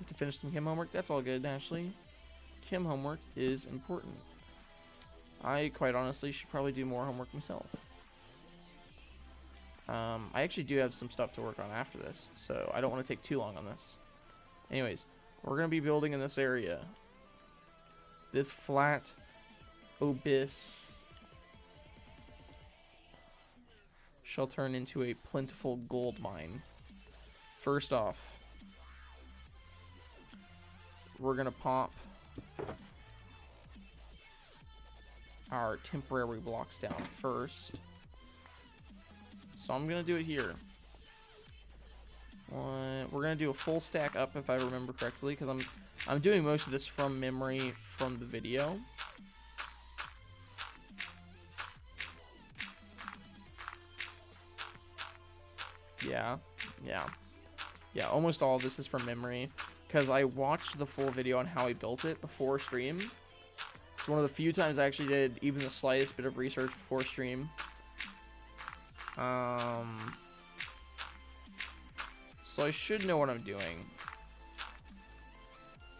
To finish some chem homework. That's all good, Ashley. Chem homework is important. I, quite honestly, should probably do more homework myself. I actually do have some stuff to work on after this, so I don't want to take too long on this. Anyways, we're going to be building in this area. This flat abyss shall turn into a plentiful gold mine. First off, we're gonna pop our temporary blocks down first. So I'm gonna do it here. We're gonna do a full stack up if I remember correctly, because I'm doing most of this from memory from the video. Yeah, almost all of this is from memory, because I watched the full video on how I built it before stream. It's one of the few times I actually did even the slightest bit of research before stream. So I should know what I'm doing.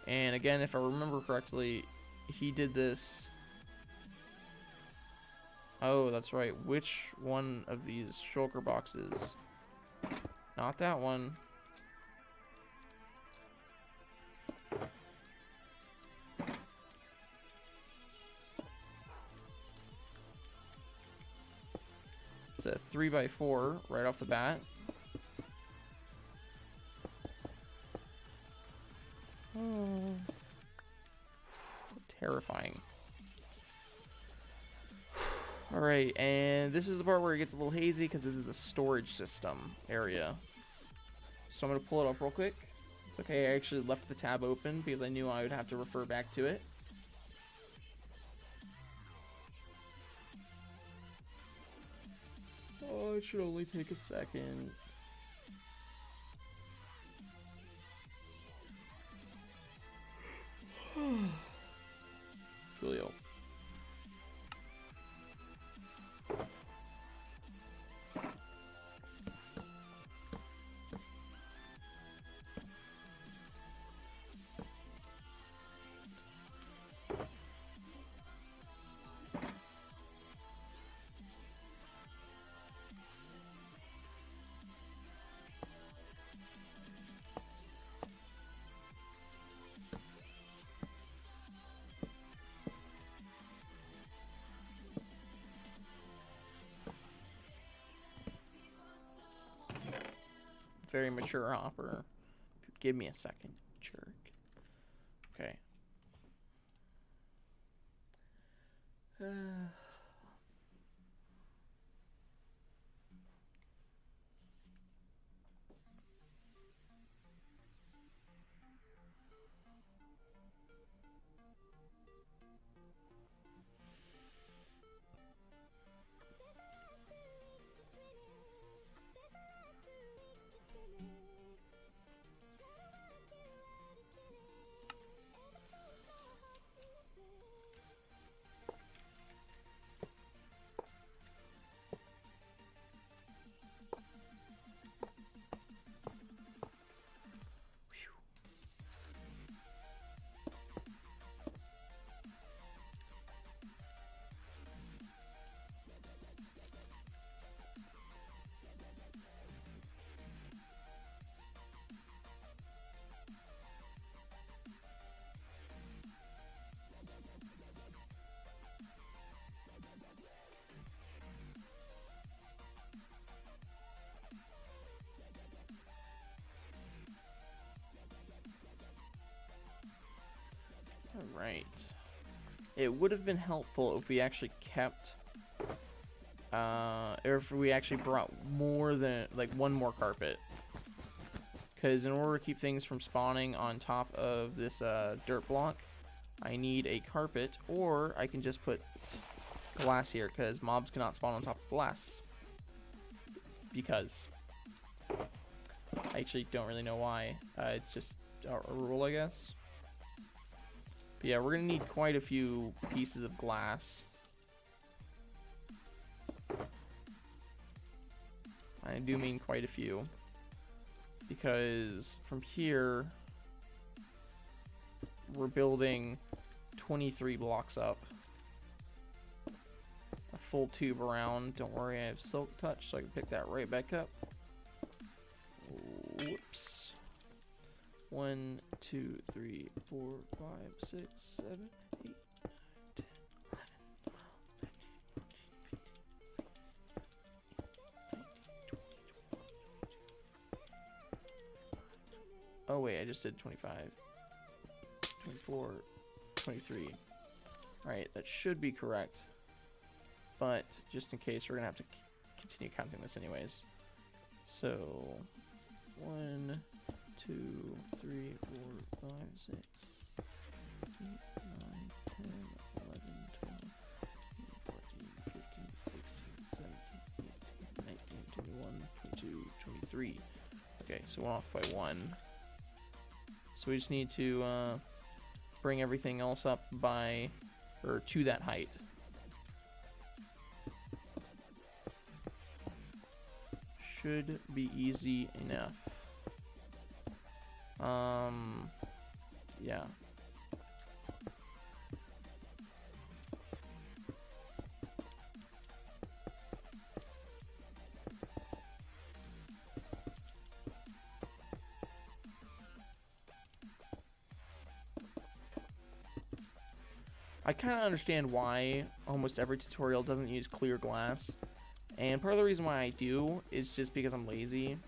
And again, if I remember correctly, he did this. Oh, that's right. Which one of these shulker boxes? Not that one. It's a 3x4 right off the bat. Oh. Terrifying. Alright, and this is the part where it gets a little hazy because this is the storage system area. So I'm going to pull it up real quick. It's okay, I actually left the tab open because I knew I would have to refer back to it. Oh, it should only take a second. Julio. Very mature hopper. Give me a second, jerk. Okay. Alright. It would have been helpful if we actually kept, or if we actually brought more than, like, one more carpet. Because in order to keep things from spawning on top of this dirt block, I need a carpet, or I can just put glass here, because mobs cannot spawn on top of glass. Because. I actually don't really know why. It's just a rule, I guess. But yeah, we're going to need quite a few pieces of glass. I do mean quite a few. Because from here, we're building 23 blocks up. A full tube around. Don't worry, I have Silk Touch, so I can pick that right back up. Whoops. 1, 2, 3, 4, 5, 6, 7, 8, 10, 11, 12, 15, 20. Oh wait, I just did 25, 24, 23. Alright, that should be correct. but just in case, we're gonna have to continue counting this anyways. So 1, 2, 3, 4, 5, 6, 8, 9, 10, 11, 12, 14, 15, 16, 17, 18, 19, 21, 22, 23. Okay, so we're off by 1. So we just need to bring everything else up by, or to that height. Should be easy enough. Yeah. I kind of understand why almost every tutorial doesn't use clear glass. And part of the reason why I do is just because I'm lazy.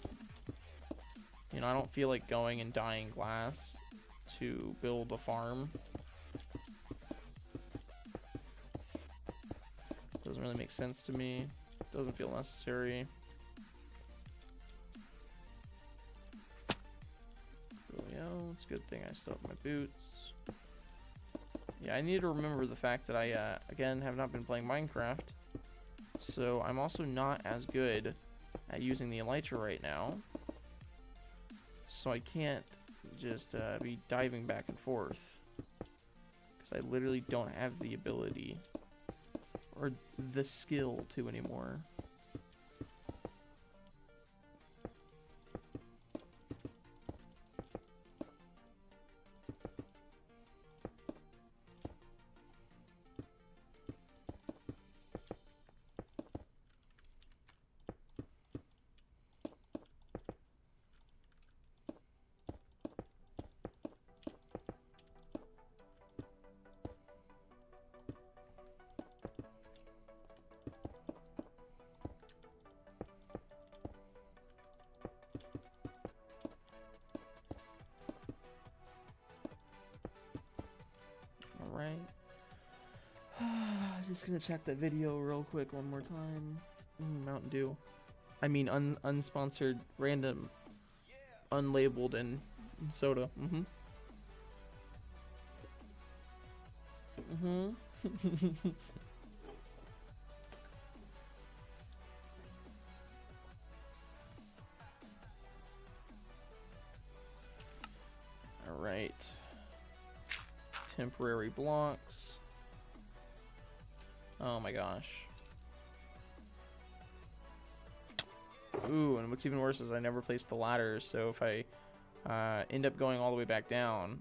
You know, I don't feel like going and dyeing glass to build a farm. Doesn't really make sense to me. Doesn't feel necessary. There we go. It's a good thing I still have my boots. Yeah, I need to remember the fact that I, again, have not been playing Minecraft. So I'm also not as good at using the elytra right now. So I can't just be diving back and forth. Because I literally don't have the ability or the skill to anymore. Alright. Just gonna check that video real quick one more time. Mountain Dew. I mean unsponsored, random, unlabeled, and soda. Alright. Temporary blocks. Oh my gosh. Ooh, and what's even worse is I never placed the ladders, so if I end up going all the way back down,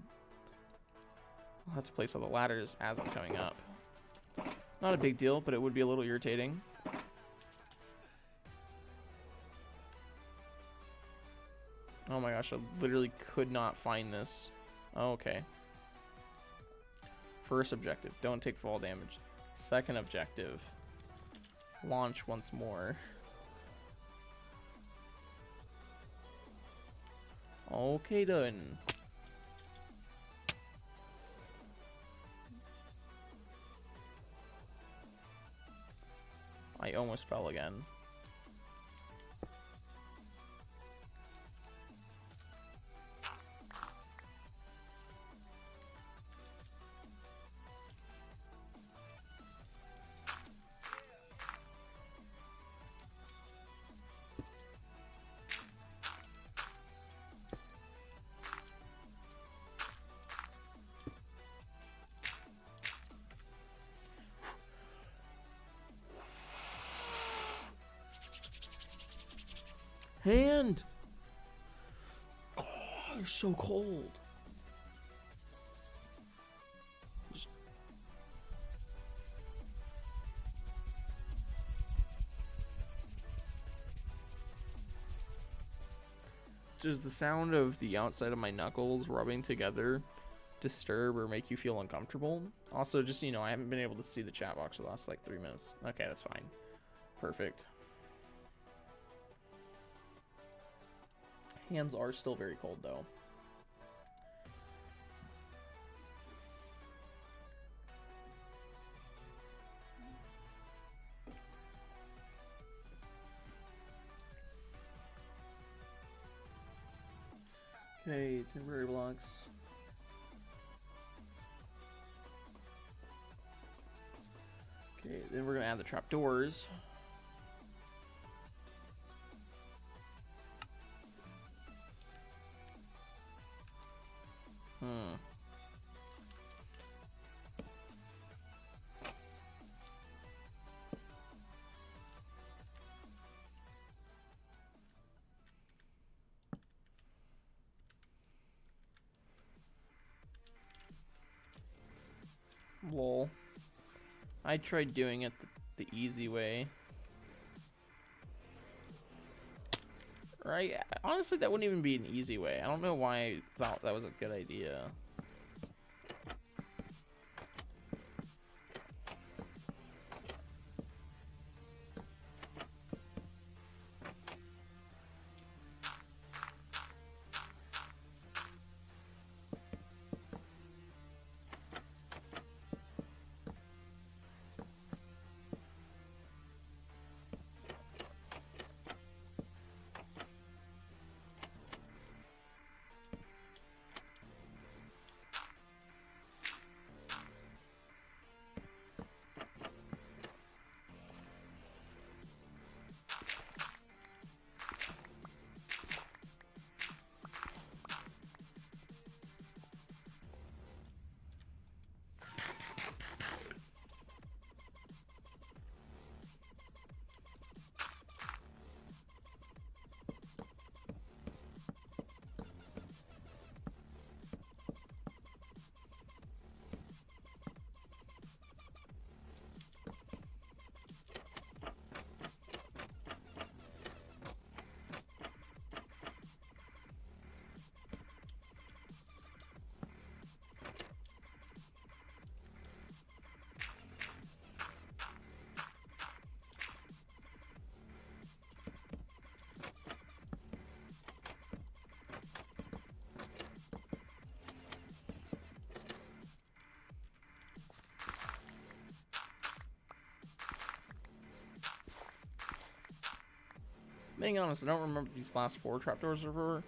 I'll have to place all the ladders as I'm coming up. Not a big deal, but it would be a little irritating. Oh my gosh, I literally could not find this. Okay. First objective, don't take fall damage. Second objective, launch once more. Okay, done. I almost fell again. Hand! Oh, they're so cold. Does the sound of the outside of my knuckles rubbing together disturb or make you feel uncomfortable? Also, just so you know, I haven't been able to see the chat box for the last like 3 minutes. Okay, that's fine. Perfect. Hands are still very cold though. Okay, temporary blocks. Okay, then we're gonna add the trapdoors. Lol. I tried doing it the easy way. Right? Honestly, that wouldn't even be an easy way. I don't know why I thought that was a good idea. Being honest, I don't remember what these last 4 trapdoors are for.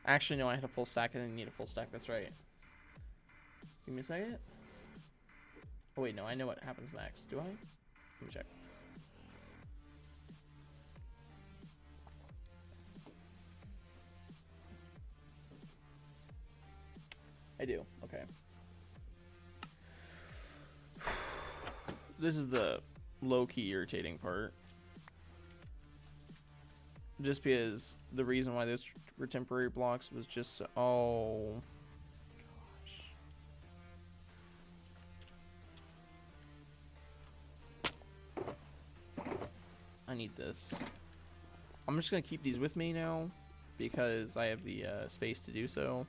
Actually, no, I had a full stack. I didn't need a full stack. That's right. Give me a second. Oh, wait, no, I know what happens next. Do I? Let me check. I do. Okay. This is the low-key irritating part. Just because the reason why those were temporary blocks was just so, oh gosh. I need this. I'm just gonna keep these with me now because I have the space to do so.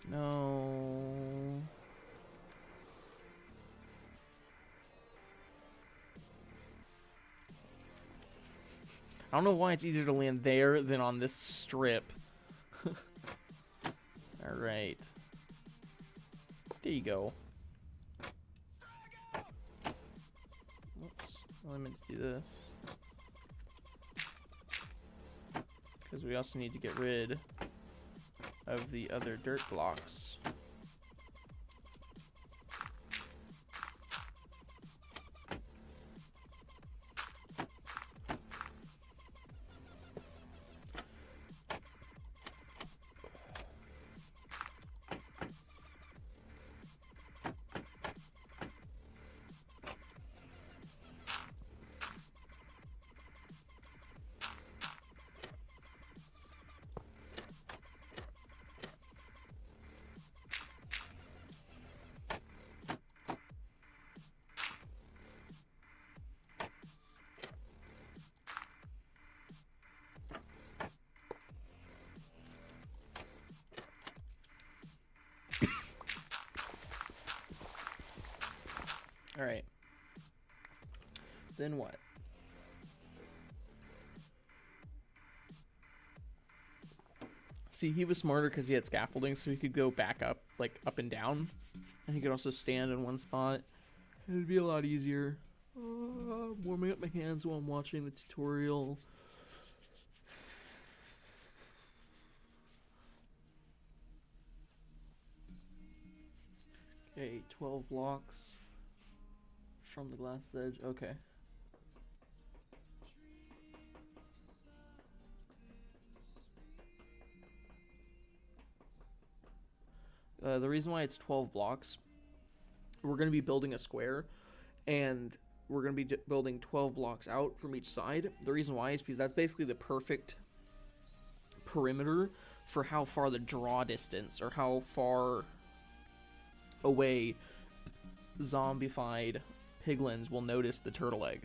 No. I don't know why it's easier to land there than on this strip. Alright. There you go. Whoops. Well, I meant to do this. Because we also need to get rid of the other dirt blocks. Alright. Then what? See, he was smarter because he had scaffolding, so he could go back up, like, up and down. And he could also stand in one spot. It'd be a lot easier. Warming up my hands while I'm watching the tutorial. Okay, 12 blocks from the glass edge. Okay. The reason why it's 12 blocks, we're going to be building a square, and we're going to be building 12 blocks out from each side. The reason why is because that's basically the perfect perimeter for how far the draw distance, or how far away zombified piglins will notice the turtle egg.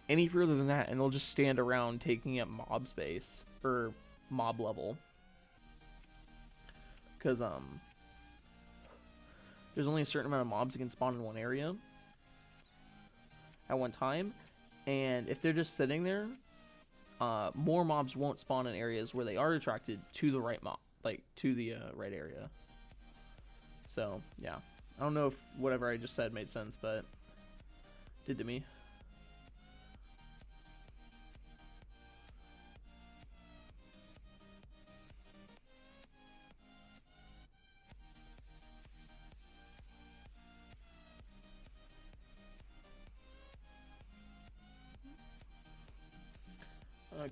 Any further than that, and they'll just stand around taking up mob space, or mob level. Because, there's only a certain amount of mobs that can spawn in one area at one time, and if they're just sitting there, more mobs won't spawn in areas where they are attracted to the right mob, like, to the right area. So, yeah. I don't know if whatever I just said made sense, but it did to me.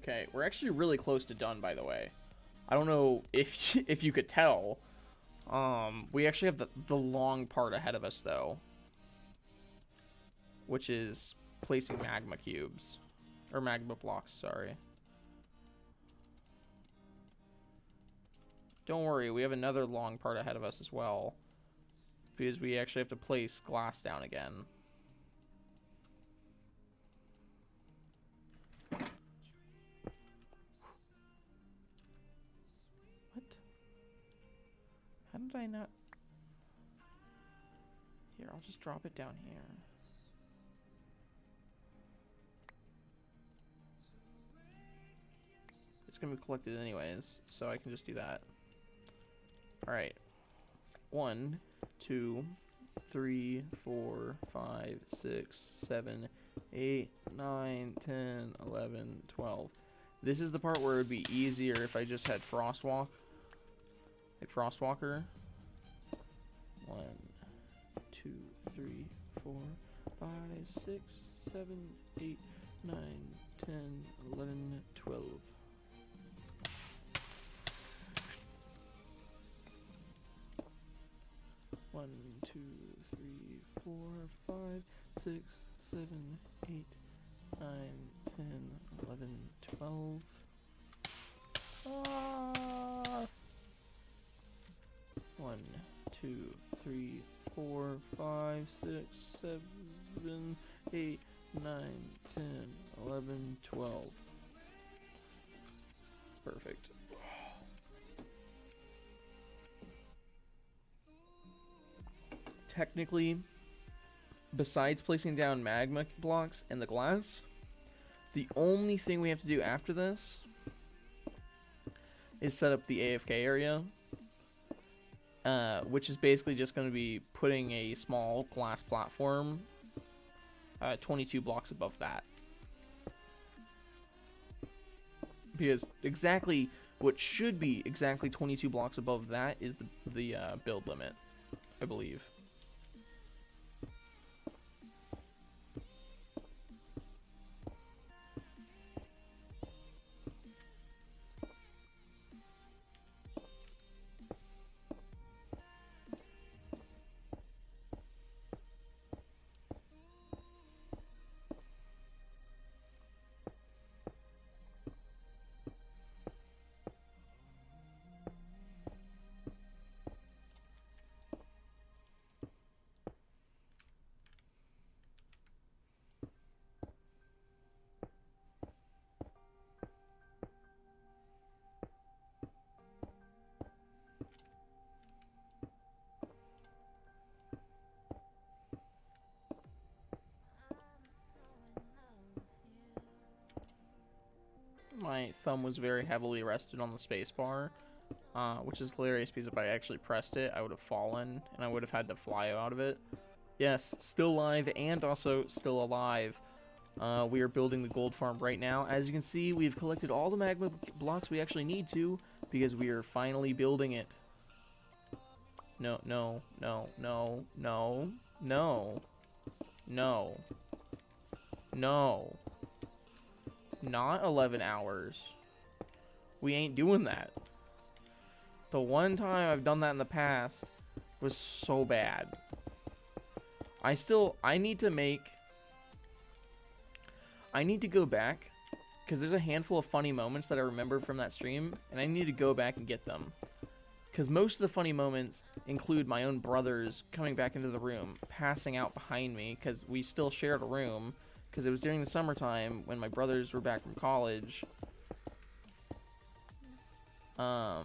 Okay, we're actually really close to done, by the way. I don't know if you could tell. We actually have the long part ahead of us, though. Which is placing magma cubes. Or magma blocks, sorry. Don't worry, we have another long part ahead of us as well. Because we actually have to place glass down again. How did I not... Here, I'll just drop it down here. It's gonna be collected anyways, so I can just do that. Alright. 1, 2, 3, 4, 5, 6, 7, 8, 9, 10, 11, 12. This is the part where it would be easier if I just had Frostwalk. Frostwalker. 1, 2, 3, 4, 5, 6, 7, 8, 9, 10, 11, 12. One, 2, 3, 4, 5, 6, 7, 8, 9, 10, 11, 12. Ah! 1, 2, 3, 4, 5, 6, 7, 8, 9, 10, 11, 12. Perfect. Technically, besides placing down magma blocks and the glass, the only thing we have to do after this is set up the AFK area. Which is basically just going to be putting a small glass platform 22 blocks above that. Because exactly what should be exactly 22 blocks above that is the build limit, I believe. My thumb was very heavily rested on the spacebar, which is hilarious because if I actually pressed it, I would have fallen and I would have had to fly out of it. Yes, still live and also still alive. We are building the gold farm right now. As you can see, we've collected all the magma blocks we actually need to because we are finally building it. No, no, no, no, no, no, no, no. Not 11 hours. We ain't doing that. The one time I've done that in the past was so bad. I need to go back because there's a handful of funny moments that I remember from that stream, and I need to go back and get them. Because most of the funny moments include my own brothers coming back into the room, passing out behind me, because we still shared a room, because it was during the summertime when my brothers were back from college. Or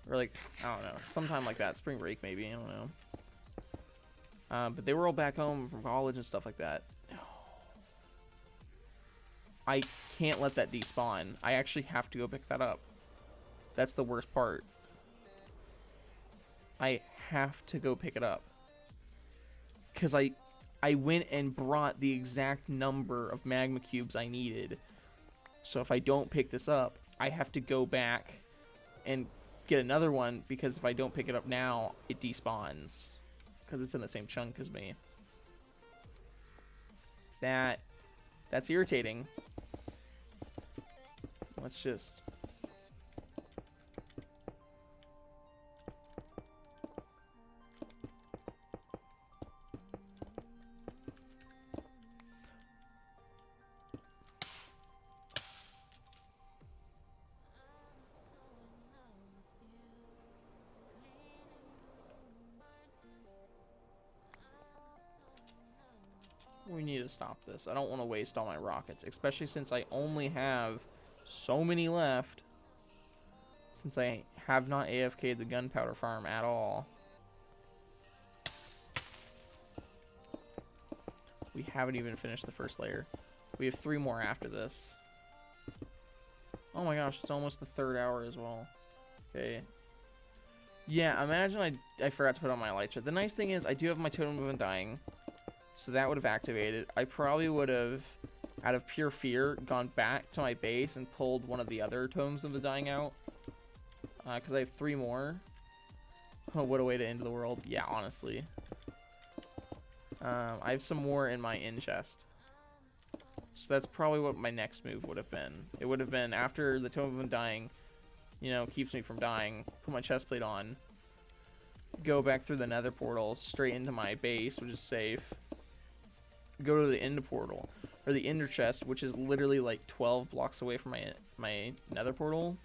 like, I don't know, sometime like that, spring break maybe, I don't know. But they were all back home from college and stuff like that. I can't let that despawn. I actually have to go pick that up. That's the worst part. I have to go pick it up. Because I went and brought the exact number of magma cubes I needed. So if I don't pick this up, I have to go back and get another one, because if I don't pick it up now, it despawns. Because it's in the same chunk as me. That's irritating. Let's just... We need to stop this. I don't want to waste all my rockets, especially since I only have so many left. Since I have not AFK'd the gunpowder farm at all. We haven't even finished the first layer. We have 3 more after this. Oh my gosh, it's almost the 3rd hour as well. Okay. Yeah, imagine I forgot to put on my light shut. The nice thing is I do have my totem of undying. So that would have activated. I probably would have, out of pure fear, gone back to my base and pulled one of the other totems of the dying out. Because I have 3 more. Oh, what a way to end the world. Yeah, honestly. I have some more in my in chest. So that's probably what my next move would have been. It would have been after the Tome of Undying, you know, keeps me from dying, put my chest plate on, go back through the nether portal, straight into my base, which is safe. Go to the end portal, or the ender chest, which is literally like 12 blocks away from my nether portal.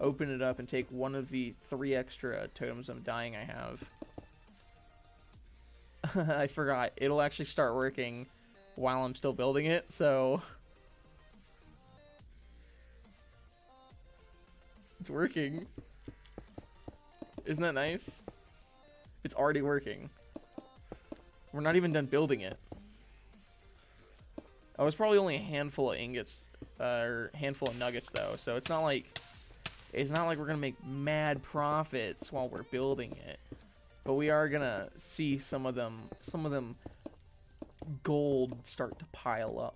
Open it up and take one of the 3 extra totems of dying I have. I forgot. It'll actually start working while I'm still building it, so... It's working. Isn't that nice? It's already working. We're not even done building it. Oh, it's probably only a handful of ingots, or handful of nuggets though, so it's not like we're gonna make mad profits while we're building it. But we are gonna see some of them gold start to pile up.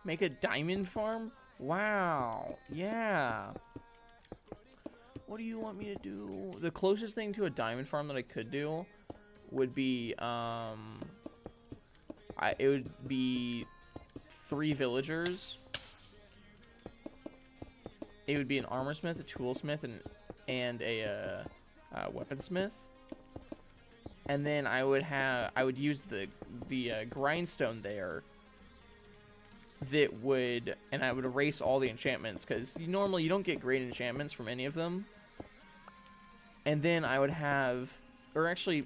Make a diamond farm? Wow. Yeah. What do you want me to do? The closest thing to a diamond farm that I could do would be, it would be 3 villagers. It would be an armor smith, a toolsmith, and a weaponsmith. And then I would use the grindstone there that would, and I would erase all the enchantments, because normally you don't get great enchantments from any of them. And then I would have, or actually,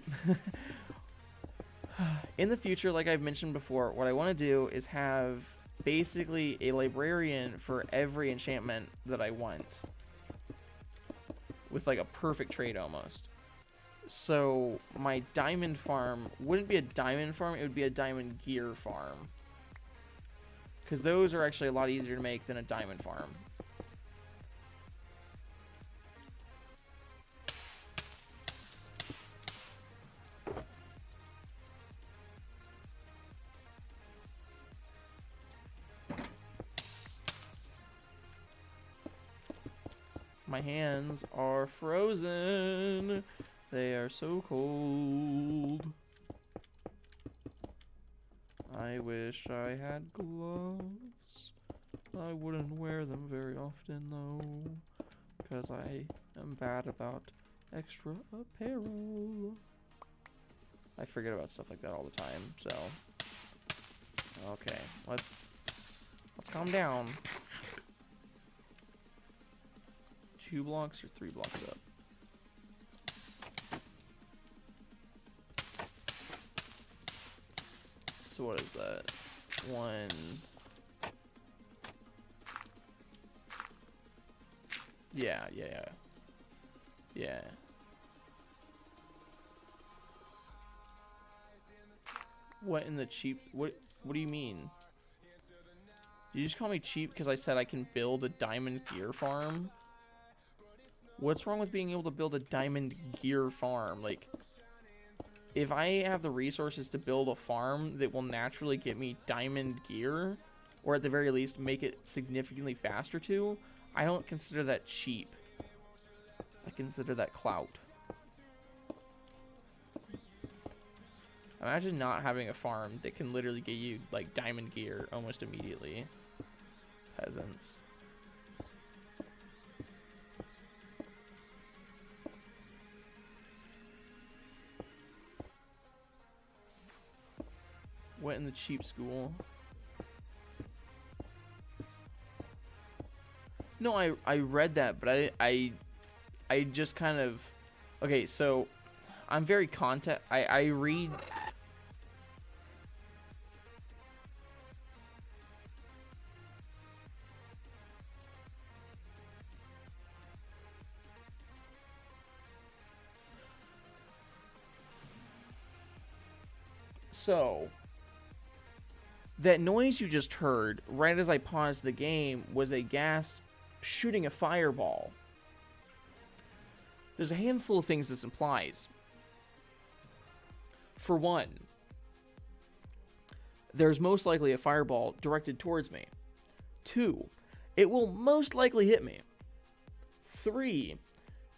in the future, like I've mentioned before, what I want to do is have basically a librarian for every enchantment that I want, with like a perfect trade almost. So my diamond farm wouldn't be a diamond farm, it would be a diamond gear farm. Because those are actually a lot easier to make than a diamond farm. My hands are frozen. They are so cold. I wish I had gloves. I wouldn't wear them very often though, because I am bad about extra apparel. I forget about stuff like that all the time, so. Okay, let's calm down. 2 blocks or 3 blocks up? So what is that? 1. Yeah. What in the cheap? What do you mean? Did you just call me cheap because I said I can build a diamond gear farm? What's wrong with being able to build a diamond gear farm? Like, if I have the resources to build a farm that will naturally get me diamond gear, or at the very least make it significantly faster to, I don't consider that cheap. I consider that clout. Imagine not having a farm that can literally get you, like, diamond gear almost immediately. Peasants. Went in the cheap school. No, I read that, but I just kind of... Okay, so I'm very I read... So, that noise you just heard, right as I paused the game, was a ghast shooting a fireball. There's a handful of things this implies. For one, there's most likely a fireball directed towards me. 2, it will most likely hit me. 3,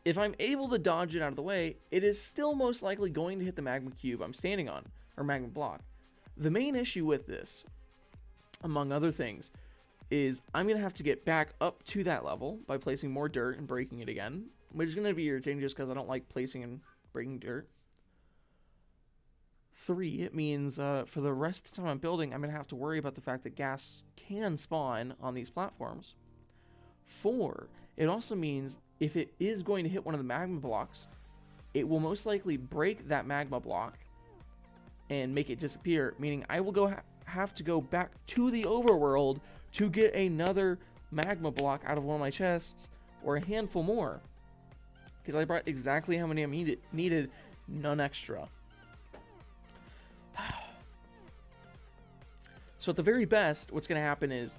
if I'm able to dodge it out of the way, it is still most likely going to hit the magma cube I'm standing on, or magma block. The main issue with this, among other things, is I'm going to have to get back up to that level by placing more dirt and breaking it again, which is going to be irritating just because I don't like placing and breaking dirt. 3, it means for the rest of the time I'm building, I'm going to have to worry about the fact that gas can spawn on these platforms. 4, it also means if it is going to hit one of the magma blocks, it will most likely break that magma block and make it disappear, meaning I will have to go back to the overworld to get another magma block out of one of my chests, or a handful more, because I brought exactly how many I needed, none extra. So at the very best, what's going to happen is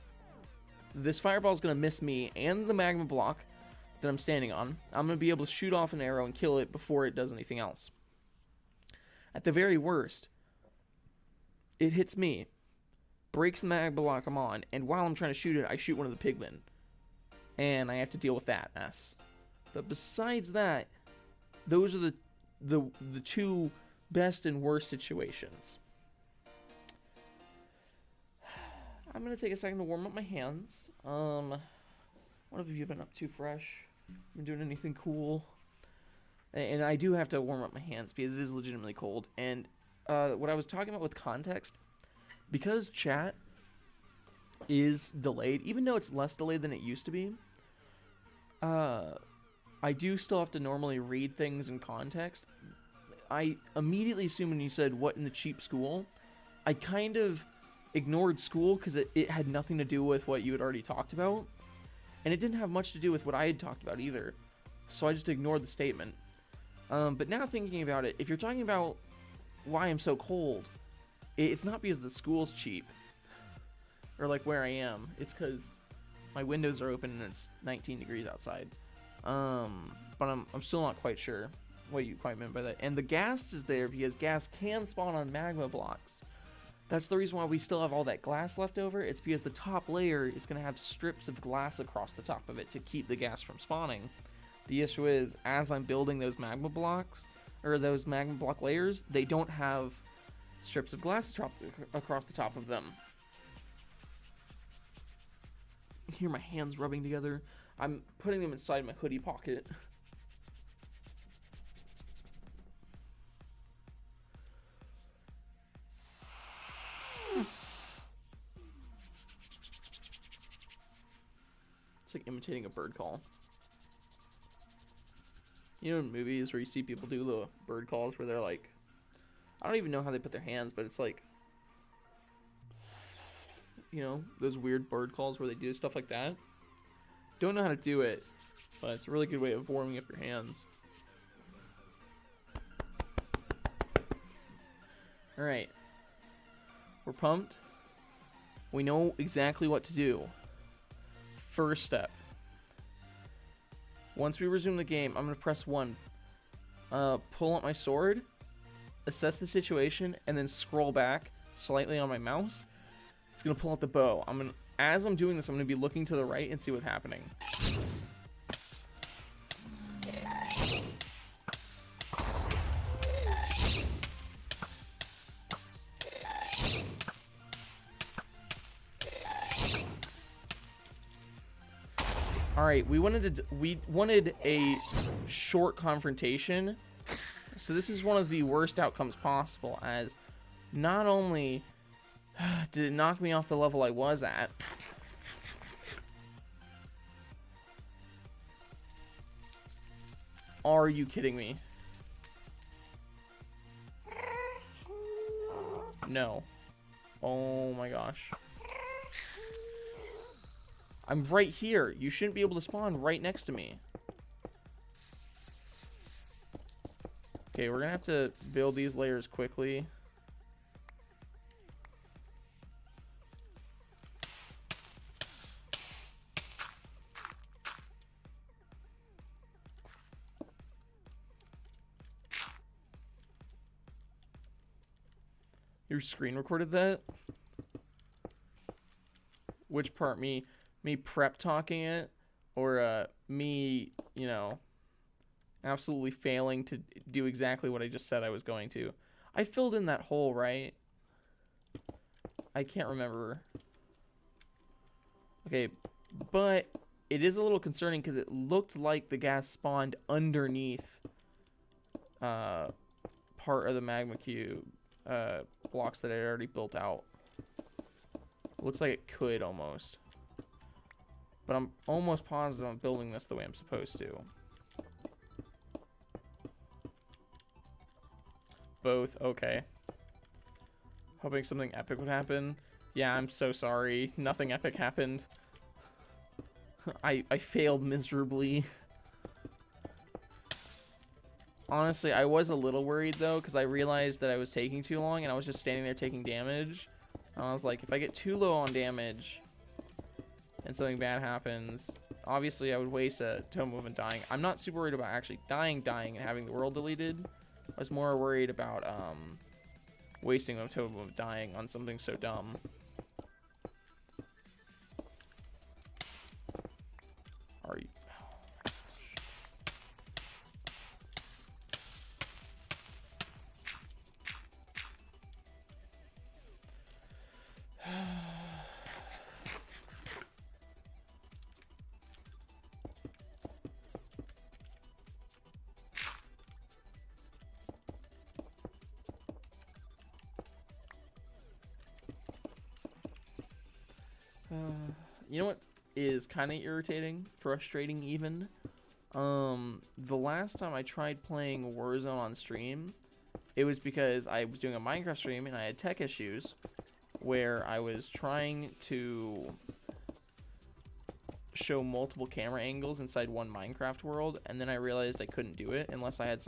this fireball is going to miss me and the magma block that I'm standing on. I'm going to be able to shoot off an arrow and kill it before it does anything else. At the very worst, it hits me, breaks the magma block I'm on, and while I'm trying to shoot it, I shoot one of the pigmen. And I have to deal with that mess. But besides that, those are the 2 best and worst situations. I'm going to take a second to warm up my hands. What have you been up to, Fresh? Been doing anything cool? And I do have to warm up my hands because it is legitimately cold. And what I was talking about with context, because chat is delayed, even though it's less delayed than it used to be. I do still have to normally read things in context. I immediately assumed when you said what in the cheap school, I kind of ignored school because it had nothing to do with what you had already talked about. And it didn't have much to do with what I had talked about either. So I just ignored the statement. But now thinking about it, if you're talking about why I'm so cold, it's not because the school's cheap. Or like where I am. It's because my windows are open and it's 19 degrees outside. But I'm still not quite sure what you quite meant by that. And the gas is there because gas can spawn on magma blocks. That's the reason why we still have all that glass left over. It's because the top layer is going to have strips of glass across the top of it to keep the gas from spawning. The issue is, as I'm building those magma blocks, or those magma block layers, they don't have strips of glass across the top of them. Hear my hands rubbing together. I'm putting them inside my hoodie pocket. It's like imitating a bird call. You know in movies where you see people do the bird calls where they're like, I don't even know how they put their hands, but it's like, you know, those weird bird calls where they do stuff like that. Don't know how to do it, but it's a really good way of warming up your hands. Alright. We're pumped. We know exactly what to do. First step. Once we resume the game, I'm going to press 1. Pull out my sword, assess the situation, and then scroll back slightly on my mouse. It's going to pull out the bow. As I'm doing this, I'm going to be looking to the right and see what's happening. Alright, we wanted a short confrontation. So this is one of the worst outcomes possible, as not only did it knock me off the level I was at, are you kidding me? No. Oh my gosh. I'm right here. You shouldn't be able to spawn right next to me. Okay, we're gonna have to build these layers quickly. Your screen recorded that? Which part? Me prep talking it, or me, you know, absolutely failing to do exactly what I just said I was going to? I filled in that hole, right? I can't remember. Okay, but it is a little concerning because it looked like the gas spawned underneath part of the magma cube blocks that I already built out. Looks like it could almost. But I'm almost positive I'm building this the way I'm supposed to. Both, okay. Hoping something epic would happen. Yeah, I'm so sorry. Nothing epic happened. I failed miserably. Honestly, I was a little worried though, because I realized that I was taking too long and I was just standing there taking damage. And I was like, if I get too low on damage and something bad happens, obviously I would waste a totem movement dying. I'm not super worried about actually dying and having the world deleted. I was more worried about wasting a totem movement dying on something so dumb. Are you? You know what is kind of irritating, frustrating even? The last time I tried playing Warzone on stream, it was because I was doing a Minecraft stream and I had tech issues where I was trying to show multiple camera angles inside one Minecraft world, and then I realized I couldn't do it unless I had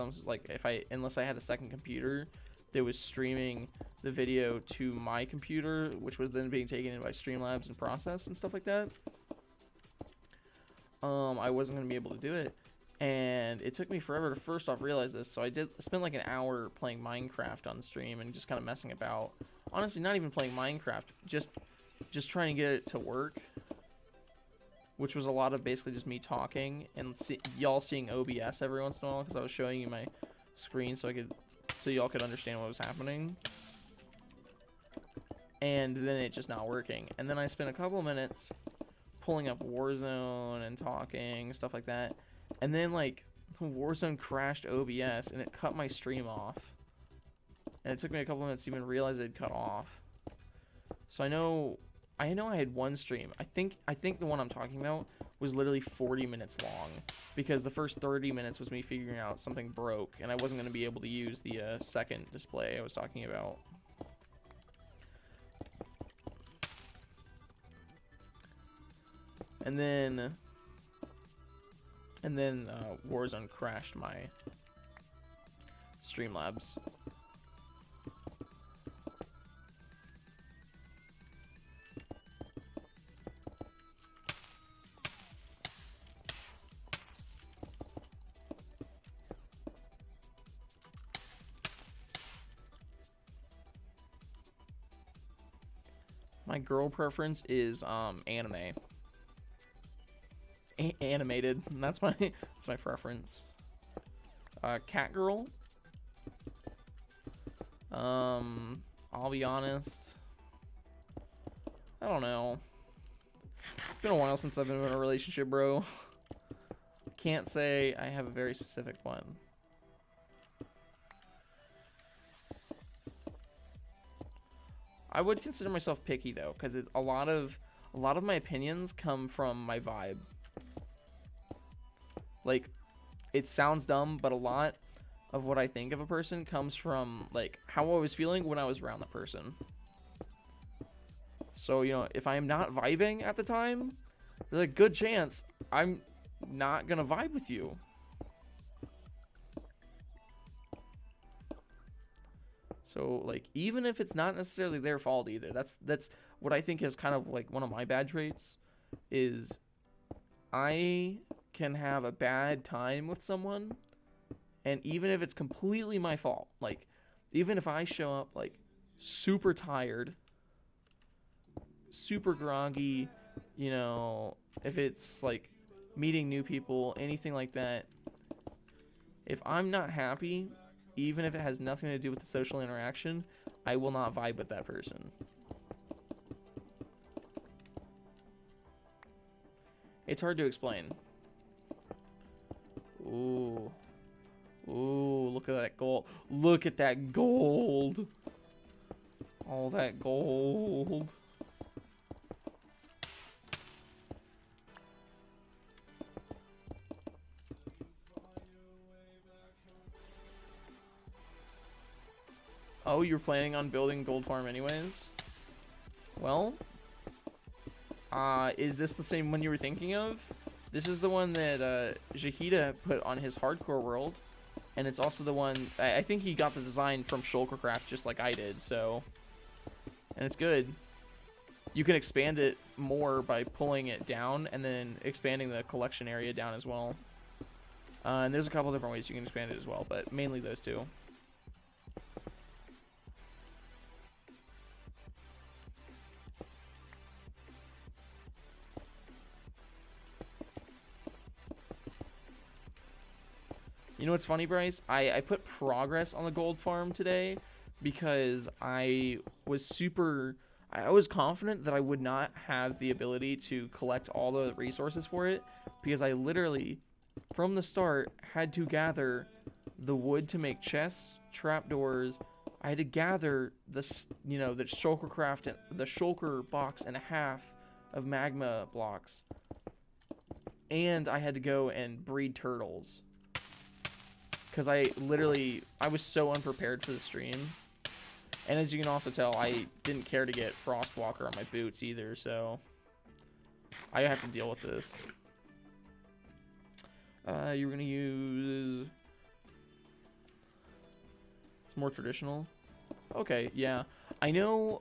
unless I had a second computer that was streaming the video to my computer, which was then being taken in by Streamlabs and processed and stuff like that. I wasn't gonna be able to do it, and it took me forever to first off realize this. So I spent like an hour playing Minecraft on stream and just kind of messing about. Honestly, not even playing Minecraft, just trying to get it to work, which was a lot of basically just me talking and y'all seeing OBS every once in a while because I was showing you my screen so y'all could understand what was happening. And then it just not working. And then I spent a couple of minutes pulling up Warzone and talking, stuff like that. And then like Warzone crashed OBS and it cut my stream off. And it took me a couple of minutes to even realize it had cut off. So I know I had one stream. I think the one I'm talking about was literally 40 minutes long because the first 30 minutes was me figuring out something broke and I wasn't going to be able to use the second display I was talking about. And then Warzone crashed my Streamlabs. My girl preference is anime. Animated. That's my preference. Cat girl. I'll be honest. I don't know. It's been a while since I've been in a relationship, bro. Can't say I have a very specific one. I would consider myself picky though, because a lot of my opinions come from my vibe. Like, it sounds dumb, but a lot of what I think of a person comes from like how I was feeling when I was around the person. So, you know, if I'm not vibing at the time, there's a good chance I'm not gonna vibe with you. So, like, even if it's not necessarily their fault either, that's what I think is kind of like one of my bad traits, is I can have a bad time with someone, and even if it's completely my fault, like, even if I show up, like, super tired, super groggy, you know, if it's, like, meeting new people, anything like that, if I'm not happy, even if it has nothing to do with the social interaction, I will not vibe with that person. It's hard to explain. Ooh. Ooh, look at that gold. Look at that gold. All that gold. Oh, you're planning on building gold farm anyways? Well, is this the same one you were thinking of? This is the one that Jahida put on his hardcore world, and it's also the one I think he got the design from Shulkercraft just like I did. So, and it's good. You can expand it more by pulling it down and then expanding the collection area down as well. And there's a couple different ways you can expand it as well, but mainly those two. You know what's funny, Bryce? I put progress on the gold farm today because I was confident that I would not have the ability to collect all the resources for it, because I literally, from the start, had to gather the wood to make chests, trapdoors. I had to gather the Shulkercraft, the Shulker box and a half of magma blocks. And I had to go and breed turtles. Because I was so unprepared for the stream. And as you can also tell, I didn't care to get Frostwalker on my boots either, so I have to deal with this. You're gonna use... It's more traditional. Okay, yeah. I know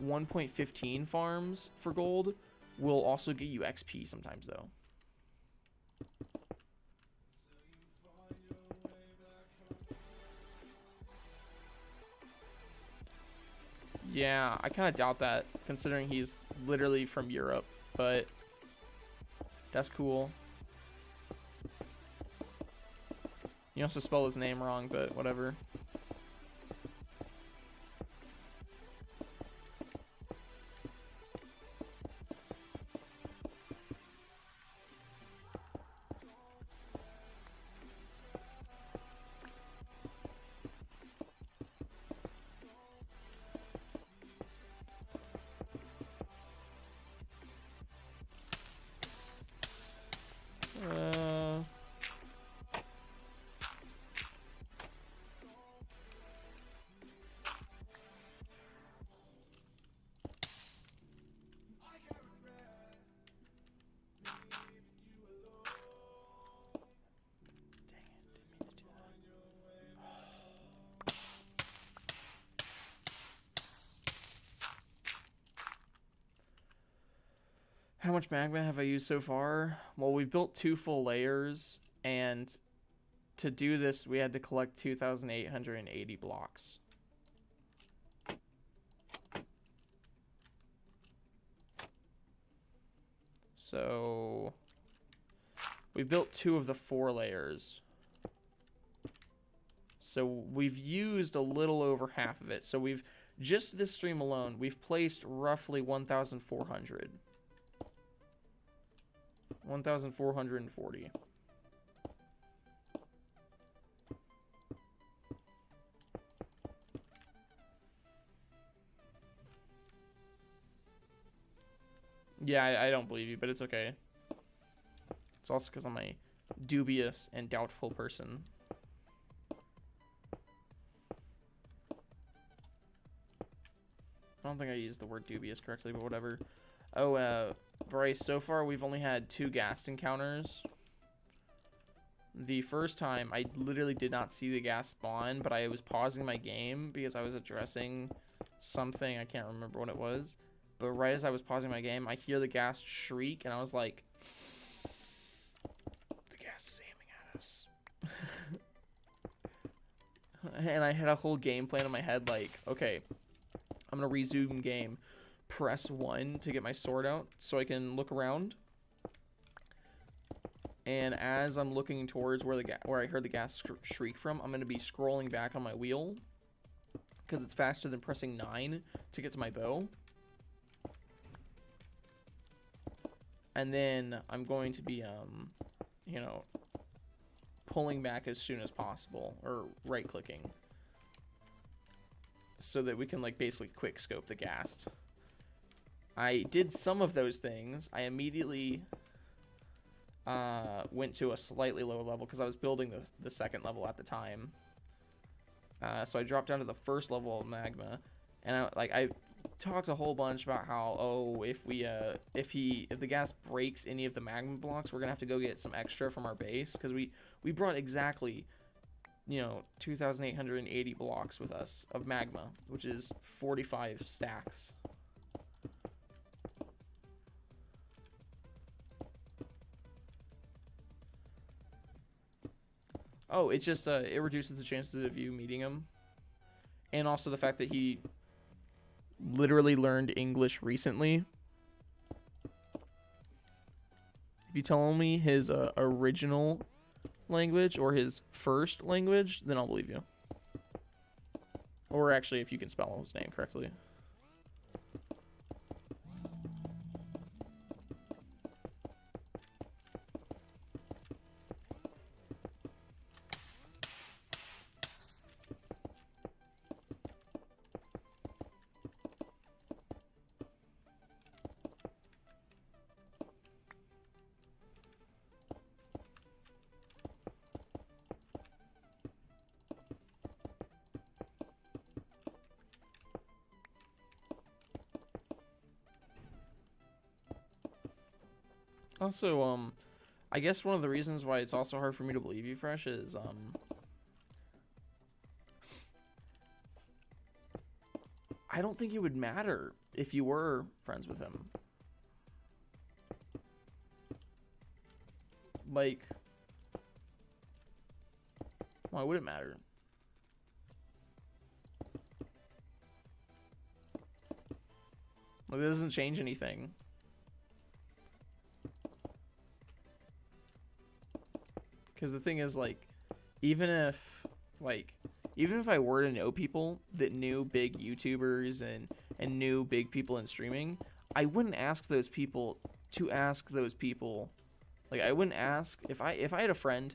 1.15 farms for gold will also get you XP sometimes, though. Yeah, I kind of doubt that, considering he's literally from Europe, but that's cool. You also spell his name wrong, but whatever. How much magma have I used so far? Well, we've built 2 full layers, and to do this, we had to collect 2,880 blocks. So we've built 2 of the 4 layers. So we've used a little over half of it. So we've, just this stream alone, we've placed roughly 1,400. 1,440. Yeah, I don't believe you, but it's okay. It's also because I'm a dubious and doubtful person. I don't think I used the word dubious correctly, but whatever. Oh, Bryce, so far we've only had 2 ghast encounters. The first time, I literally did not see the ghast spawn, but I was pausing my game because I was addressing something. I can't remember what it was. But right as I was pausing my game, I hear the ghast shriek, and I was like, the ghast is aiming at us. And I had a whole game plan in my head, like, okay, I'm going to resume game. Press 1 to get my sword out so I can look around. And as I'm looking towards where I heard the ghast shriek from, I'm going to be scrolling back on my wheel because it's faster than pressing 9 to get to my bow. And then I'm going to be you know, pulling back as soon as possible, or right clicking, so that we can like basically quick scope the ghast. I did some of those things. I immediately went to a slightly lower level because I was building the second level at the time. So I dropped down to the first level of magma, and I talked a whole bunch about how, oh, if the ghast breaks any of the magma blocks, we're gonna have to go get some extra from our base, because we brought exactly, you know, 2,880 blocks with us of magma, which is 45 stacks. Oh, it's just, it reduces the chances of you meeting him. And also the fact that he literally learned English recently. If you tell me his original language or his first language, then I'll believe you. Or actually, if you can spell his name correctly. Also, I guess one of the reasons why it's also hard for me to believe you, Fresh, is I don't think it would matter if you were friends with him. Like, why would it matter? Like, it doesn't change anything. Because the thing is, like, even if I were to know people that knew big YouTubers and knew big people in streaming, I wouldn't ask those people to ask those people. Like, I wouldn't ask if I had a friend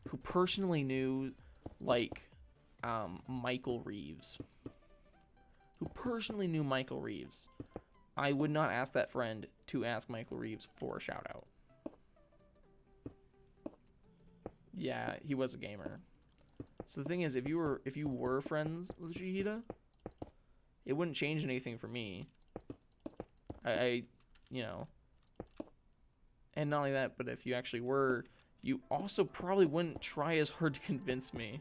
who personally knew, like, Michael Reeves. Who personally knew Michael Reeves. I would not ask that friend to ask Michael Reeves for a shout out. Yeah, he was a gamer. So the thing is, if you were friends with Shahida, it wouldn't change anything for me. I you know. And not only that, but if you actually were, you also probably wouldn't try as hard to convince me.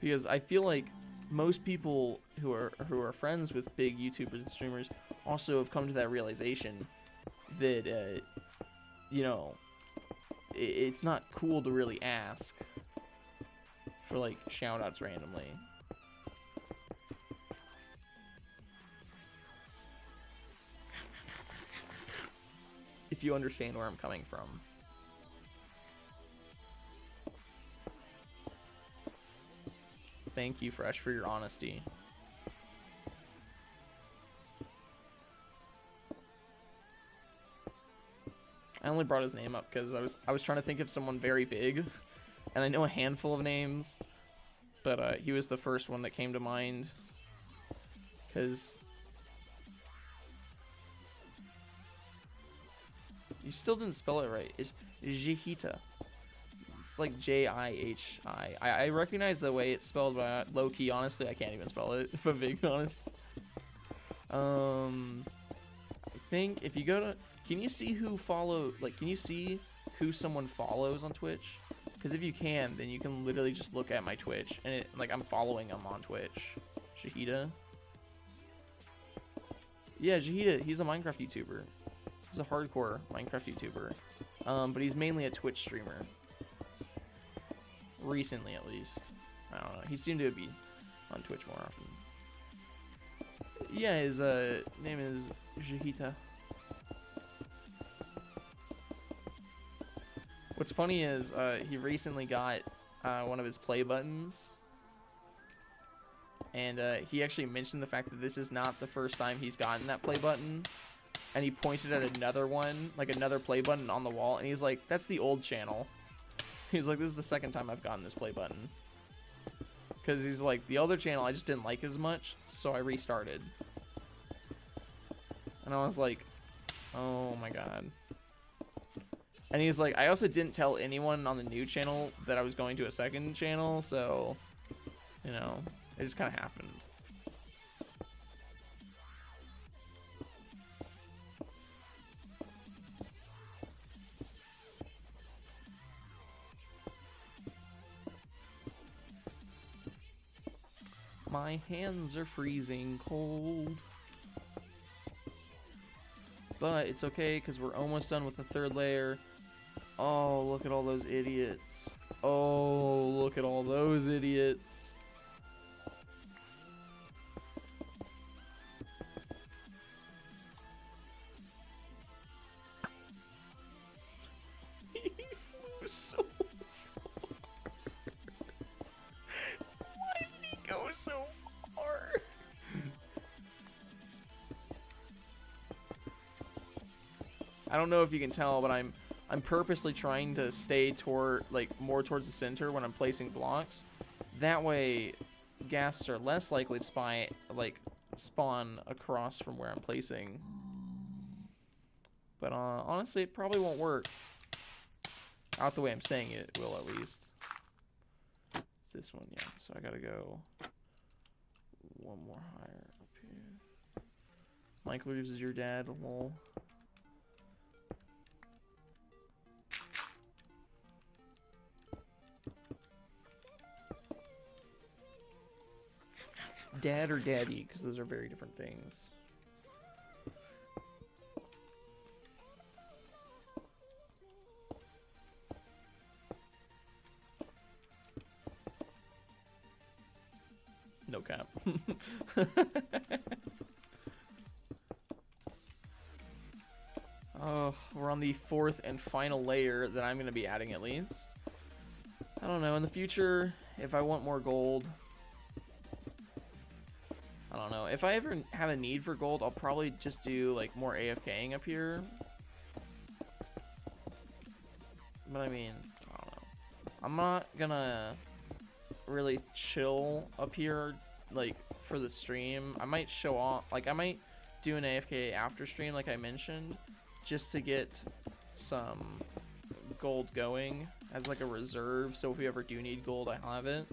Because I feel like most people who are friends with big YouTubers and streamers also have come to that realization that you know, it's not cool to really ask for like shoutouts randomly. If you understand where I'm coming from. Thank you, Fresh, for your honesty. I only brought his name up because I was trying to think of someone very big, and I know a handful of names, but he was the first one that came to mind. Because you still didn't spell it right. It's Jihita. It's like Jihi. I recognize the way it's spelled, but low key, honestly, I can't even spell it. If I'm being honest. I think if you go to, can you see who follow? Like, can you see who someone follows on Twitch? Because if you can, then you can literally just look at my Twitch, and I'm following him on Twitch. Shahida. Yeah, Shahida. He's a Minecraft YouTuber. He's a hardcore Minecraft YouTuber. But he's mainly a Twitch streamer. Recently, at least. I don't know. He seemed to be on Twitch more often. Yeah, his name is Jahita. What's funny is he recently got one of his play buttons. And he actually mentioned the fact that this is not the first time he's gotten that play button. And he pointed at another one, like another play button on the wall. And he's like, that's the old channel. He's like, this is the second time I've gotten this play button. Because he's like, the other channel, I just didn't like it as much, so I restarted. And I was like, oh my god. And he's like, I also didn't tell anyone on the new channel that I was going to a second channel, so, you know, it just kind of happened. My hands are freezing cold. But it's okay, because we're almost done with the third layer. Oh, look at all those idiots. Oh, look at all those idiots. He flew so far. Why did he go so far? I don't know if you can tell, but I'm purposely trying to stay toward, like, more towards the center when I'm placing blocks. That way, ghasts are less likely to spawn across from where I'm placing. But honestly, it probably won't work. Not the way I'm saying it will, at least. It's this one, yeah. So I gotta go one more higher up here. Michael Reeves is your dad, lol. Dad or daddy, because those are very different things. No cap. Oh, we're on the 4th and final layer that I'm going to be adding at least. I don't know, in the future, if I want more gold, I don't know. If I ever have a need for gold, I'll probably just do like more AFKing up here. But I mean, I don't know. I'm not gonna really chill up here like for the stream. I might show off, like I might do an AFK after stream like I mentioned, just to get some gold going as like a reserve, so if we ever do need gold I have it.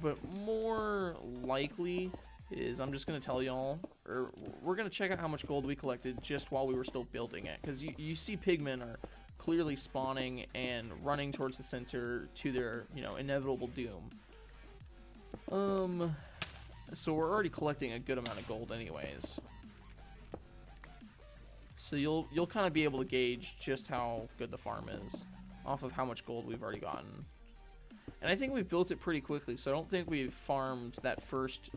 But more likely is I'm just gonna tell y'all, or we're gonna check out how much gold we collected just while we were still building it, because you see pigmen are clearly spawning and running towards the center to their, you know, inevitable doom. So we're already collecting a good amount of gold anyways. So you'll kind of be able to gauge just how good the farm is off of how much gold we've already gotten. And I think we've built it pretty quickly, so I don't think we've farmed that first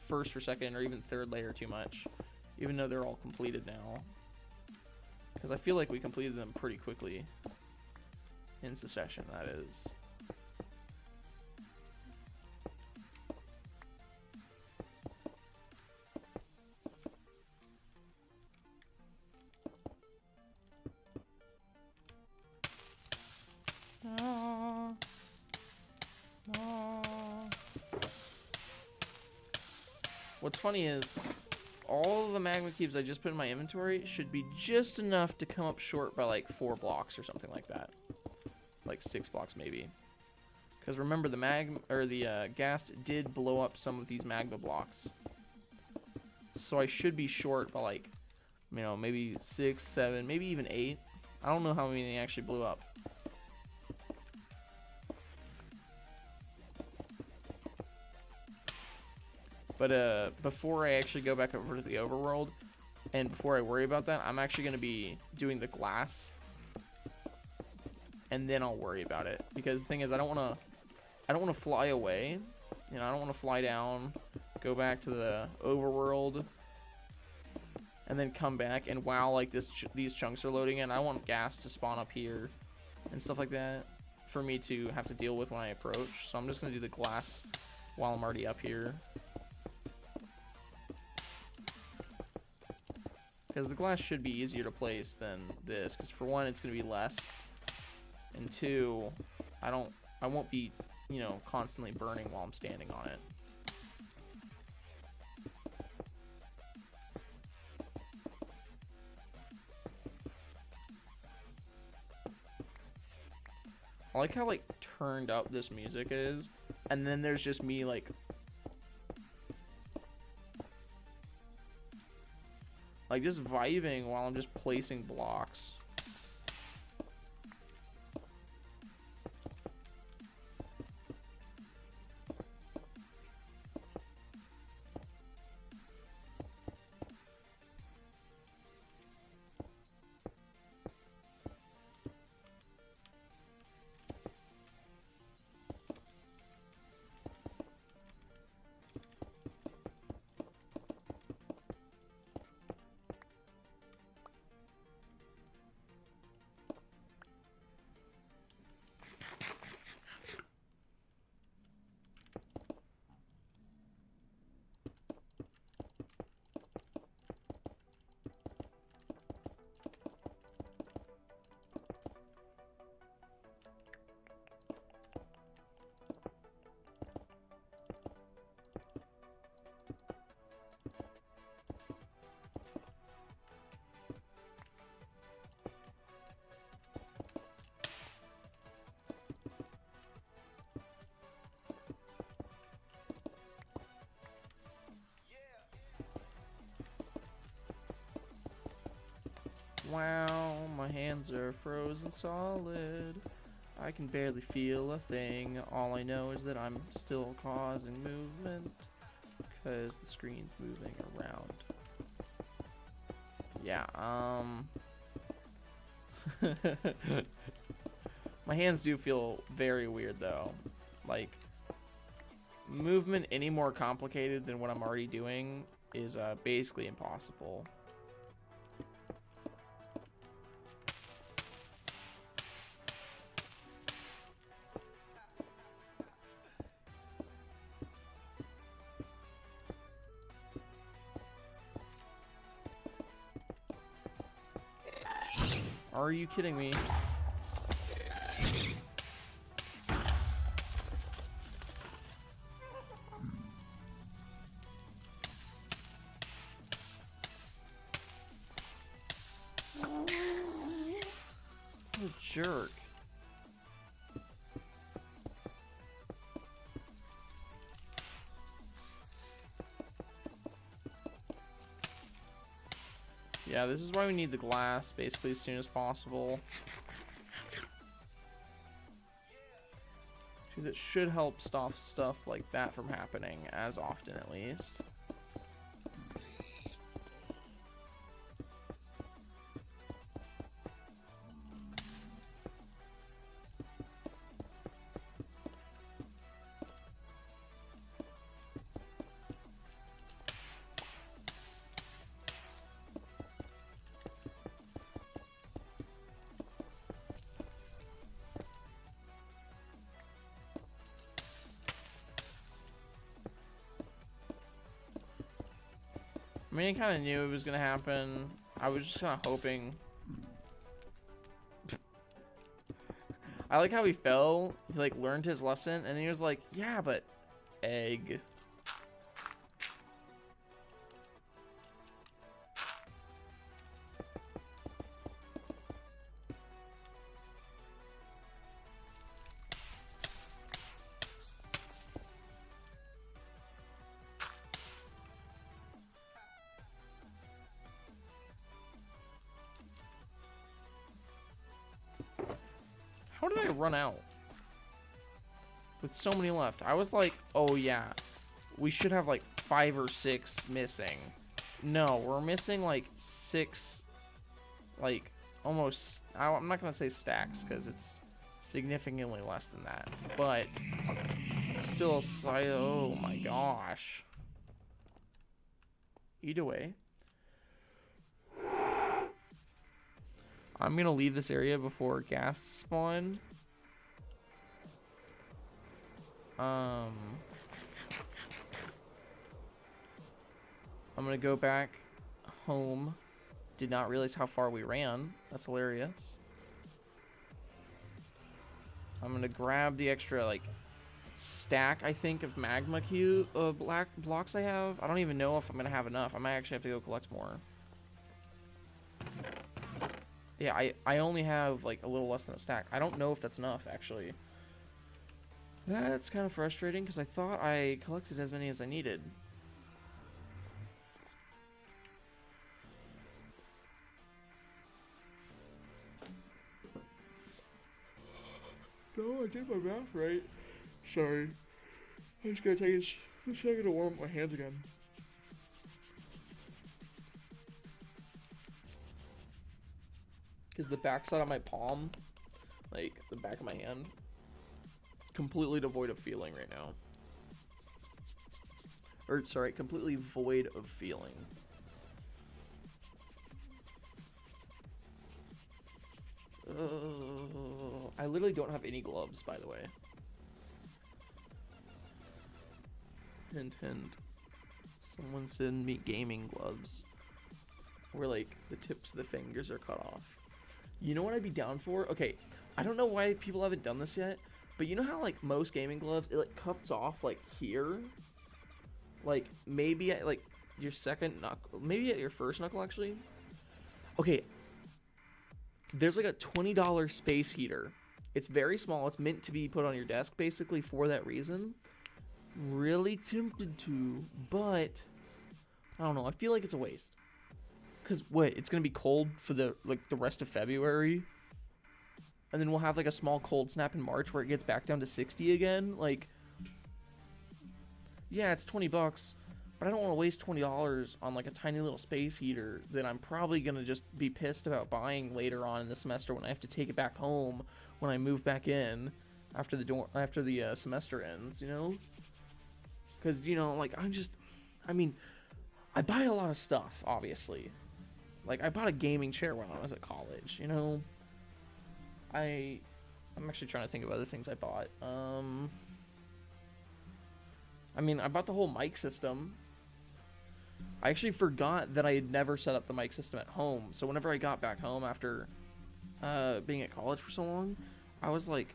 or second or even third layer too much, even though they're all completed now. Because I feel like we completed them pretty quickly in succession, that is. What's funny is all of the magma cubes I just put in my inventory should be just enough to come up short by like 4 blocks or something like that, like 6 blocks maybe. Because remember, the ghast did blow up some of these magma blocks, so I should be short by like, you know, maybe 6, 7, maybe even 8. I don't know how many they actually blew up. But before I actually go back over to the overworld, and before I worry about that, I'm actually going to be doing the glass, and then I'll worry about it. Because the thing is, I don't want to fly away. You know, I don't want to fly down, go back to the overworld, and then come back, and wow, like these chunks are loading in. I want gas to spawn up here and stuff like that for me to have to deal with when I approach. So I'm just going to do the glass while I'm already up here. Because the glass should be easier to place than this. Because for one, it's going to be less. And two, I won't be, you know, constantly burning while I'm standing on it. I like how, like, turned up this music is. And then there's just me, like, just vibing while I'm just placing blocks. Wow, my hands are frozen solid. I can barely feel a thing. All I know is that I'm still causing movement because the screen's moving around. Yeah, my hands do feel very weird though. Like, movement any more complicated than what I'm already doing is basically impossible. Are you kidding me? What a jerk. Yeah, this is why we need the glass basically as soon as possible. Because it should help stop stuff like that from happening as often at least. I mean, I kind of knew it was going to happen. I was just kind of hoping. I like how he fell. He, like, learned his lesson, and he was like, yeah, but egg. How did I run out? With so many left. I was like, oh yeah, we should have like 5 or 6 missing. No, we're missing like 6, like almost, I'm not going to say stacks because it's significantly less than that. But still, oh my gosh. Either way. I'm gonna leave this area before ghasts spawn. I'm gonna go back home. Did not realize how far we ran. That's hilarious. I'm gonna grab the extra like stack, I think, of magma black blocks I have. I don't even know if I'm gonna have enough. I might actually have to go collect more. Yeah, I only have like a little less than a stack. I don't know if that's enough, actually. That's kind of frustrating because I thought I collected as many as I needed. No, I did my math right. Sorry. I just gotta take a second to warm up my hands again. Because the backside of my palm, like the back of my hand, completely devoid of feeling right now. Or, sorry, completely void of feeling. I literally don't have any gloves, by the way. Hint, hint. Someone send me gaming gloves. Where, like, the tips of the fingers are cut off. You know what I'd be down for? Okay, I don't know why people haven't done this yet, but you know how, like, most gaming gloves, it, like, cuts off, like, here? Like, maybe at, like, your second knuckle, maybe at your first knuckle, actually? Okay, there's, like, a $20 space heater. It's very small. It's meant to be put on your desk, basically, for that reason. I'm really tempted to, but I don't know. I feel like it's a waste. because what, it's gonna be cold for the rest of February, and then we'll have like a small cold snap in March where it gets back down to 60 again. Like, yeah, it's $20, but I don't want to waste $20 on like a tiny little space heater that I'm probably gonna just be pissed about buying later on in the semester when I have to take it back home when I move back in after the semester ends, you know? Because, you know, like, I mean, I buy a lot of stuff, obviously. Like, I bought a gaming chair when I was at college, you know? I'm actually trying to think of other things I bought. I mean, I bought the whole mic system. I actually forgot that I had never set up the mic system at home. So whenever I got back home after being at college for so long, I was like,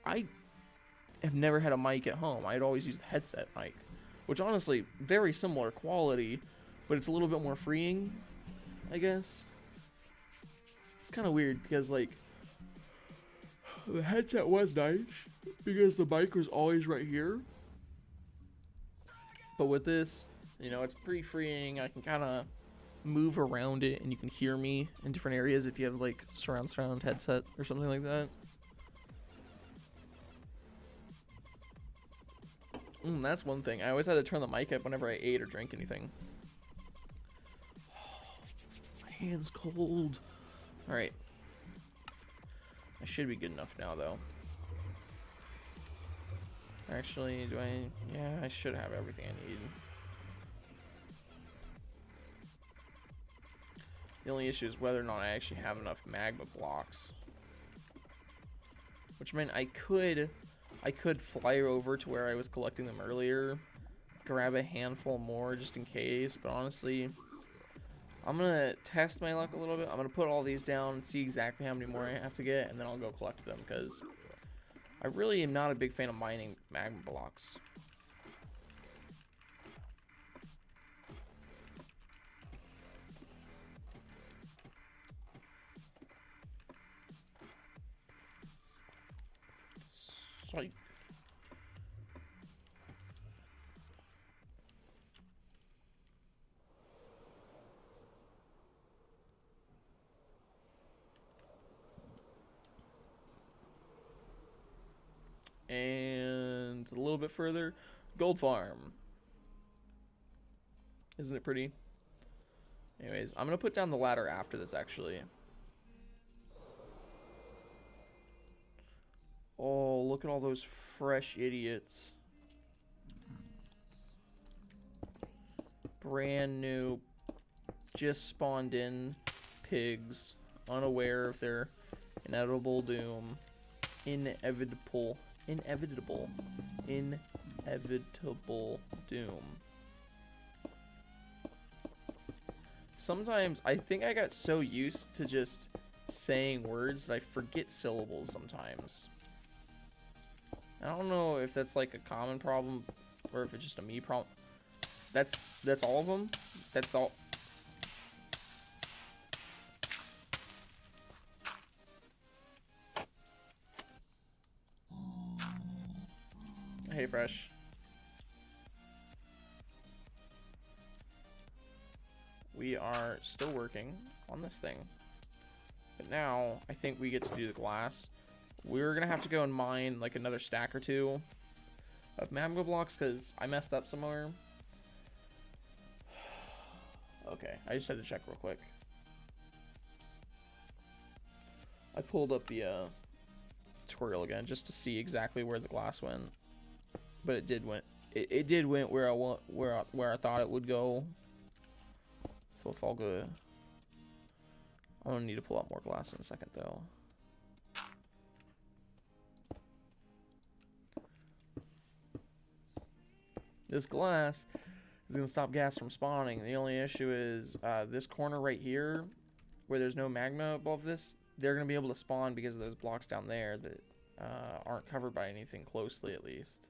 I have never had a mic at home. I'd always used the headset mic, which honestly, very similar quality, but it's a little bit more freeing, I guess. It's kind of weird because, like, the headset was nice because the mic was always right here. But with this, you know, it's pretty freeing. I can kind of move around it and you can hear me in different areas if you have like surround headset or something like that. That's one thing. I always had to turn the mic up whenever I ate or drank anything. My hand's cold. Alright. I should be good enough now, though. Actually, yeah, I should have everything I need. The only issue is whether or not I actually have enough magma blocks. Which meant I could fly over to where I was collecting them earlier, grab a handful more just in case, but honestly, I'm gonna test my luck a little bit. I'm gonna put all these down and see exactly how many more I have to get, and then I'll go collect them, because I really am not a big fan of mining magma blocks. Psych. And a little bit further, gold farm. Isn't it pretty? Anyways, I'm gonna put down the ladder after this, actually. Oh, look at all those fresh idiots. Brand new, just spawned in pigs, unaware of their inevitable doom. Inevitable doom. Sometimes I think I got so used to just saying words that I forget syllables sometimes. I don't know if that's like a common problem or if it's just a me problem. That's all of them. That's all. Hey, Fresh. We are still working on this thing. But now, I think we get to do the glass. We're gonna have to go and mine like another stack or two of magma blocks because I messed up somewhere. Okay, I just had to check real quick. I pulled up the tutorial again just to see exactly where the glass went. But it did went. It did went where I thought it would go. So it's all good. I'm gonna need to pull out more glass in a second, though. This glass is gonna stop gas from spawning. The only issue is this corner right here, where there's no magma above this. They're gonna be able to spawn because of those blocks down there that aren't covered by anything closely, at least.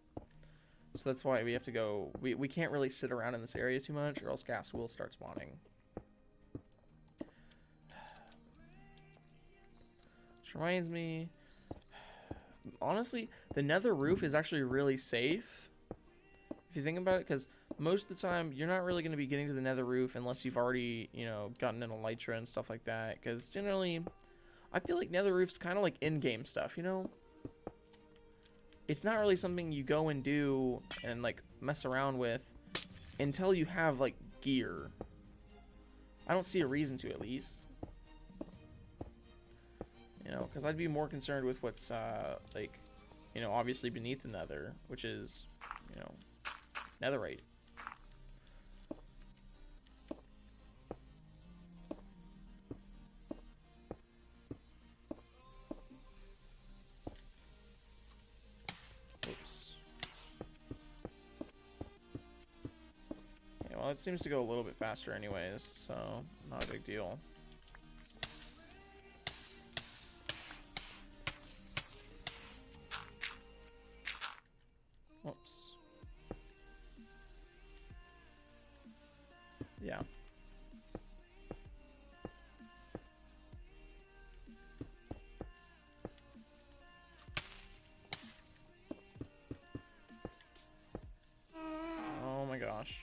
So that's why we have to go. We can't really sit around in this area too much, or else gas will start spawning. Which reminds me, honestly, the nether roof is actually really safe. If you think about it, because most of the time, you're not really going to be getting to the nether roof unless you've already, you know, gotten an elytra and stuff like that. Because generally, I feel like nether roof's kind of like in-game stuff, you know? It's not really something you go and do and, like, mess around with until you have, like, gear. I don't see a reason to, at least. You know, because I'd be more concerned with what's, like, you know, obviously beneath the nether, which is, you know, netherite. Oops. Yeah, well, it seems to go a little bit faster anyways, so not a big deal. Whoops. Yeah. Oh my gosh.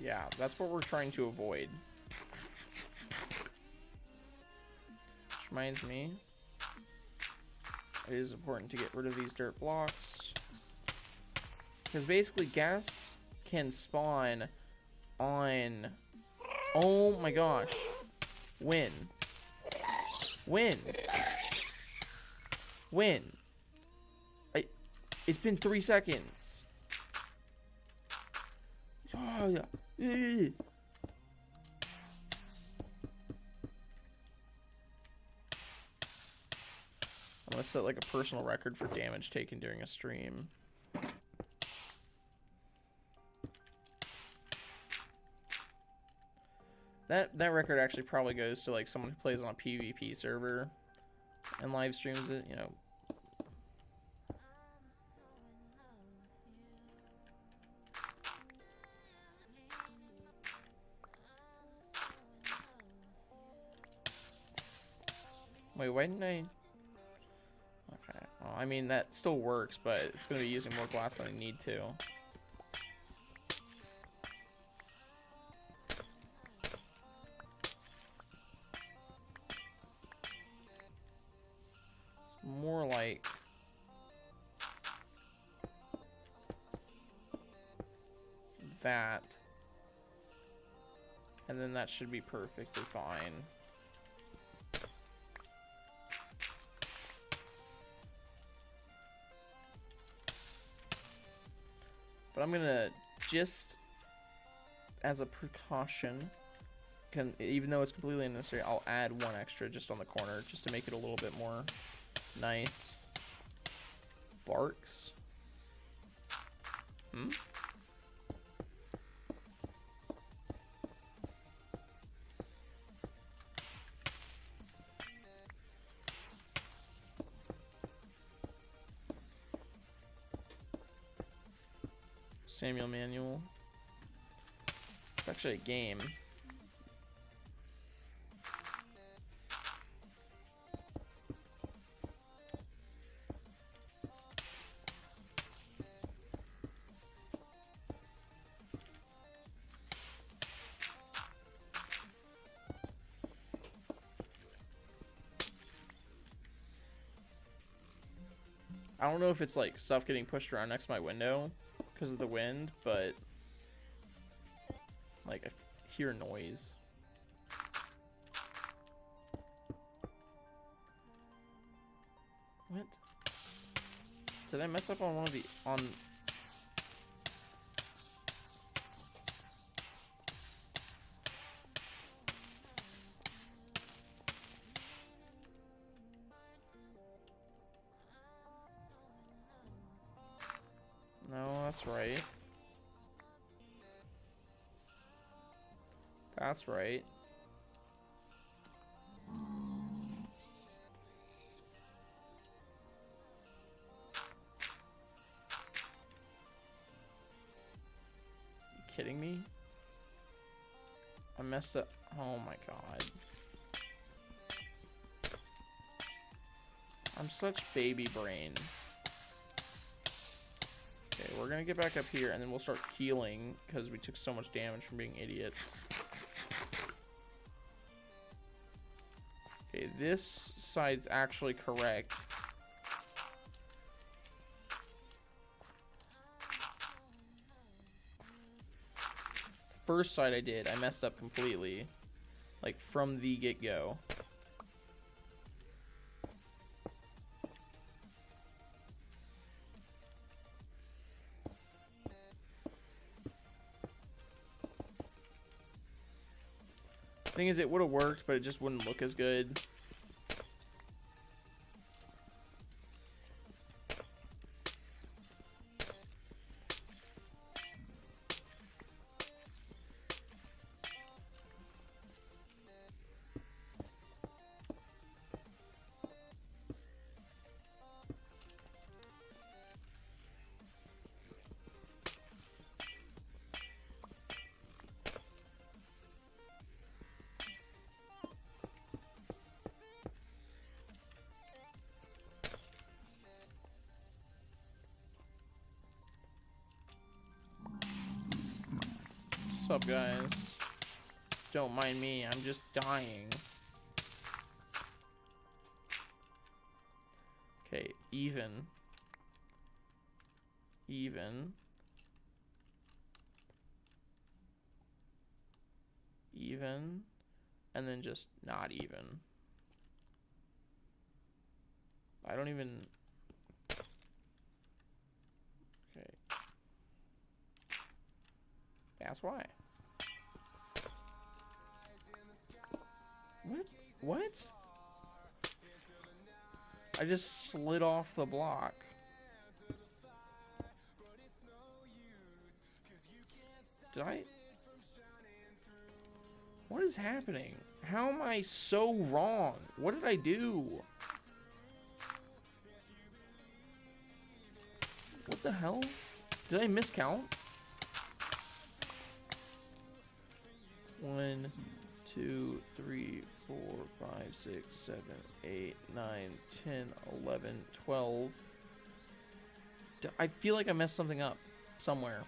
Yeah, that's what we're trying to avoid. Which reminds me, it is important to get rid of these dirt blocks. Because basically ghasts can spawn on... Oh my gosh. When? When? When? It's been 3 seconds. Oh, yeah. I'm gonna set like a personal record for damage taken during a stream. That record actually probably goes to like someone who plays on a PvP server and live streams it, you know. Wait, why didn't I? Okay, well, I mean that still works, but it's gonna be using more glass than I need to. More like that, and then that should be perfectly fine. But I'm gonna just, as a precaution, even though it's completely unnecessary, I'll add one extra just on the corner just to make it a little bit more nice. Barks? Hmm? Samuel Manual. It's actually a game. I don't know if it's like stuff getting pushed around next to my window because of the wind, but like I hear noise. What? Did I mess up on one of the No, that's right. That's right. You kidding me? I messed up. Oh my god. I'm such baby brain. Okay, we're gonna get back up here and then we'll start healing because we took so much damage from being idiots. Okay, this side's actually correct. First side I did, I messed up completely. Like, from the get-go. Thing is, it would have worked, but it just wouldn't look as good. What's up, guys? Don't mind me, I'm just dying. Okay, even. Even. Even. And then just not even. I don't even... Okay. That's why. What? What? I just slid off the block. Did I? What is happening? How am I so wrong? What did I do? What the hell? Did I miscount? 1, 2, 3, 4, 5, 6, 7, 8, 9, 10, 11, 12. I feel like I messed something up somewhere.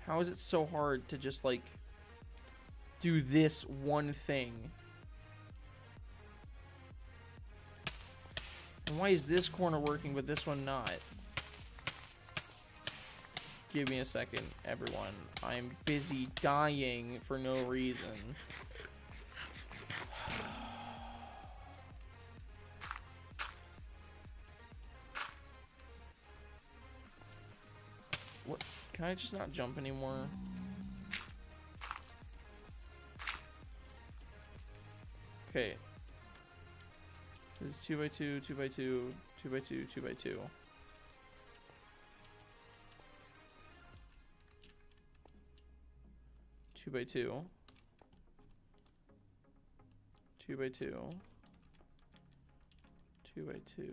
How is it so hard to just, like, do this one thing? And why is this corner working but this one not? Give me a second, everyone. I'm busy dying for no reason. What? Can I just not jump anymore? Okay. This is 2x2, 2x2, 2x2, 2x2. 2x2. 2x2. 2x2.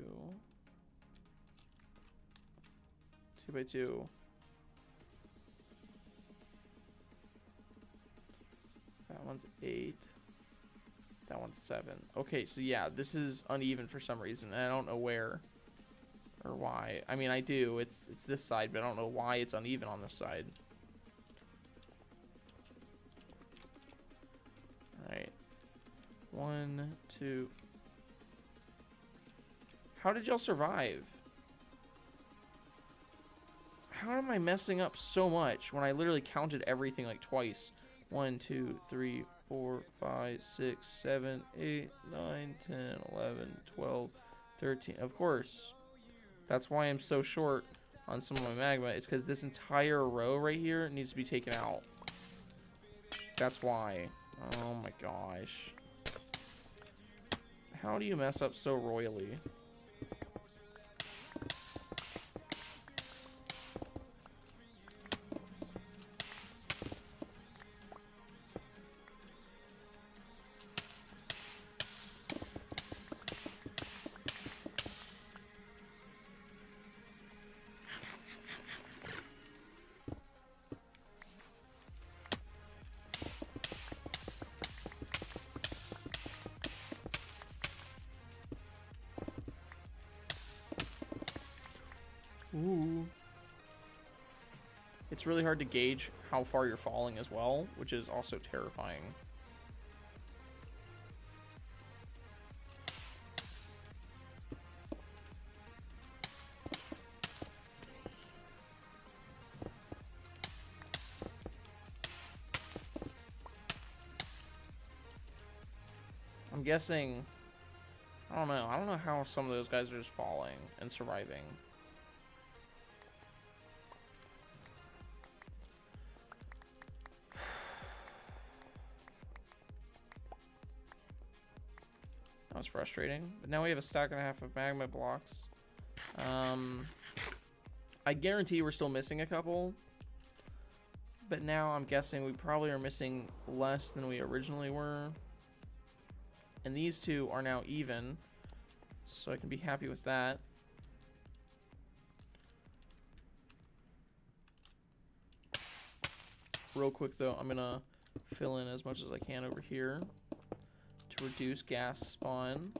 2x2. That one's 8. That one's 7. Okay, so yeah, this is uneven for some reason, and I don't know where or why. I mean, I do. It's this side, but I don't know why it's uneven on this side. Alright. 1, 2. How did y'all survive? How am I messing up so much when I literally counted everything like twice? 1, 2, 3, 4, 5, 6, 7, 8, 9, 10, 11, 12, 13. Of course. That's why I'm so short on some of my magma. It's because this entire row right here needs to be taken out. That's why. Oh my gosh. How do you mess up so royally? Ooh. It's really hard to gauge how far you're falling as well, which is also terrifying. I'm guessing, I don't know. I don't know how some of those guys are just falling and surviving. That was frustrating. But now we have a stack and a half of magma blocks. I guarantee we're still missing a couple. But now I'm guessing we probably are missing less than we originally were. And these two are now even. So I can be happy with that. Real quick though, I'm gonna fill in as much as I can over here to reduce gas spawn.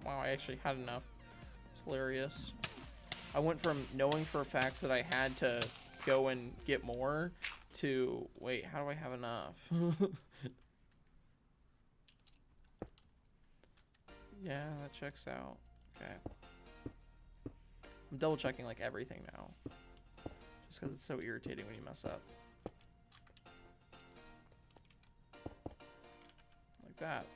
Wow, I actually had enough. It's hilarious. I went from knowing for a fact that I had to go and get more to, wait, how do I have enough? Yeah, that checks out. Okay. I'm double checking like everything now. Just because it's so irritating when you mess up. Like that.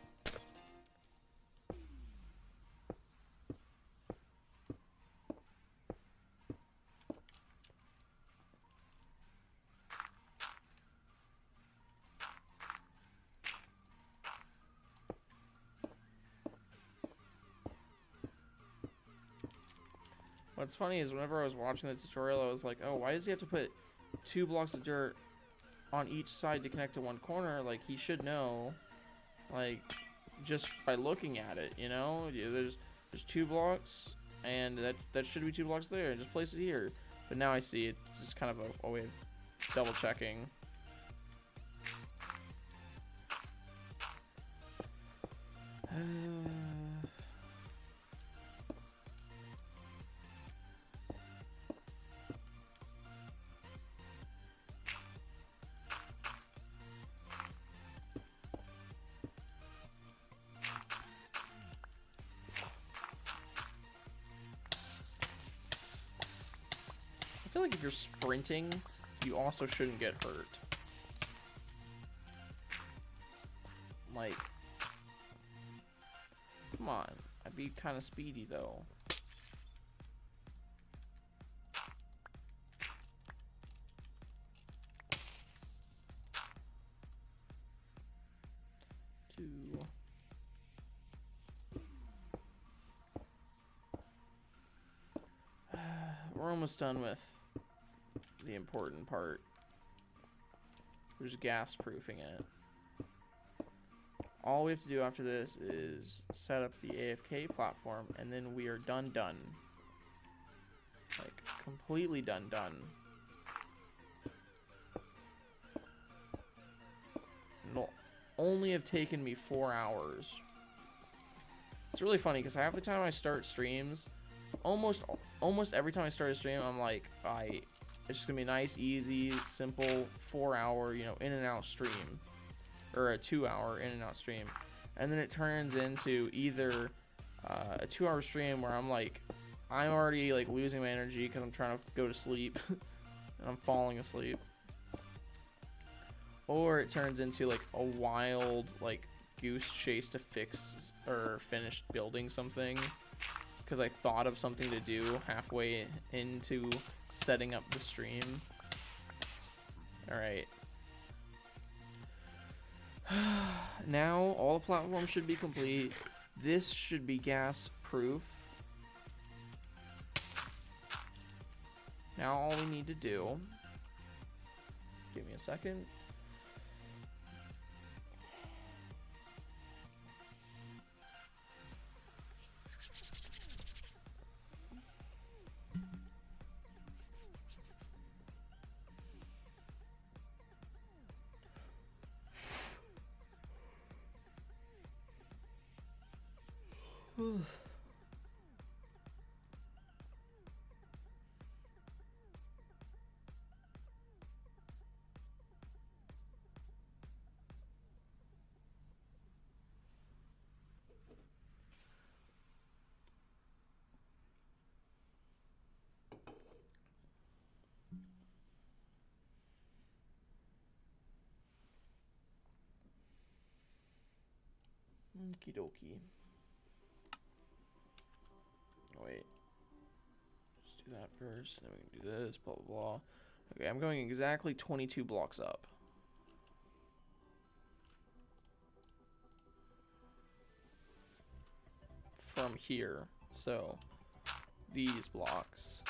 What's funny is whenever I was watching the tutorial, I was like, oh, why does he have to put 2 blocks of dirt on each side to connect to one corner? Like, he should know, like, just by looking at it, you know? Yeah, there's 2 blocks, and that should be 2 blocks there, and just place it here. But now I see it's just kind of a way of double checking. I feel like if you're sprinting, you also shouldn't get hurt. Like, come on, I'd be kind of speedy though. We're almost done with the important part. We're just gas proofing it. All we have to do after this is set up the AFK platform, and then we are done. Like, completely done. It'll only have taken me 4 hours. It's really funny, because half the time I start streams, almost every time I start a stream, I'm like, it's just gonna be a nice, easy, simple 4-hour, you know, in and out stream, or a 2-hour in and out stream, and then it turns into either a 2-hour stream where I'm already like losing my energy because I'm trying to go to sleep and I'm falling asleep, or it turns into like a wild like goose chase to fix or finish building something because I thought of something to do halfway into setting up the stream. Alright. Now all the platforms should be complete. This should be gas proof. Now all we need to do Give me a second. Okie dokie. Wait. Let's do that first, then we can do this, blah blah blah. Okay, I'm going exactly 22 blocks up. From here. So, these blocks.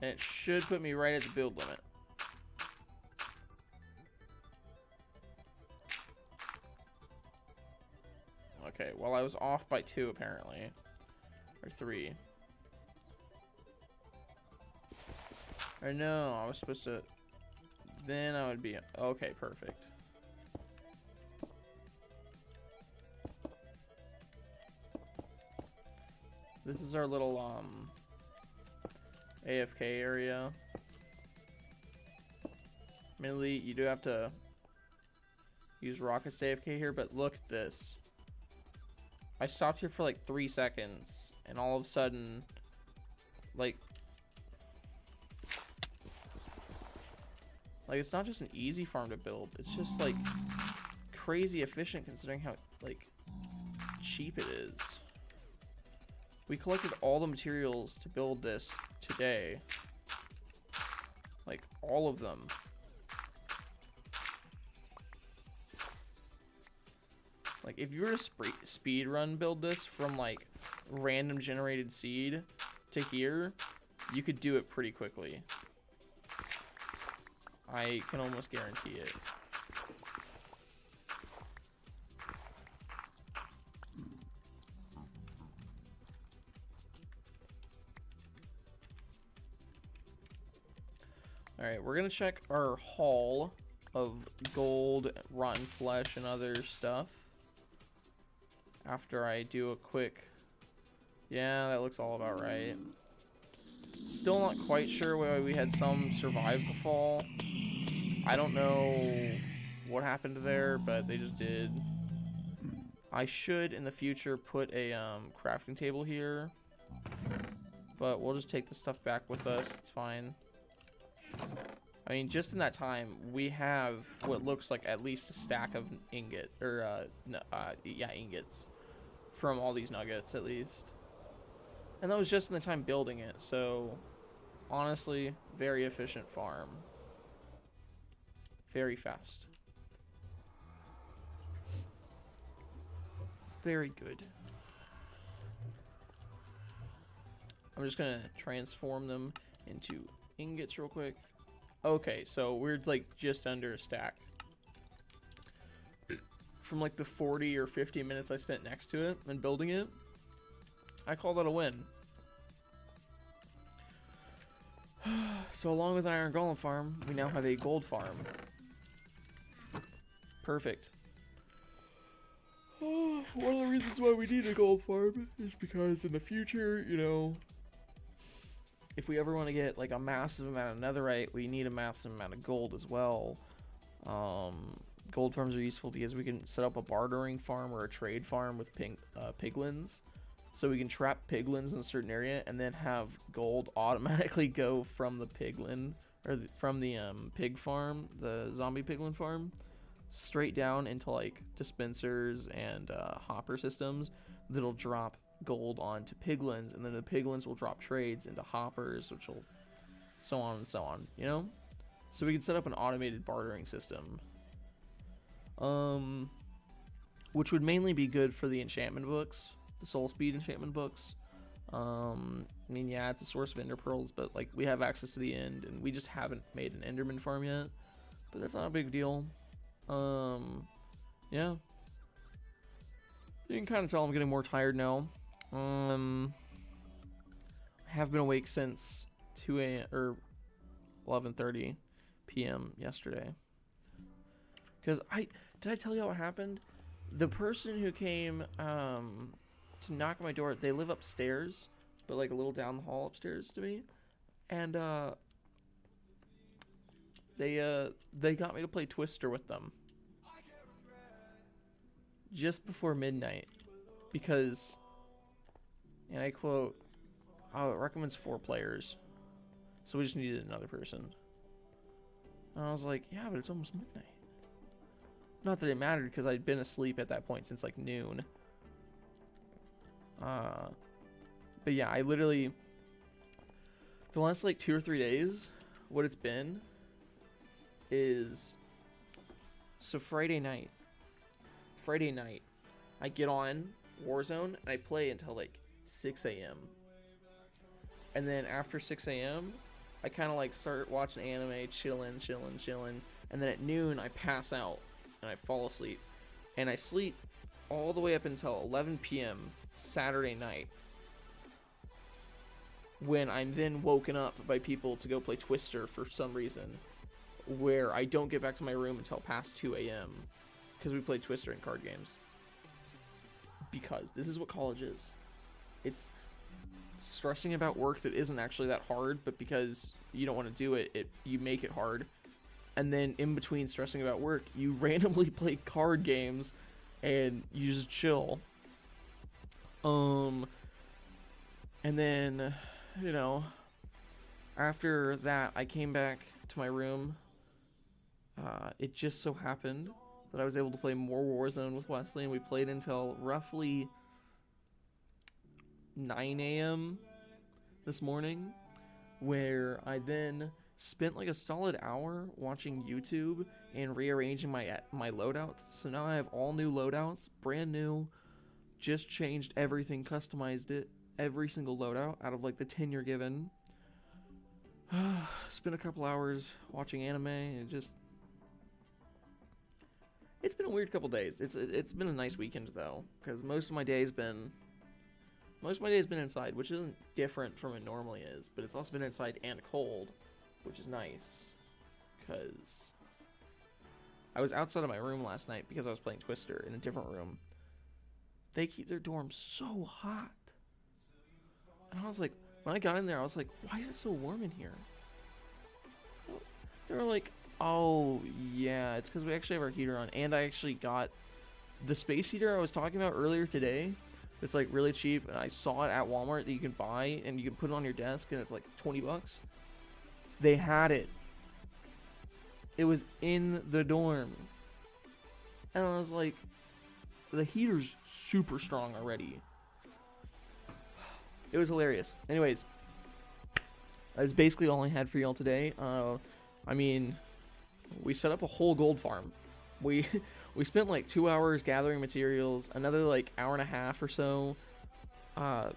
And it should put me right at the build limit. Okay, well I was off by 2 apparently. Or 3. Or no, I was supposed to... Then I would be... Okay, perfect. This is our little, AFK area. Admittedly, you do have to use rockets to AFK here, but look at this. I stopped here for like 3 seconds, and all of a sudden, like it's not just an easy farm to build, it's just like crazy efficient considering how like cheap it is. We collected all the materials to build this today. Like all of them. Like if you were to speed run build this from like random generated seed to here, you could do it pretty quickly. I can almost guarantee it. Alright, we're gonna check our haul of gold, rotten flesh, and other stuff. After I do a quick... Yeah, that looks all about right. Still not quite sure why we had some survive the fall. I don't know what happened there, but they just did. I should, in the future, put a crafting table here. But we'll just take the stuff back with us. It's fine. I mean, just in that time, we have what looks like at least a stack of ingots, from all these nuggets, at least. And that was just in the time building it, so honestly, very efficient farm. Very fast. Very good. I'm just gonna transform them into ingots real quick. Okay, so we're like just under a stack. From like the 40 or 50 minutes I spent next to it and building it, I call that a win. So along with Iron Golem Farm, we now have a gold farm. Perfect. One of the reasons why we need a gold farm is because in the future, you know, if we ever want to get like a massive amount of netherite, we need a massive amount of gold as well. Gold farms are useful because we can set up a bartering farm or a trade farm with piglins. So we can trap piglins in a certain area and then have gold automatically go from the piglin, or from the pig farm, the zombie piglin farm, straight down into like dispensers and hopper systems that'll drop gold onto piglins, and then the piglins will drop trades into hoppers, which will so on and so on, you know? So we can set up an automated bartering system. Which would mainly be good for the enchantment books, the soul speed enchantment books. I mean, yeah, it's a source of ender pearls, but like we have access to the end, and we just haven't made an enderman farm yet. But that's not a big deal. Yeah. You can kind of tell I'm getting more tired now. I have been awake since 2 a.m. or 11:30 p.m. yesterday. Because did I tell you what happened? The person who came to knock on my door, they live upstairs, but like a little down the hall upstairs to me, and they got me to play Twister with them just before midnight, because, and I quote, "Oh, it recommends 4 players, so we just needed another person." And I was like, "Yeah, but it's almost midnight." Not that it mattered, because I'd been asleep at that point since like noon. But yeah, I literally, the last like 2 or 3 days, what it's been is, so Friday night, I get on Warzone and I play until like 6 a.m. And then after 6 a.m., I kind of like start watching anime, chilling. And then at noon, I pass out and I fall asleep. And I sleep all the way up until 11 p.m. Saturday night, when I'm then woken up by people to go play Twister for some reason, where I don't get back to my room until past 2 a.m. because we played Twister in card games. Because this is what college is. It's stressing about work that isn't actually that hard, but because you don't want to do it, you make it hard. And then in between stressing about work, you randomly play card games and you just chill. And then, you know, after that, I came back to my room. It just so happened that I was able to play more Warzone with Wesley, and we played until roughly 9 a.m. this morning, where I then spent like a solid hour watching YouTube and rearranging my loadouts. So now I have all new loadouts, brand new, just changed everything, customized it, every single loadout out of like the 10 you're given. Spent a couple hours watching anime, and it's been a weird couple days. It's been a nice weekend though, because most of my day's been inside, which isn't different from it normally is, but it's also been inside and cold, which is nice, because I was outside of my room last night because I was playing Twister in a different room. They keep their dorms so hot, and I was like, when I got in there, I was like, why is it so warm in here? They were like, oh yeah, it's because we actually have our heater on, and I actually got the space heater I was talking about earlier today. It's like really cheap, and I saw it at Walmart that you can buy and you can put it on your desk, and it's like $20. They had it. It was in the dorm, and I was like, the heater's super strong already. It was hilarious. Anyways, that's basically all I had for y'all today. I mean, we set up a whole gold farm. We spent like 2 hours gathering materials, another like hour and a half or so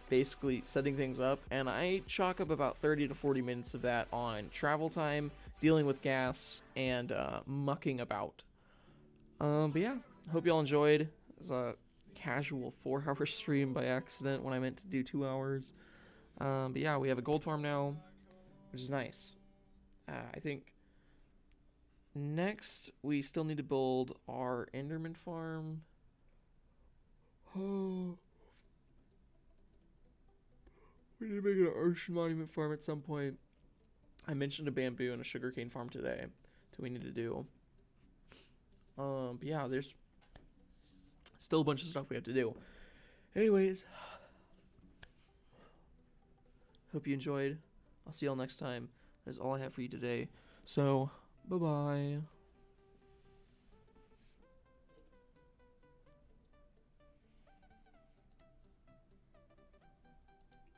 basically setting things up, and I chalk up about 30 to 40 minutes of that on travel time, dealing with gas, and mucking about. But yeah, hope y'all enjoyed. It was a casual 4-hour stream by accident when I meant to do 2 hours. But yeah, we have a gold farm now, which is nice. I think next we still need to build our Enderman farm. Oh, we need to make an ocean monument farm at some point. I mentioned a bamboo and a sugarcane farm today that we need to do. But yeah, there's still a bunch of stuff we have to do. Anyways, hope you enjoyed. I'll see y'all next time. That's all I have for you today. So, bye-bye.